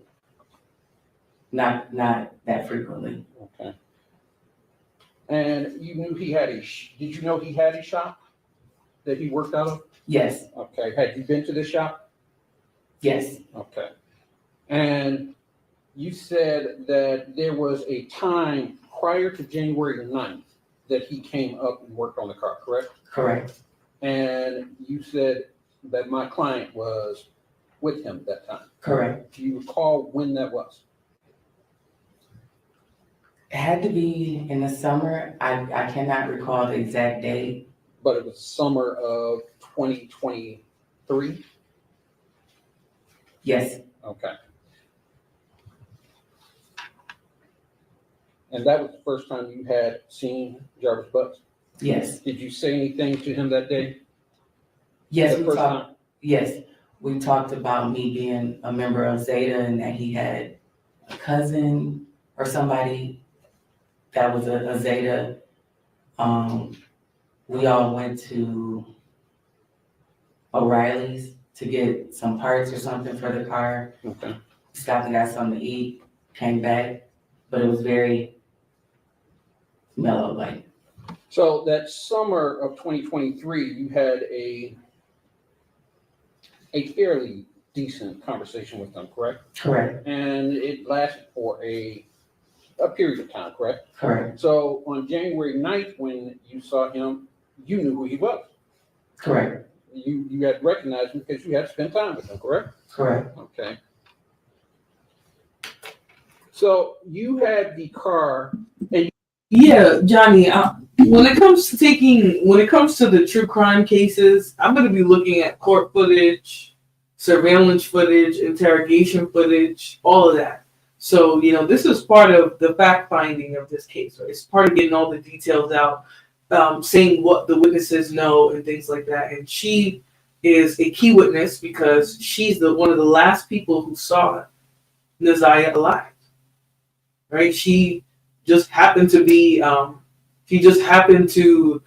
not that frequently. Okay. And you knew he had did you know he had a shop that he worked out of? Yes. Okay. Had you been to the shop? Yes. Okay. And you said that there was a time prior to January 9th that he came up and worked on the car, correct? Correct. And you said that my client was with him at that time. Correct. Do you recall when that was? It had to be in the summer. I cannot recall the exact date. But it was summer of 2023? Yes. Okay. And that was the first time you had seen Jarvis Butts? Yes. Did you say anything to him that day? Yes, The we first talked. time? Yes, we talked about me being a member of Zeta and that he had a cousin or somebody that was a Zeta. We all went to O'Reilly's to get some parts or something for the car. Okay. Stopped and got something to eat, came back, but it was very mellow, like. So that summer of 2023, you had a fairly decent conversation with them, correct? Correct. And it lasted for a period of time, correct? Correct. So on January 9th, when you saw him, you knew who he was. Correct. you had recognized him because you had spent time with him, correct? Correct. Okay. So you had the car, and Yeah, Johnny. When it comes to the true crime cases, I'm going to be looking at court footage, surveillance footage, interrogation footage, all of that. So, this is part of the fact finding of this case, right? It's part of getting all the details out, saying what the witnesses know and things like that. And she is a key witness because she's one of the last people who saw Naziah alive, right? She just happened to be, that just happened to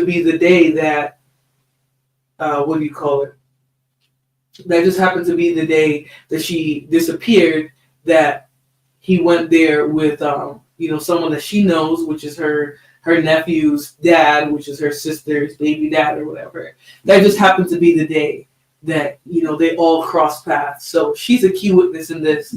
be the day that, what do you call it? That just happened to be the day that she disappeared, that he went there with, someone that she knows, which is her nephew's dad, which is her sister's baby dad or whatever. That just happened to be the day that, they all crossed paths. So she's a key witness in this.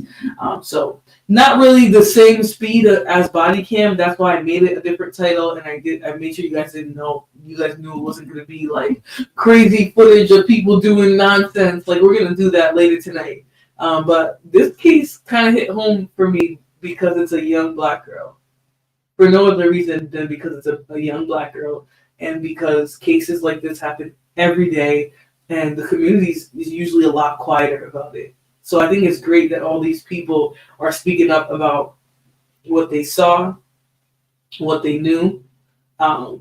So not really the same speed as body cam. That's why I made it a different title. And I made sure you guys knew it wasn't going to be like crazy footage of people doing nonsense. Like, we're going to do that later tonight. But this case kind of hit home for me because it's a young Black girl. For no other reason than because it's a young Black girl, and because cases like this happen every day, and the community is usually a lot quieter about it. So I think it's great that all these people are speaking up about what they saw, what they knew, not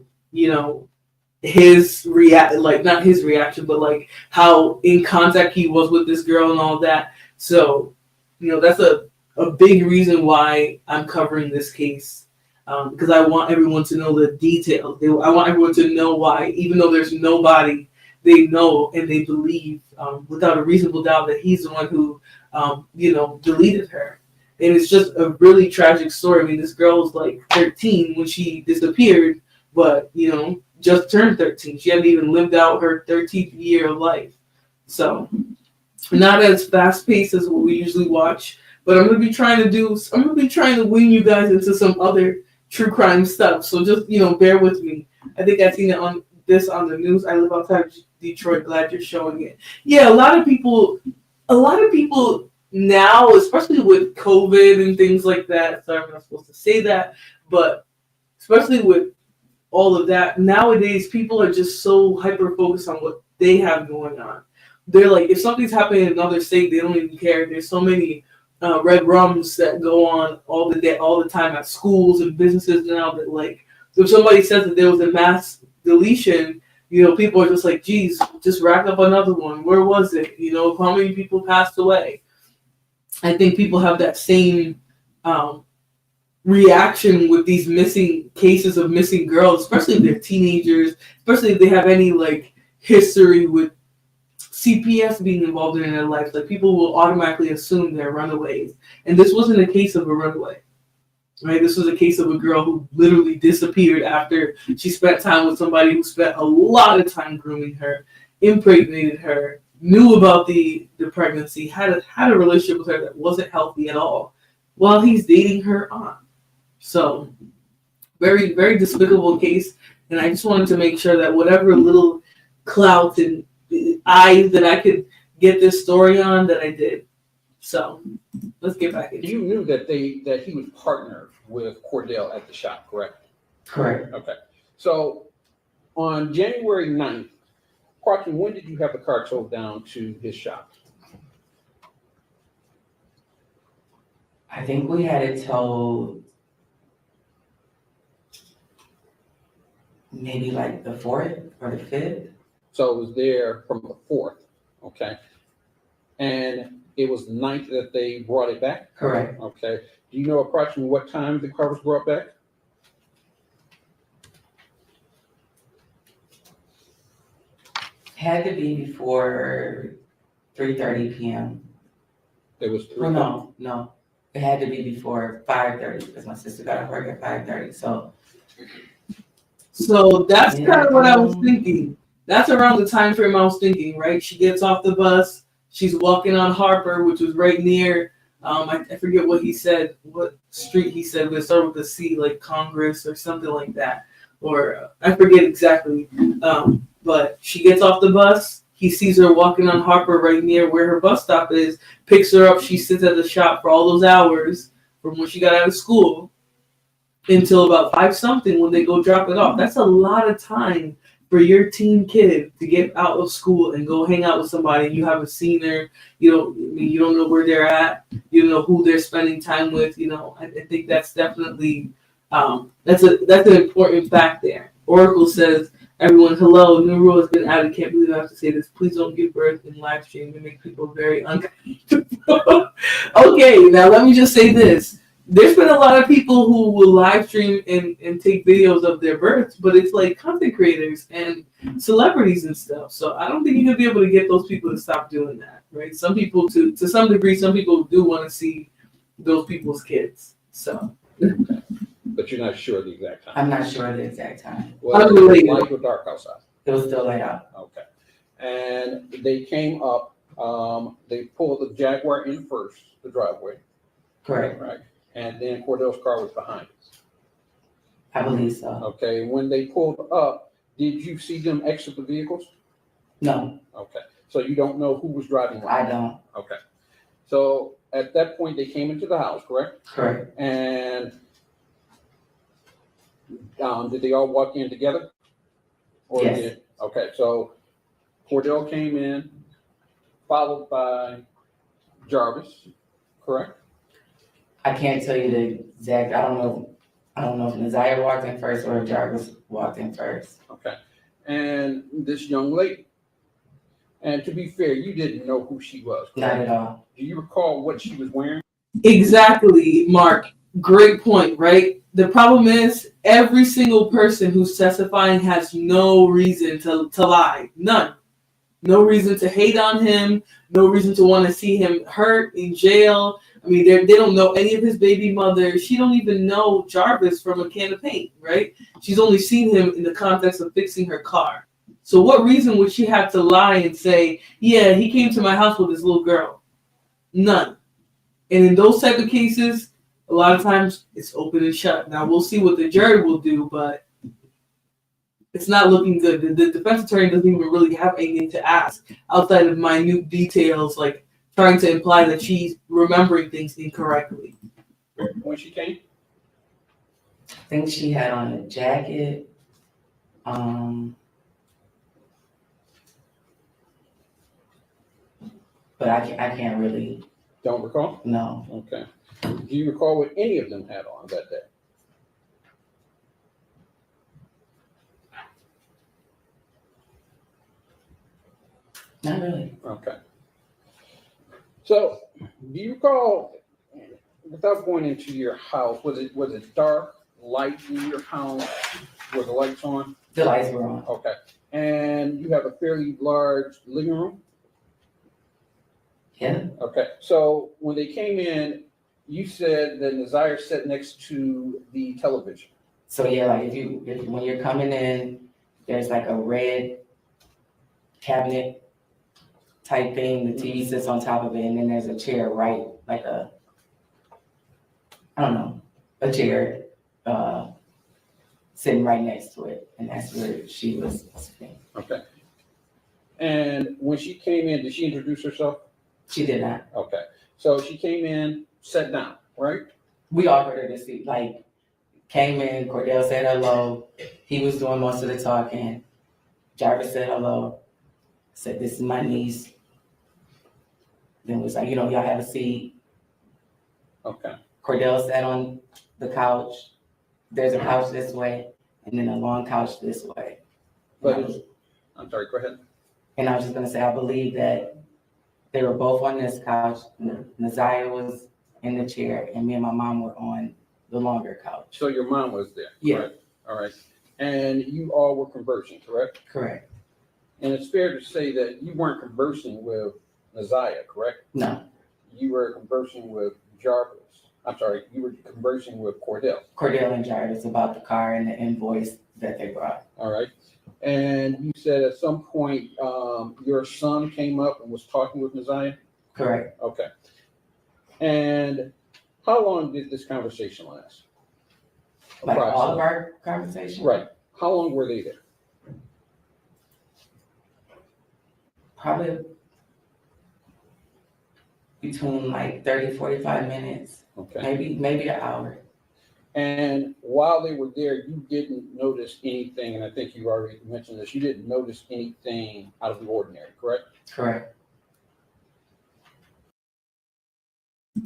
his reaction, but like how in contact he was with this girl and all that. So, that's a big reason why I'm covering this case. Because I want everyone to know the details. I want everyone to know why, even though there's nobody, they know and they believe without a reasonable doubt that he's the one who, deleted her. And it's just a really tragic story. I mean, this girl was like 13 when she disappeared, but, just turned 13. She hadn't even lived out her 13th year of life. So not as fast paced as what we usually watch, but I'm going to be trying to wing you guys into some other true crime stuff. So just, bear with me. I think I've seen it on the news. I live outside of Detroit. Glad you're showing it. Yeah, a lot of people now, especially with COVID and things like that. Sorry, I'm not supposed to say that, but especially with all of that, nowadays people are just so hyper focused on what they have going on. They're like, if something's happening in another state, they don't even care. There's so many red rums that go on all the time at schools and businesses now that, like, if somebody says that there was a mass deletion, people are just like, geez, just rack up another one. Where was it? How many people passed away? I think people have that same reaction with these cases of missing girls, especially if they're teenagers, especially if they have any like history with CPS being involved in their life. Like, people will automatically assume they're runaways. And this wasn't a case of a runaway, right? This was a case of a girl who literally disappeared after she spent time with somebody who spent a lot of time grooming her, impregnated her, knew about the pregnancy, had a relationship with her that wasn't healthy at all, while he's dating her on. So, very, very despicable case. And I just wanted to make sure that whatever little clout and eyes that I could get this story on, that I did. So let's get back into it. You knew that he was partnered with Cordell at the shop, correct? Correct. Okay. So on January 9th, approximately when did you have the car towed down to his shop? I think we had it towed maybe like the 4th or the 5th. So it was there from the 4th, okay? And it was the 9th that they brought it back? Correct. Okay. Do you know approximately what time the car was brought back? Had to be before 3:30 p.m. It was 3:30? Well, no. It had to be before 5:30 because my sister got off work at 5:30. So that's kind of what I was thinking. That's around the time frame I was thinking, right? She gets off the bus. She's walking on Harper, which was right near, I forget what he said, what street he said, but it started with a C, like Congress or something like that. or I forget exactly. But she gets off the bus. He sees her walking on Harper right near where her bus stop is, picks her up. She sits at the shop for all those hours from when she got out of school until about 5 something when they go drop it off. That's a lot of time for your teen kid to get out of school and go hang out with somebody. You haven't seen her. You don't know where they're at. You don't know who they're spending time with. I think that's definitely that's an important fact there. Oracle says, everyone, hello, new rule has been added. Can't believe I have to say this. Please don't give birth in live stream. It makes people very uncomfortable. Okay, now let me just say this. There's been a lot of people who will live stream and take videos of their births, but it's like content creators and celebrities and stuff. So I don't think you're gonna be able to get those people to stop doing that, right? Some people, to some degree, some people do want to see those people's kids. So. But you're not sure the exact time. I'm not sure of the exact time. Was it light or dark outside? It was still light out. Okay. And they came up, they pulled the Jaguar in first, the driveway. Correct. Right. And then Cordell's car was behind us. I believe so. Okay. When they pulled up, did you see them exit the vehicles? No. Okay. So you don't know who was driving? I don't. Okay. So at that point, they came into the house, correct? Correct. And did they all walk in together? Or Yes. Okay, so Cordell came in, followed by Jarvis, correct? I can't tell you the exact. I don't know if Naziah walked in first or if Jarvis walked in first. Okay. And this young lady. And to be fair, you didn't know who she was, correct? Not at all. Do you recall what she was wearing? Exactly, Mark. Great point, right? The problem is every single person who's testifying has no reason to lie. None. No reason to hate on him. No reason to want to see him hurt in jail. I mean, they don't know any of his baby mother. She don't even know Jarvis from a can of paint, right? She's only seen him in the context of fixing her car. So what reason would she have to lie and say, yeah, he came to my house with his little girl? None. And in those type of cases, a lot of times it's open and shut. Now we'll see what the jury will do, but it's not looking good. The defense attorney doesn't even really have anything to ask outside of minute details, like trying to imply that she's remembering things incorrectly. When she came? I think she had on a jacket. But I can't really. Don't recall? No. Okay. Do you recall what any of them had on that day? Not really. Okay. So, do you recall, without going into your house, was it dark, light in your house? Were the lights on? The lights were on. Okay. And you have a fairly large living room? Yeah. Okay. So when they came in, you said that Naziah sat next to the television. So yeah, like when you're coming in, there's like a red cabinet type thing. The TV sits on top of it, and then there's a chair right, like a chair sitting right next to it, and that's where she was sitting. Okay. And when she came in, did she introduce herself? She did not. Okay. So she came in, sat down, right? We offered her to see, like, came in, Cordell said hello. He was doing most of the talking. Jarvis said hello. Said, this is my niece. Then was like, y'all have a seat. Okay. Cordell sat on the couch. There's a couch this way, and then a long couch this way. I'm sorry, go ahead. And I was just gonna say, I believe that they were both on this couch. Naziah was in the chair, and me and my mom were on the longer couch. So your mom was there? Yeah. Correct? All right. And you all were conversing, correct? Correct. And it's fair to say that you weren't conversing with Naziah, correct? No. You were conversing with Jarvis. I'm sorry, you were conversing with Cordell. Cordell and Jarvis about the car and the invoice that they brought. All right. And you said at some point your son came up and was talking with Naziah? Correct. Okay. And how long did this conversation last? Like all of our conversation? Right. How long were they there? Probably between like 30, 45 minutes, Okay. maybe an hour. And while they were there, you didn't notice anything, and I think you already mentioned this, you didn't notice anything out of the ordinary, correct? Correct.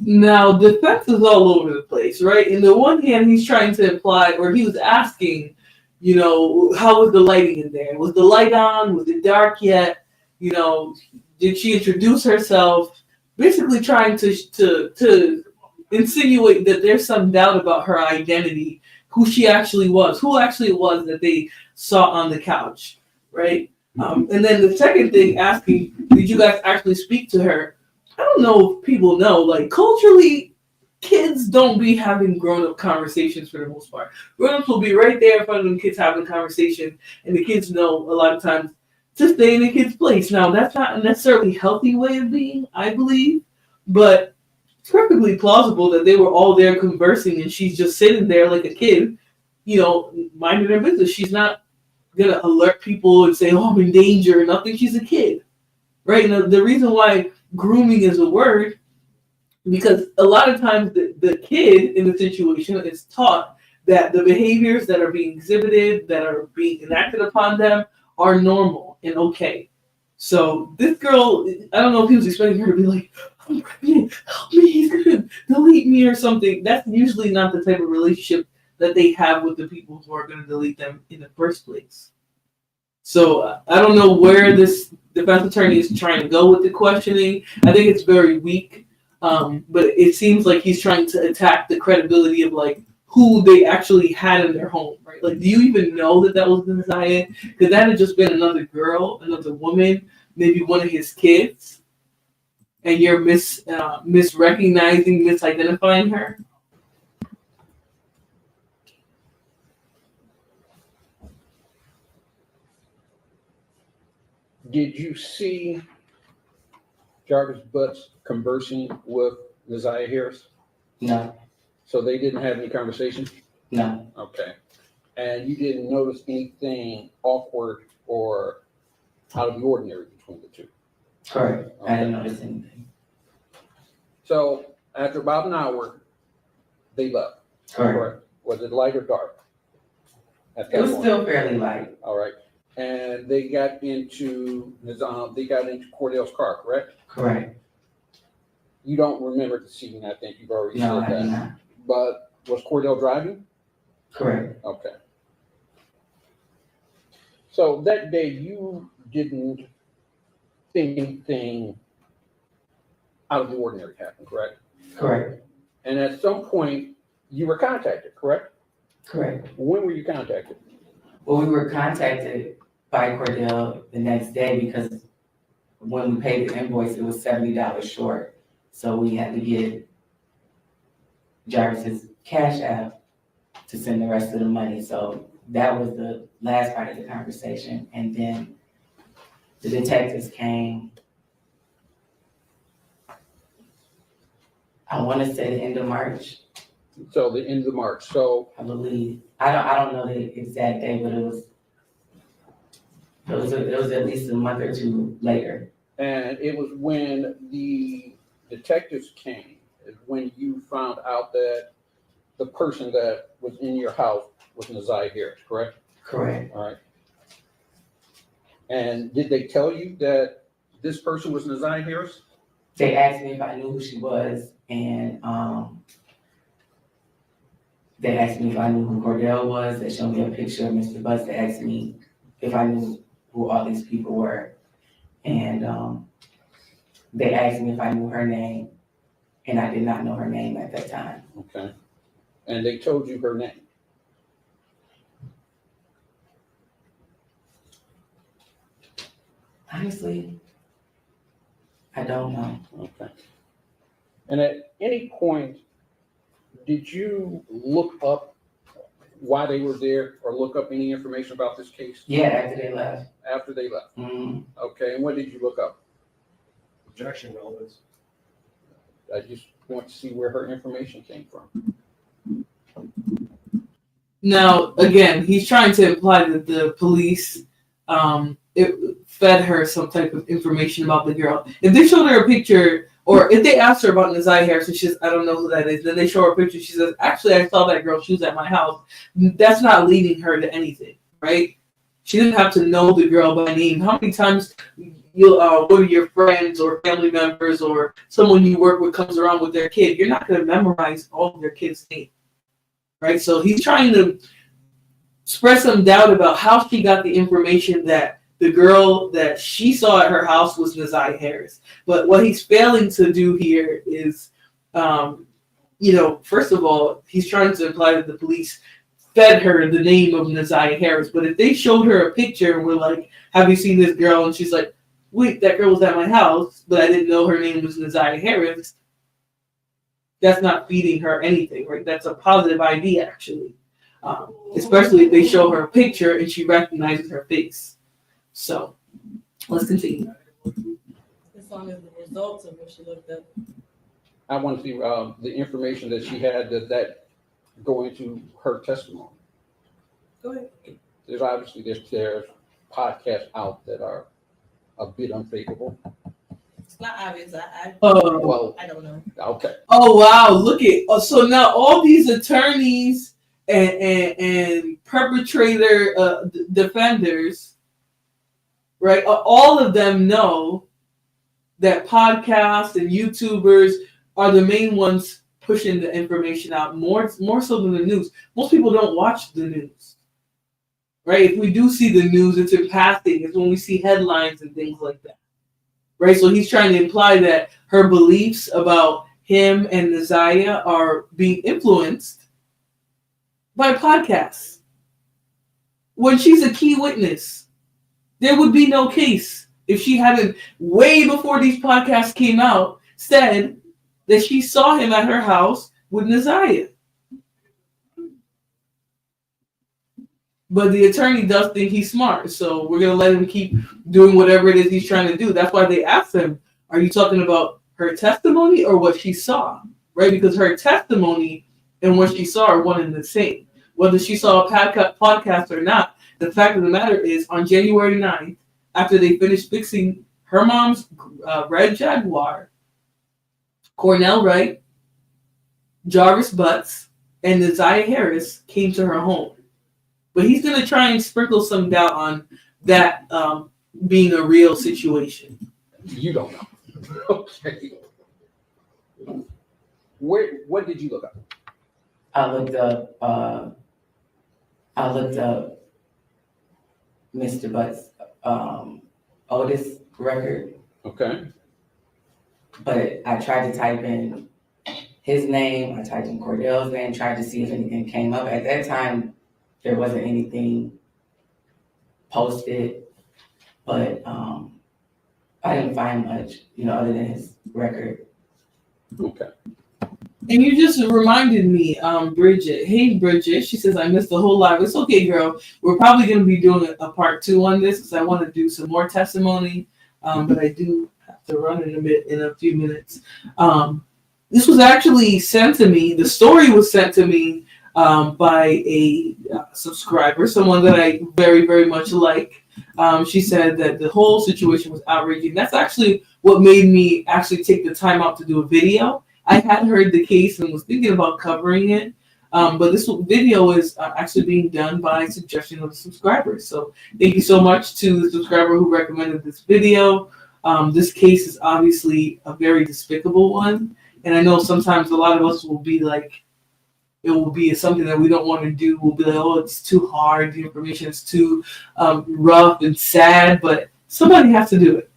Now, defense is all over the place, right? In the one hand, he's trying to imply, or he was asking, you know, how was the lighting in there? Was the light on? Was it dark yet? You know, did she introduce herself? Basically trying to insinuate that there's some doubt about her identity, who she actually was, who actually it was that they saw on the couch, right? And then the second thing, asking, did you guys actually speak to her? I don't know if people know, like culturally, kids don't be having grown-up conversations for the most part. Grown-ups will be right there in front of them kids having a conversation, and the kids know a lot of times to stay in the kid's place. Now, that's not a necessarily healthy way of being, I believe, but it's perfectly plausible that they were all there conversing and she's just sitting there like a kid, you know, minding her business. She's not going to alert people and say, oh, I'm in danger or nothing. She's a kid, right? And the reason why grooming is a word, because a lot of times the kid in the situation is taught that the behaviors that are being exhibited, that are being enacted upon them, are normal and okay. So this girl, I don't know if he was expecting her to be like, I'm pregnant, help me, he's gonna delete me or something. That's usually not the type of relationship that they have with the people who are gonna delete them in the first place. So I don't know where this defense attorney is trying to go with the questioning. I think it's very weak, but it seems like he's trying to attack the credibility of like who they actually had in their home, right? Like, do you even know that that was Naziah? Could that have just been another girl, another woman, maybe one of his kids, and you're misrecognizing, misidentifying her? Did you see Jarvis Butts conversing with Naziah Harris? No. So they didn't have any conversation? No. Okay. And you didn't notice anything awkward or out of the ordinary between the two? Correct. Okay. I didn't notice anything. So after about an hour, they left? Correct. Was it light or dark? At that It was point? still fairly light. All right. And they got into Cordell's car, correct? Correct. You don't remember the scene, I think you've already No, said I do that. not. But was Cordell driving? Correct. Okay. So that day you didn't think anything out of the ordinary happened, correct? Correct. And at some point you were contacted, correct? Correct. When were you contacted? Well, we were contacted by Cordell the next day because when we paid the invoice, it was $70 short. So we had to get Jarvis's Cash App to send the rest of the money. So that was the last part of the conversation. And then the detectives came, I want to say the end of March. So the end of March. So I believe, I don't know the exact day, but it was at least a month or two later. and it was when the detectives came, is when you found out that the person that was in your house was Naziah Harris, correct? Correct. All right. And did they tell you that this person was Naziah Harris? They asked me if I knew who she was, and they asked me if I knew who Cordell was. They showed me a picture of Mr. Butts. They asked me if I knew who all these people were, and they asked me if I knew her name, and I did not know her name at that time. Okay. And they told you her name? Honestly, I don't know. Okay. And at any point, did you look up why they were there or look up any information about this case? Yeah, after they left. After they left? Mm-hmm. Okay, and what did you look up? Objection, relevance. I just want to see where her information came from. Now, again, he's trying to imply that the police fed her some type of information about the girl. If they showed her a picture, or if they asked her about Naziah Harris, and she says, I don't know who that is, then they show her a picture, she says, actually, I saw that girl, she was at my house. That's not leading her to anything, right? She didn't have to know the girl by name. How many times one of your friends or family members or someone you work with comes around with their kid? You're not going to memorize all of their kids' names, right? So he's trying to express some doubt about how she got the information that the girl that she saw at her house was Naziah Harris. But what he's failing to do here is, first of all, he's trying to imply that the police fed her the name of Naziah Harris. But if they showed her a picture and were like, have you seen this girl? And she's like, wait, that girl was at my house, but I didn't know her name was Naziah Harris. That's not feeding her anything, right? That's a positive ID, actually. Especially if they show her a picture and she recognizes her face. So, let's continue. As long as the results of what she looked up. I want to see the information that she had. Does that go into her testimony? Go ahead. There's obviously there's podcasts out that are a bit unfavorable. It's not obvious. I don't know. Okay. Oh wow! Look at so now all these attorneys and perpetrator defenders, right? All of them know that podcasts and YouTubers are the main ones pushing the information out more so than the news. Most people don't watch the news, right? If we do see the news, it's in passing. It's when we see headlines and things like that, right? So he's trying to imply that her beliefs about him and Naziah are being influenced by podcasts. When she's a key witness, there would be no case if she hadn't, way before these podcasts came out, said that she saw him at her house with Naziah. But the attorney does think he's smart, so we're going to let him keep doing whatever it is he's trying to do. That's why they asked him, are you talking about her testimony or what she saw? Right? Because her testimony and what she saw are one and the same. Whether she saw a podcast or not, the fact of the matter is, on January 9th, after they finished fixing her mom's red Jaguar, Cornell Wright, Jarvis Butts, and Naziah Harris came to her home. But he's going to try and sprinkle some doubt on that being a real situation. You don't know. Okay. What did you look up? I looked up Mr. Butt's oldest record. Okay. But I tried to type in his name, I typed in Cordell's name, tried to see if anything came up. At that time, there wasn't anything posted, but I didn't find much, other than his record. Okay. And you just reminded me, Bridget. Hey, Bridget. She says, I missed the whole live. It's okay, girl. We're probably going to be doing a part 2 on this because I want to do some more testimony, but I do have to run in a few minutes. This was actually sent to me. The story was sent to me by a subscriber, someone that I very, very much like. She said that the whole situation was outraging. That's actually what made me actually take the time out to do a video. I had heard the case and was thinking about covering it, but this video is actually being done by suggestion of the subscribers. So thank you so much to the subscriber who recommended this video. This case is obviously a very despicable one. And I know sometimes a lot of us will be like, it will be something that we don't want to do. We'll be like, oh, it's too hard. The information is too rough and sad, but somebody has to do it.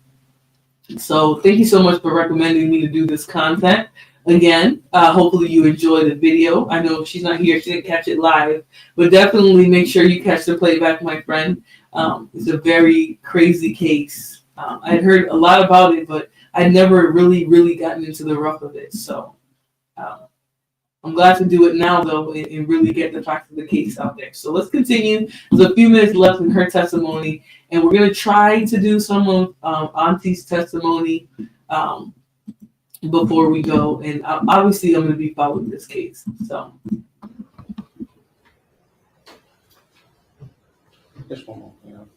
So thank you so much for recommending me to do this content. Again, hopefully you enjoyed the video. I know she's not here. She didn't catch it live, but definitely make sure you catch the playback, my friend. It's a very crazy case. I had heard a lot about it, but I'd never really gotten into the rough of it. So I'm glad to do it now, though, and really get the facts of the case out there. So let's continue. There's a few minutes left in her testimony, and we're going to try to do some of Auntie's testimony before we go. And obviously, I'm going to be following this case. So. Just one more, you know.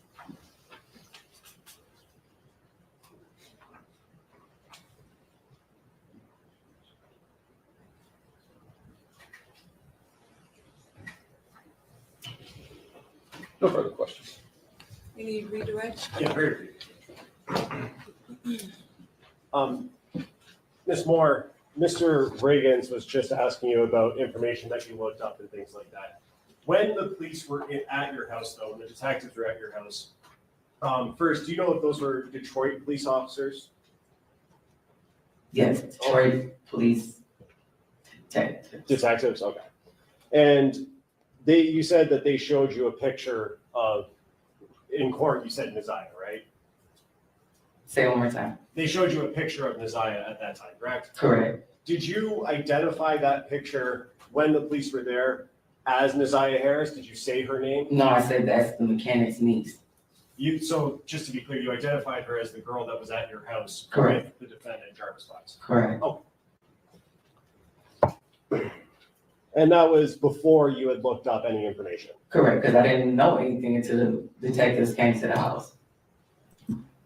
No further questions. Any redirect? Yeah, very Ms. Moore, Mr. Reagans was just asking you about information that you looked up and things like that. When the police were at your house, though, and the detectives were at your house, first, do you know if those were Detroit police officers? Yes, Detroit police detectives. Detectives, okay. And you said that they showed you a picture of, in court, you said Neziah, right? Say it one more time. They showed you a picture of Neziah at that time, correct? Correct. Did you identify that picture when the police were there as Neziah Harris? Did you say her name? No, I said that's the mechanic's niece. So just to be clear, you identified her as the girl that was at your house Correct. with the defendant, Jarvis Butts. Correct. Oh. And that was before you had looked up any information? Correct, because I didn't know anything until the detectives came to the house.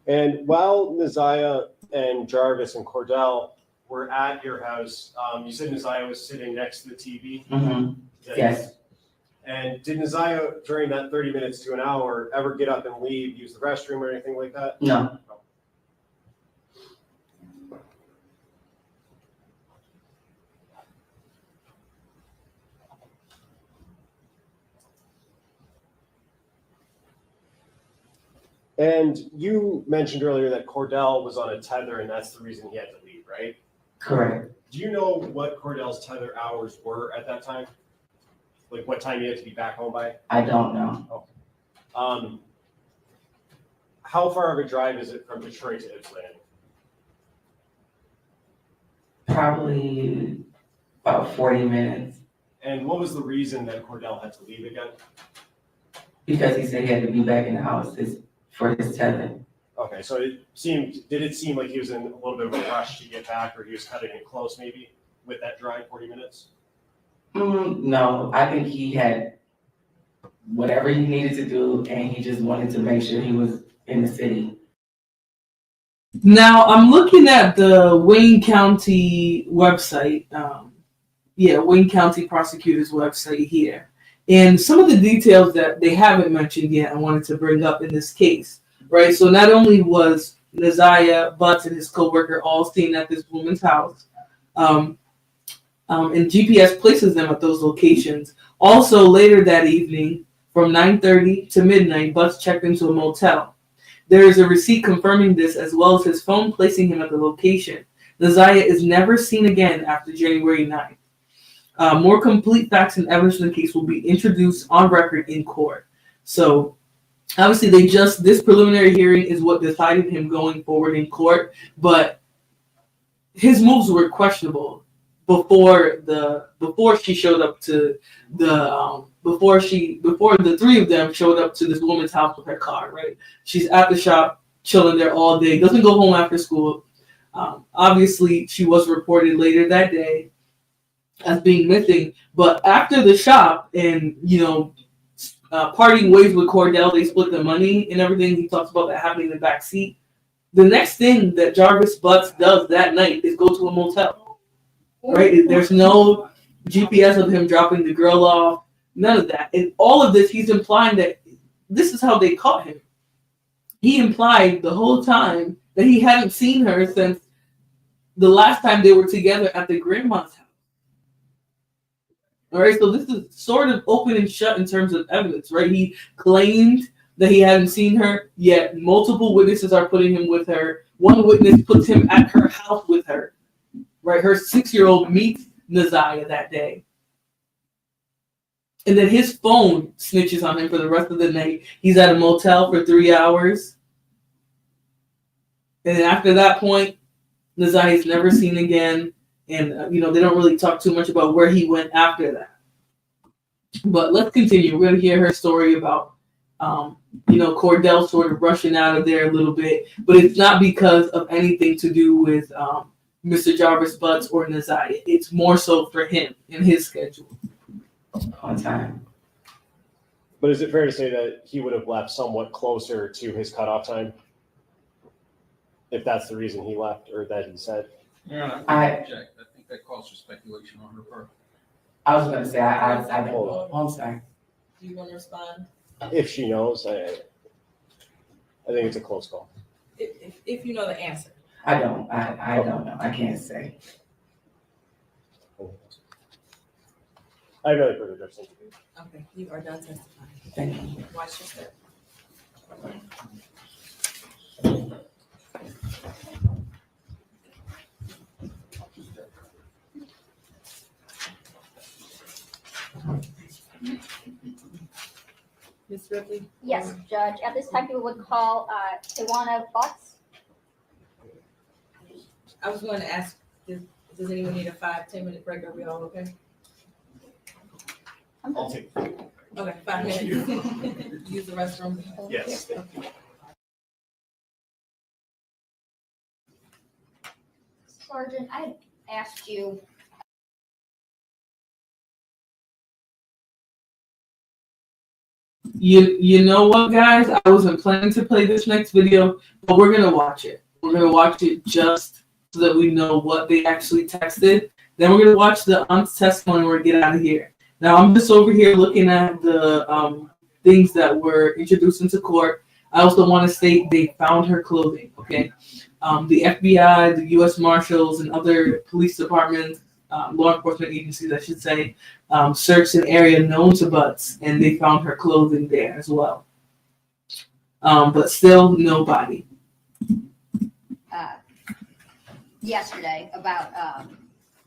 And while Neziah and Jarvis and Cordell were at your house, you said Neziah was sitting next to the TV? Mm-hmm. Yes. And did Neziah, during that 30 minutes to an hour, ever get up and leave, use the restroom or anything like that? No. And you mentioned earlier that Cordell was on a tether and that's the reason he had to leave, right? Correct. Do you know what Cordell's tether hours were at that time? Like what time he had to be back home by? I don't know. How far of a drive is it from Detroit to Ypsilanti? Probably about 40 minutes. And what was the reason that Cordell had to leave again? Because he said he had to be back in the house for his tether. Okay, so did it seem like he was in a little bit of a rush to get back, or he was cutting it close maybe with that drive, 40 minutes? No, I think he had whatever he needed to do, and he just wanted to make sure he was in the city. Now I'm looking at the Wayne County website. Wayne County Prosecutor's website here. And some of the details that they haven't mentioned yet, I wanted to bring up in this case, right? So not only was Neziah Butts and his coworker all seen at this woman's house, and GPS places them at those locations. Also later that evening, from 9:30 to midnight, Butts checked into a motel. There is a receipt confirming this, as well as his phone placing him at the location. Neziah is never seen again after January 9th. More complete facts and evidence in the case will be introduced on record in court. So obviously this preliminary hearing is what decided him going forward in court, but his moves were questionable before she showed up to before the three of them showed up to this woman's house with her car, right? She's at the shop, chilling there all day, doesn't go home after school. Obviously, she was reported later that day as being missing, but after the shop and, parting ways with Cordell, they split the money and everything. He talks about that happening in the back seat. The next thing that Jarvis Butts does that night is go to a motel, right? There's no GPS of him dropping the girl off, none of that. And all of this, he's implying that this is how they caught him. He implied the whole time that he hadn't seen her since the last time they were together at the grandma's house. All right, so this is sort of open and shut in terms of evidence, right? He claimed that he hadn't seen her, yet multiple witnesses are putting him with her. One witness puts him at her house with her, right? Her 6-year-old meets Neziah that day. And then his phone snitches on him for the rest of the night. He's at a motel for 3 hours. And then after that point, Neziah is never seen again. And, they don't really talk too much about where he went after that. But let's continue. We're going to hear her story about, Cordell sort of rushing out of there a little bit. But it's not because of anything to do with Mr. Jarvis Butts or Neziah. It's more so for him and his schedule. On time. But is it fair to say that he would have left somewhat closer to his cutoff time? If that's the reason he left or that he said? Yeah, I think that calls for speculation on her part. I was gonna say, I don't know. I'm sorry. Do you want to respond? If she knows, I think it's a close call. If you know the answer. I don't know. I can't say. I have no further questions. Okay, you are done testifying. Thank you. Watch your step. Ms. Ripley? Yes, Judge. At this time, we would call Tawana Butts. I was going to ask, does anyone need a 5-10 minute break? Are we all okay? I'll take it. Okay, 5 minutes. Use the restroom. Yes. Okay. Sergeant, I had asked you. You know what, guys? I wasn't planning to play this next video, but we're gonna watch it. We're gonna watch it just so that we know what they actually texted. Then we're gonna watch the aunt's testimony and we're gonna get out of here. Now I'm just over here looking at the things that were introduced into court. I also want to state they found her clothing. Okay, the FBI, the U.S. Marshals, and other police departments, law enforcement agencies, I should say, searched an area known to Butts, and they found her clothing there as well. But still, no body. Yesterday about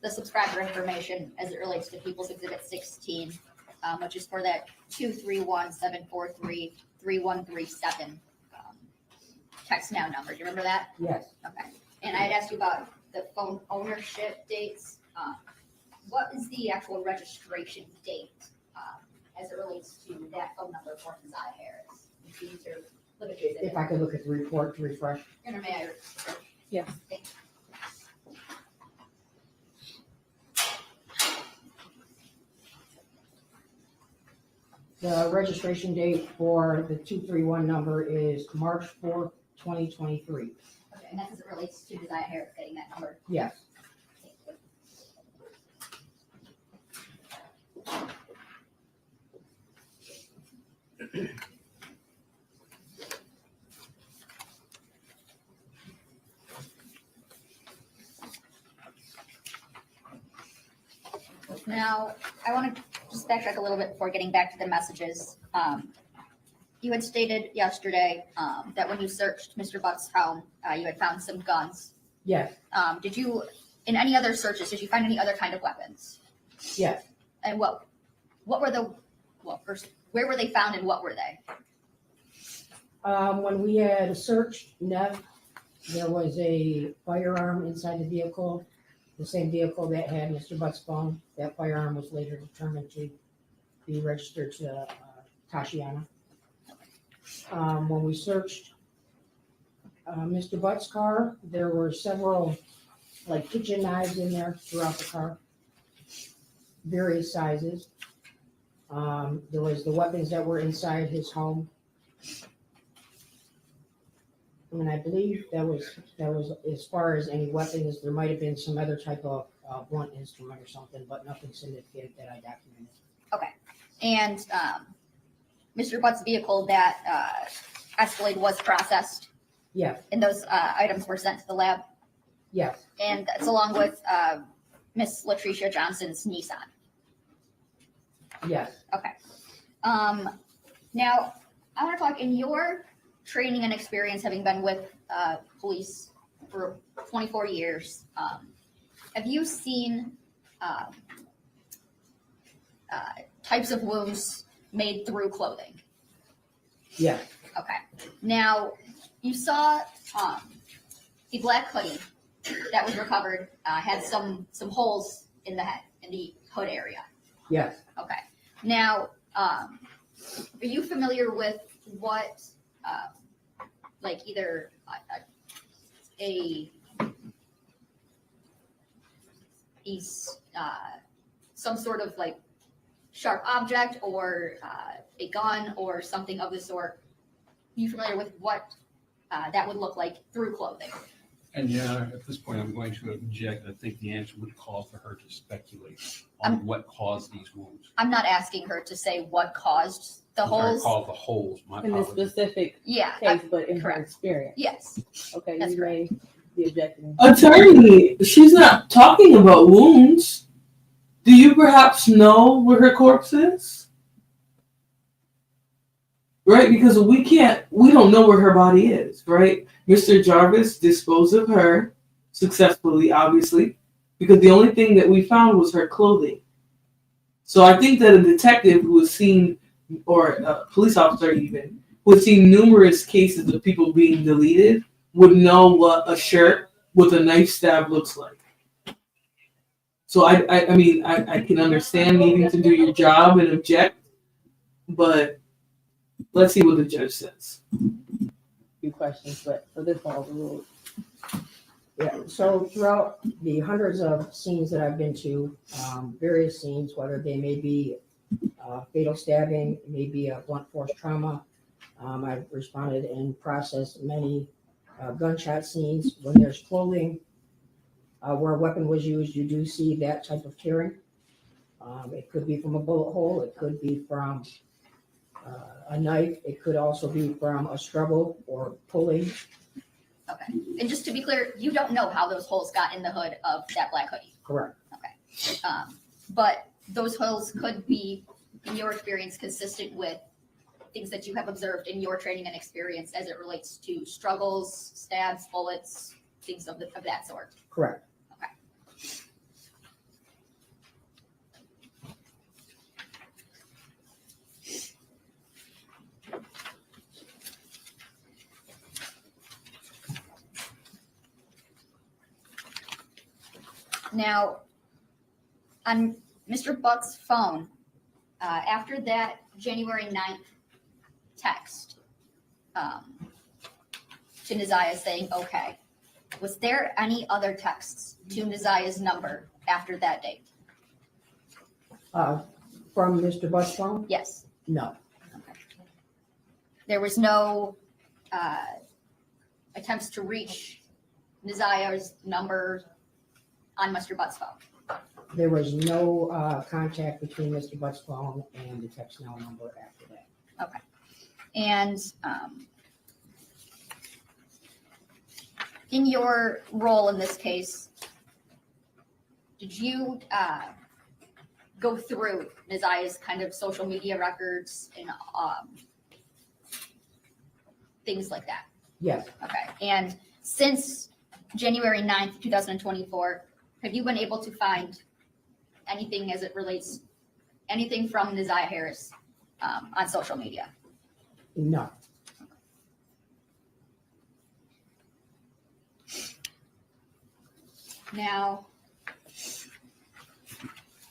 the subscriber information as it relates to People's Exhibit 16, which is for that 231-743-3137 text now number. Do you remember that? Yes. Okay. And I had asked you about the phone ownership dates. What is the actual registration date as it relates to that phone number for Keziah Harris? These are limited. If I could look at the report to refresh. Intermatter. Yes. Thank you. The registration date for the 231 number is March 4th, 2023. Okay, and that's as it relates to Keziah Harris getting that number. Yes. Now, I want to just backtrack a little bit before getting back to the messages. You had stated yesterday that when you searched Mr. Butt's home, you had found some guns. Yes. Did you, in any other searches, did you find any other kind of weapons? Yes. And what were the, well, first, where were they found and what were they? When we had searched Nev, there was a firearm inside the vehicle, the same vehicle that had Mr. Butt's phone. That firearm was later determined to be registered to Tashiana. When we searched Mr. Butt's car, there were several like kitchen knives in there throughout the car, various sizes. There was the weapons that were inside his home. I mean, I believe that was as far as any weapons. There might have been some other type of blunt instrument or something, but nothing significant that I documented. Okay. And Mr. Butt's vehicle that Escalade was processed. Yes. And those items were sent to the lab. Yes. And that's along with Miss Latricia Johnson's Nissan. Yes. Okay. Now, I want to talk in your training and experience, having been with police for 24 years. Have you seen types of wounds made through clothing? Yes. Okay. Now, you saw the black hoodie that was recovered had some holes in the head, in the hood area. Yes. Okay. Now, are you familiar with what, like either some sort of like sharp object or a gun or something of the sort. Are you familiar with what that would look like through clothing? And yeah, at this point, I'm going to object. I think the answer would call for her to speculate on what caused these wounds. I'm not asking her to say what caused the I'm sorry, holes. called the holes. My In this apologies. specific Yeah, case, but in her correct. experience. Yes. Okay, That's you may be objecting. Attorney, she's not talking about wounds. Do you perhaps know where her corpse is? Right? Because we don't know where her body is, right? Mr. Jarvis disposed of her successfully, obviously, because the only thing that we found was her clothing. So I think that a detective who has seen, or a police officer even, who has seen numerous cases of people being deleted would know what a shirt with a knife stab looks like. So I mean, I can understand needing to do your job and object, but let's see what the judge says. Few questions, but for this one overruled. Yeah, so throughout the hundreds of scenes that I've been to, various scenes, whether they may be fatal stabbing, maybe a blunt force trauma, I've responded and processed many gunshot scenes. When there's clothing where a weapon was used, you do see that type of tearing. It could be from a bullet hole, it could be from a knife, it could also be from a struggle or pulling. Okay. And just to be clear, you don't know how those holes got in the hood of that black hoodie. Correct. Okay. But those holes could be, in your experience, consistent with things that you have observed in your training and experience as it relates to struggles, stabs, bullets, things of that sort. Correct. Now, on Mr. Buck's phone, after that January 9th text to Naziah saying, okay, was there any other texts to Naziah's number after that date? From Mr. Buck's phone? Yes. No. There was no attempts to reach Naziah's number on Mr. Butt's phone? There was no contact between Mr. Butt's phone and the text now number after that. Okay. And in your role in this case, did you go through Naziah's kind of social media records and things like that? Yes. Okay. And since January 9th, 2024, have you been able to find anything as it relates, anything from Naziah Harris on social media? No. Now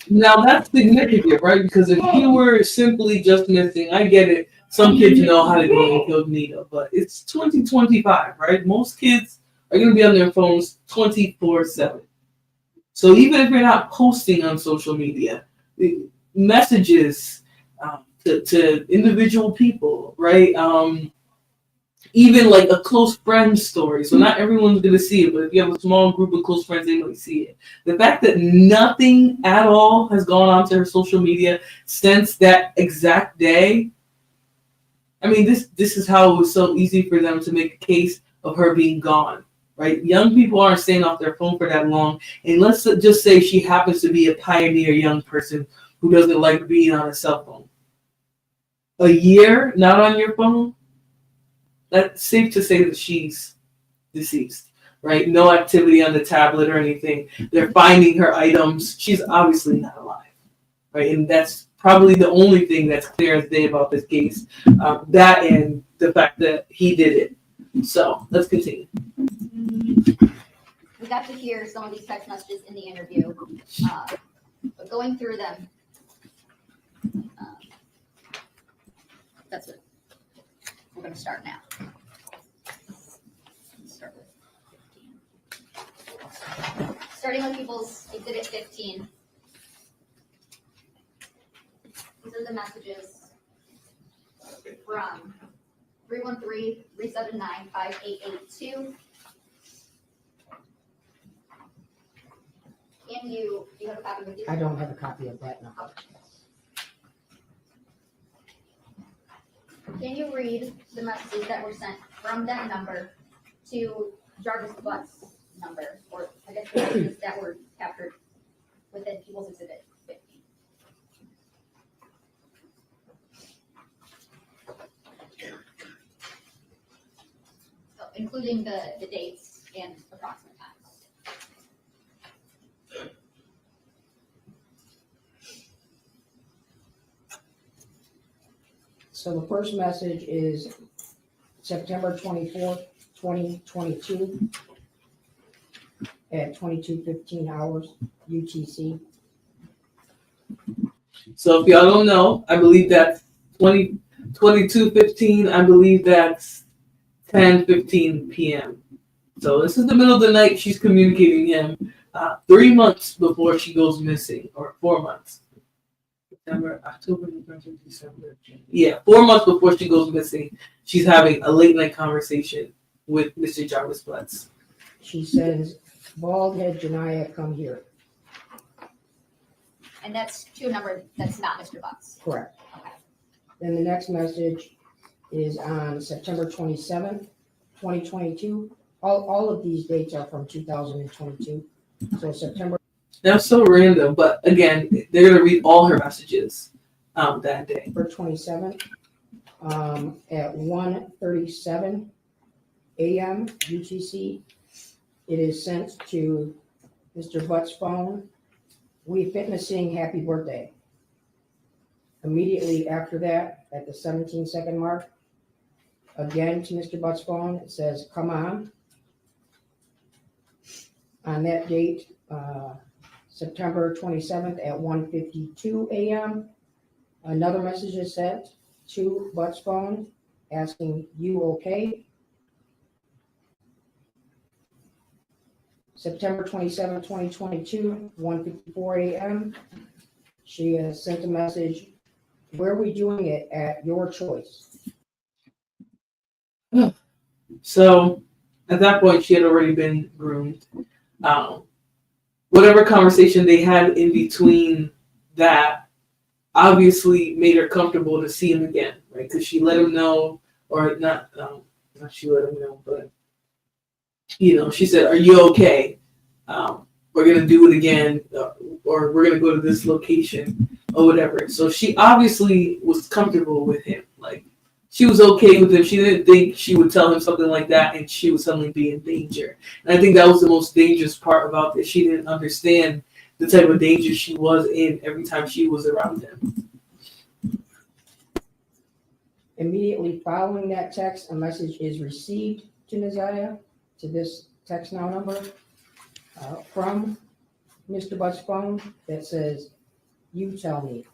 that's significant, right? Because if you were simply just missing, I get it. Some kids know how to go incognito, but it's 2025, right? Most kids are going to be on their phones 24/7. So even if you're not posting on social media, messages to individual people, right? Even like a close friend story. So not everyone's going to see it, but if you have a small group of close friends, they might see it. The fact that nothing at all has gone onto her social media since that exact day. I mean, this is how it was so easy for them to make a case of her being gone, right? Young people aren't staying off their phone for that long. And let's just say she happens to be a pioneer young person who doesn't like being on a cell phone. A year not on your phone? That's safe to say that she's deceased, right? No activity on the tablet or anything. They're finding her items. She's obviously not alive, right? And that's probably the only thing that's clear as day about this case. That and the fact that he did it. So let's continue. we got to hear some of these text messages in the interview, but going through them, that's what we're going to start now. Let's start with 15. Starting with People's Exhibit 15. These are the messages from 313-379-5882. Do you have a copy with you? I don't have a copy of that number. Can you read the messages that were sent from that number to Jarvis Butts' number, or I guess the messages that were captured within People's Exhibit 50? So, including the dates and approximate times. So the first message is September 24th, 2022 at 22:15 hours UTC. So if y'all don't know, I believe that's 22:15. I believe that's 10:15 p.m. So this is the middle of the night. She's communicating him 3 months before she goes missing, or 4 months. September, October, November, December. Yeah, 4 months before she goes missing, she's having a late night conversation with Mr. Jarvis Butts. She says, "Bald head Janiyah, come here." And that's to a number that's not Mr. Butts. Correct. Okay. Then the next message is on September 27th, 2022. All of these dates are from 2022. So September. That's so random, but again, they're gonna read all her messages that day. September 27th, at 1:37 a.m. UTC. It is sent to Mr. Butts' phone. "We fitnessing, happy birthday." Immediately after that, at the 17-second mark, again to Mr. Butts' phone, it says, "Come on." On that date, September 27th at 1:52 a.m., another message is sent to Butts' phone asking, "You okay?" September 27, 2022, 1:54 a.m., she has sent a message, "Where are we doing it at your choice?" So at that point, she had already been groomed. Whatever conversation they had in between that obviously made her comfortable to see him again, right? Because she let him know, or not she let him know, but she said, "Are you okay? We're gonna do it again, or we're gonna go to this location, or whatever." So she obviously was comfortable with him. Like, she was okay with him. She didn't think she would tell him something like that and she would suddenly be in danger. And I think that was the most dangerous part about this. She didn't understand the type of danger she was in every time she was around him. Immediately following that text, a message is received to Naziah, to this text now number, from Mr. Butts' phone that says, "You tell me."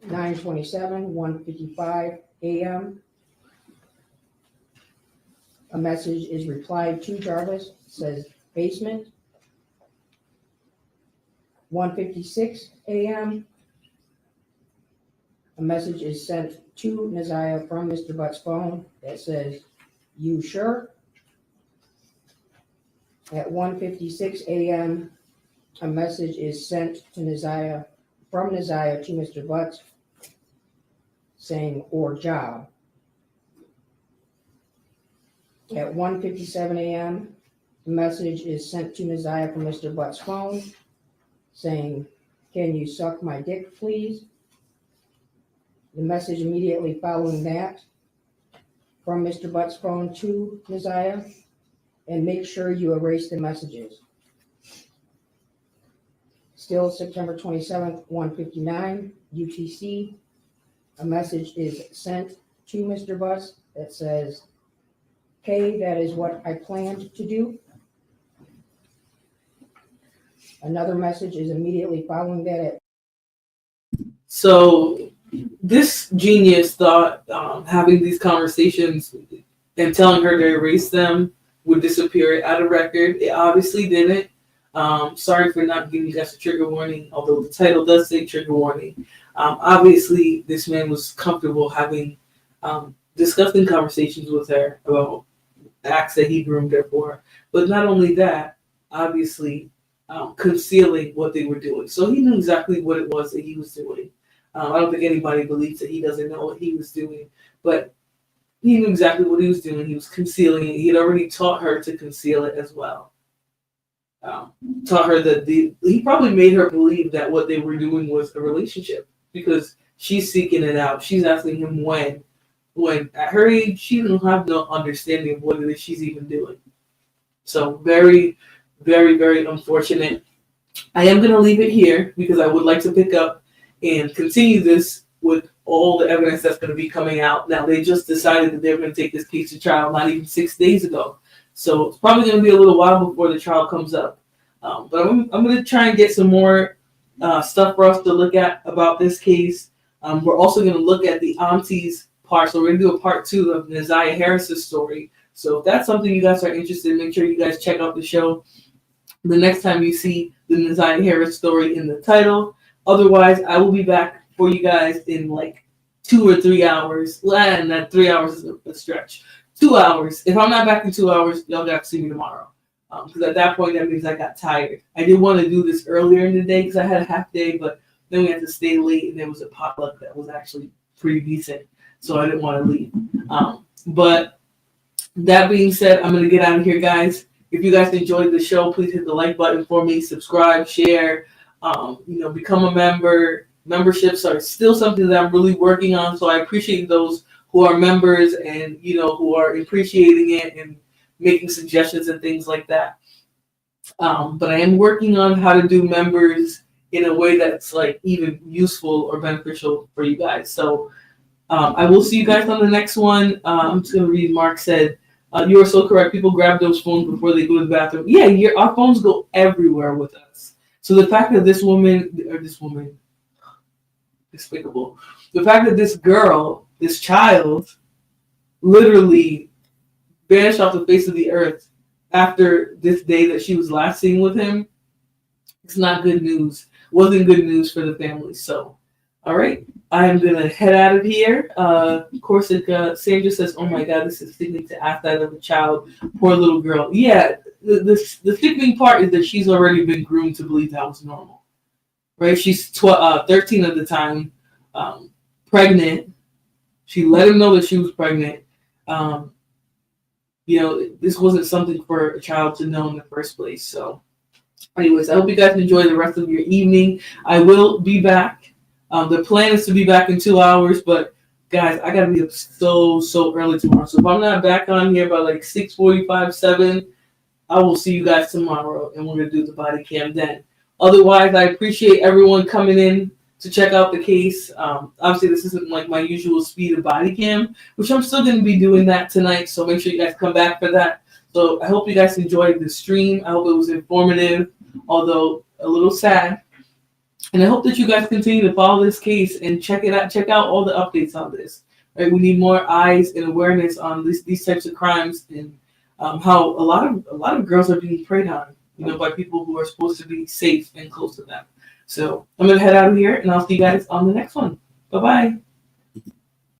9:27, 1:55 a.m. A message is replied to Jarvis, says, "Basement." 1:56 a.m. A message is sent to Naziah from Mr. Butts' phone that says, "You sure?" At 1:56 a.m., a message is sent to Naziah, from Naziah to Mr. Butts, saying, "or job." At 1:57 a.m., a message is sent to Naziah from Mr. Butts' phone, saying, "Can you suck my dick, please?" The message immediately following that from Mr. Butts' phone to Naziah, "and make sure you erase the messages." Still September 27th, 1:59 UTC, a message is sent to Mr. Butts that says, "Okay, that is what I planned to do." Another message is immediately following that. So this genius thought having these conversations and telling her to erase them would disappear out of record. It obviously didn't. Sorry for not giving you guys a trigger warning, although the title does say trigger warning. Obviously, this man was comfortable having disgusting conversations with her about acts that he groomed her for. But not only that, obviously, concealing what they were doing. So he knew exactly what it was that he was doing. I don't think anybody believes that he doesn't know what he was doing, but he knew exactly what he was doing. He was concealing it. He had already taught her to conceal it as well. Taught her that he probably made her believe that what they were doing was a relationship because she's seeking it out. She's asking him when at her age, she doesn't have no understanding of what it is she's even doing. So very, very, very unfortunate. I am going to leave it here because I would like to pick up and continue this with all the evidence that's going to be coming out. Now, they just decided that they're going to take this case to trial not even 6 days ago. So it's probably going to be a little while before the trial comes up. But I'm going to try and get some more stuff for us to look at about this case. We're also going to look at the auntie's part. So we're going to do a part 2 of Naziah Harris's story. So if that's something you guys are interested in, make sure you guys check out the show the next time you see the Naziah Harris story in the title. Otherwise, I will be back for you guys in like 2 or 3 hours. And that 3 hours is a stretch. 2 hours. If I'm not back in 2 hours, y'all got to see me tomorrow. Because at that point, that means I got tired. I did want to do this earlier in the day because I had a half day, but then we had to stay late and there was a potluck that was actually pretty decent. So I didn't want to leave. But that being said, I'm going to get out of here, guys. If you guys enjoyed the show, please hit the like button for me, subscribe, share, become a member. Memberships are still something that I'm really working on. So I appreciate those who are members and, who are appreciating it and making suggestions and things like that. But I am working on how to do members in a way that's like even useful or beneficial for you guys. So I will see you guys on the next one. I'm just going to read. Mark said, you are so correct. People grab those phones before they go to the bathroom. Yeah, our phones go everywhere with us. So the fact that this woman, despicable. The fact that this child, literally vanished off the face of the earth after this day that she was last seen with him, it's not good news. Wasn't good news for the family. So, all right, I am gonna head out of here. Sandra says, "Oh my God, this is sickening to ask that of a child. Poor little girl." Yeah, the sickening part is that she's already been groomed to believe that was normal, right? She's 13 at the time, pregnant. She let him know that she was pregnant. This wasn't something for a child to know in the first place. So, anyways, I hope you guys enjoy the rest of your evening. I will be back. The plan is to be back in 2 hours, but guys, I gotta be up so early tomorrow. So if I'm not back on here by like 6:45, 7, I will see you guys tomorrow, and we're gonna do the body cam then. Otherwise, I appreciate everyone coming in to check out the case. Obviously, this isn't like my usual speed of body cam, which I'm still gonna be doing that tonight. So make sure you guys come back for that. So I hope you guys enjoyed the stream. I hope it was informative, although a little sad. And I hope that you guys continue to follow this case and check it out. Check out all the updates on this. Right? We need more eyes and awareness on these types of crimes and how a lot of girls are being preyed on, by people who are supposed to be safe and close to them. So I'm gonna head out of here, and I'll see you guys on the next one. Bye bye.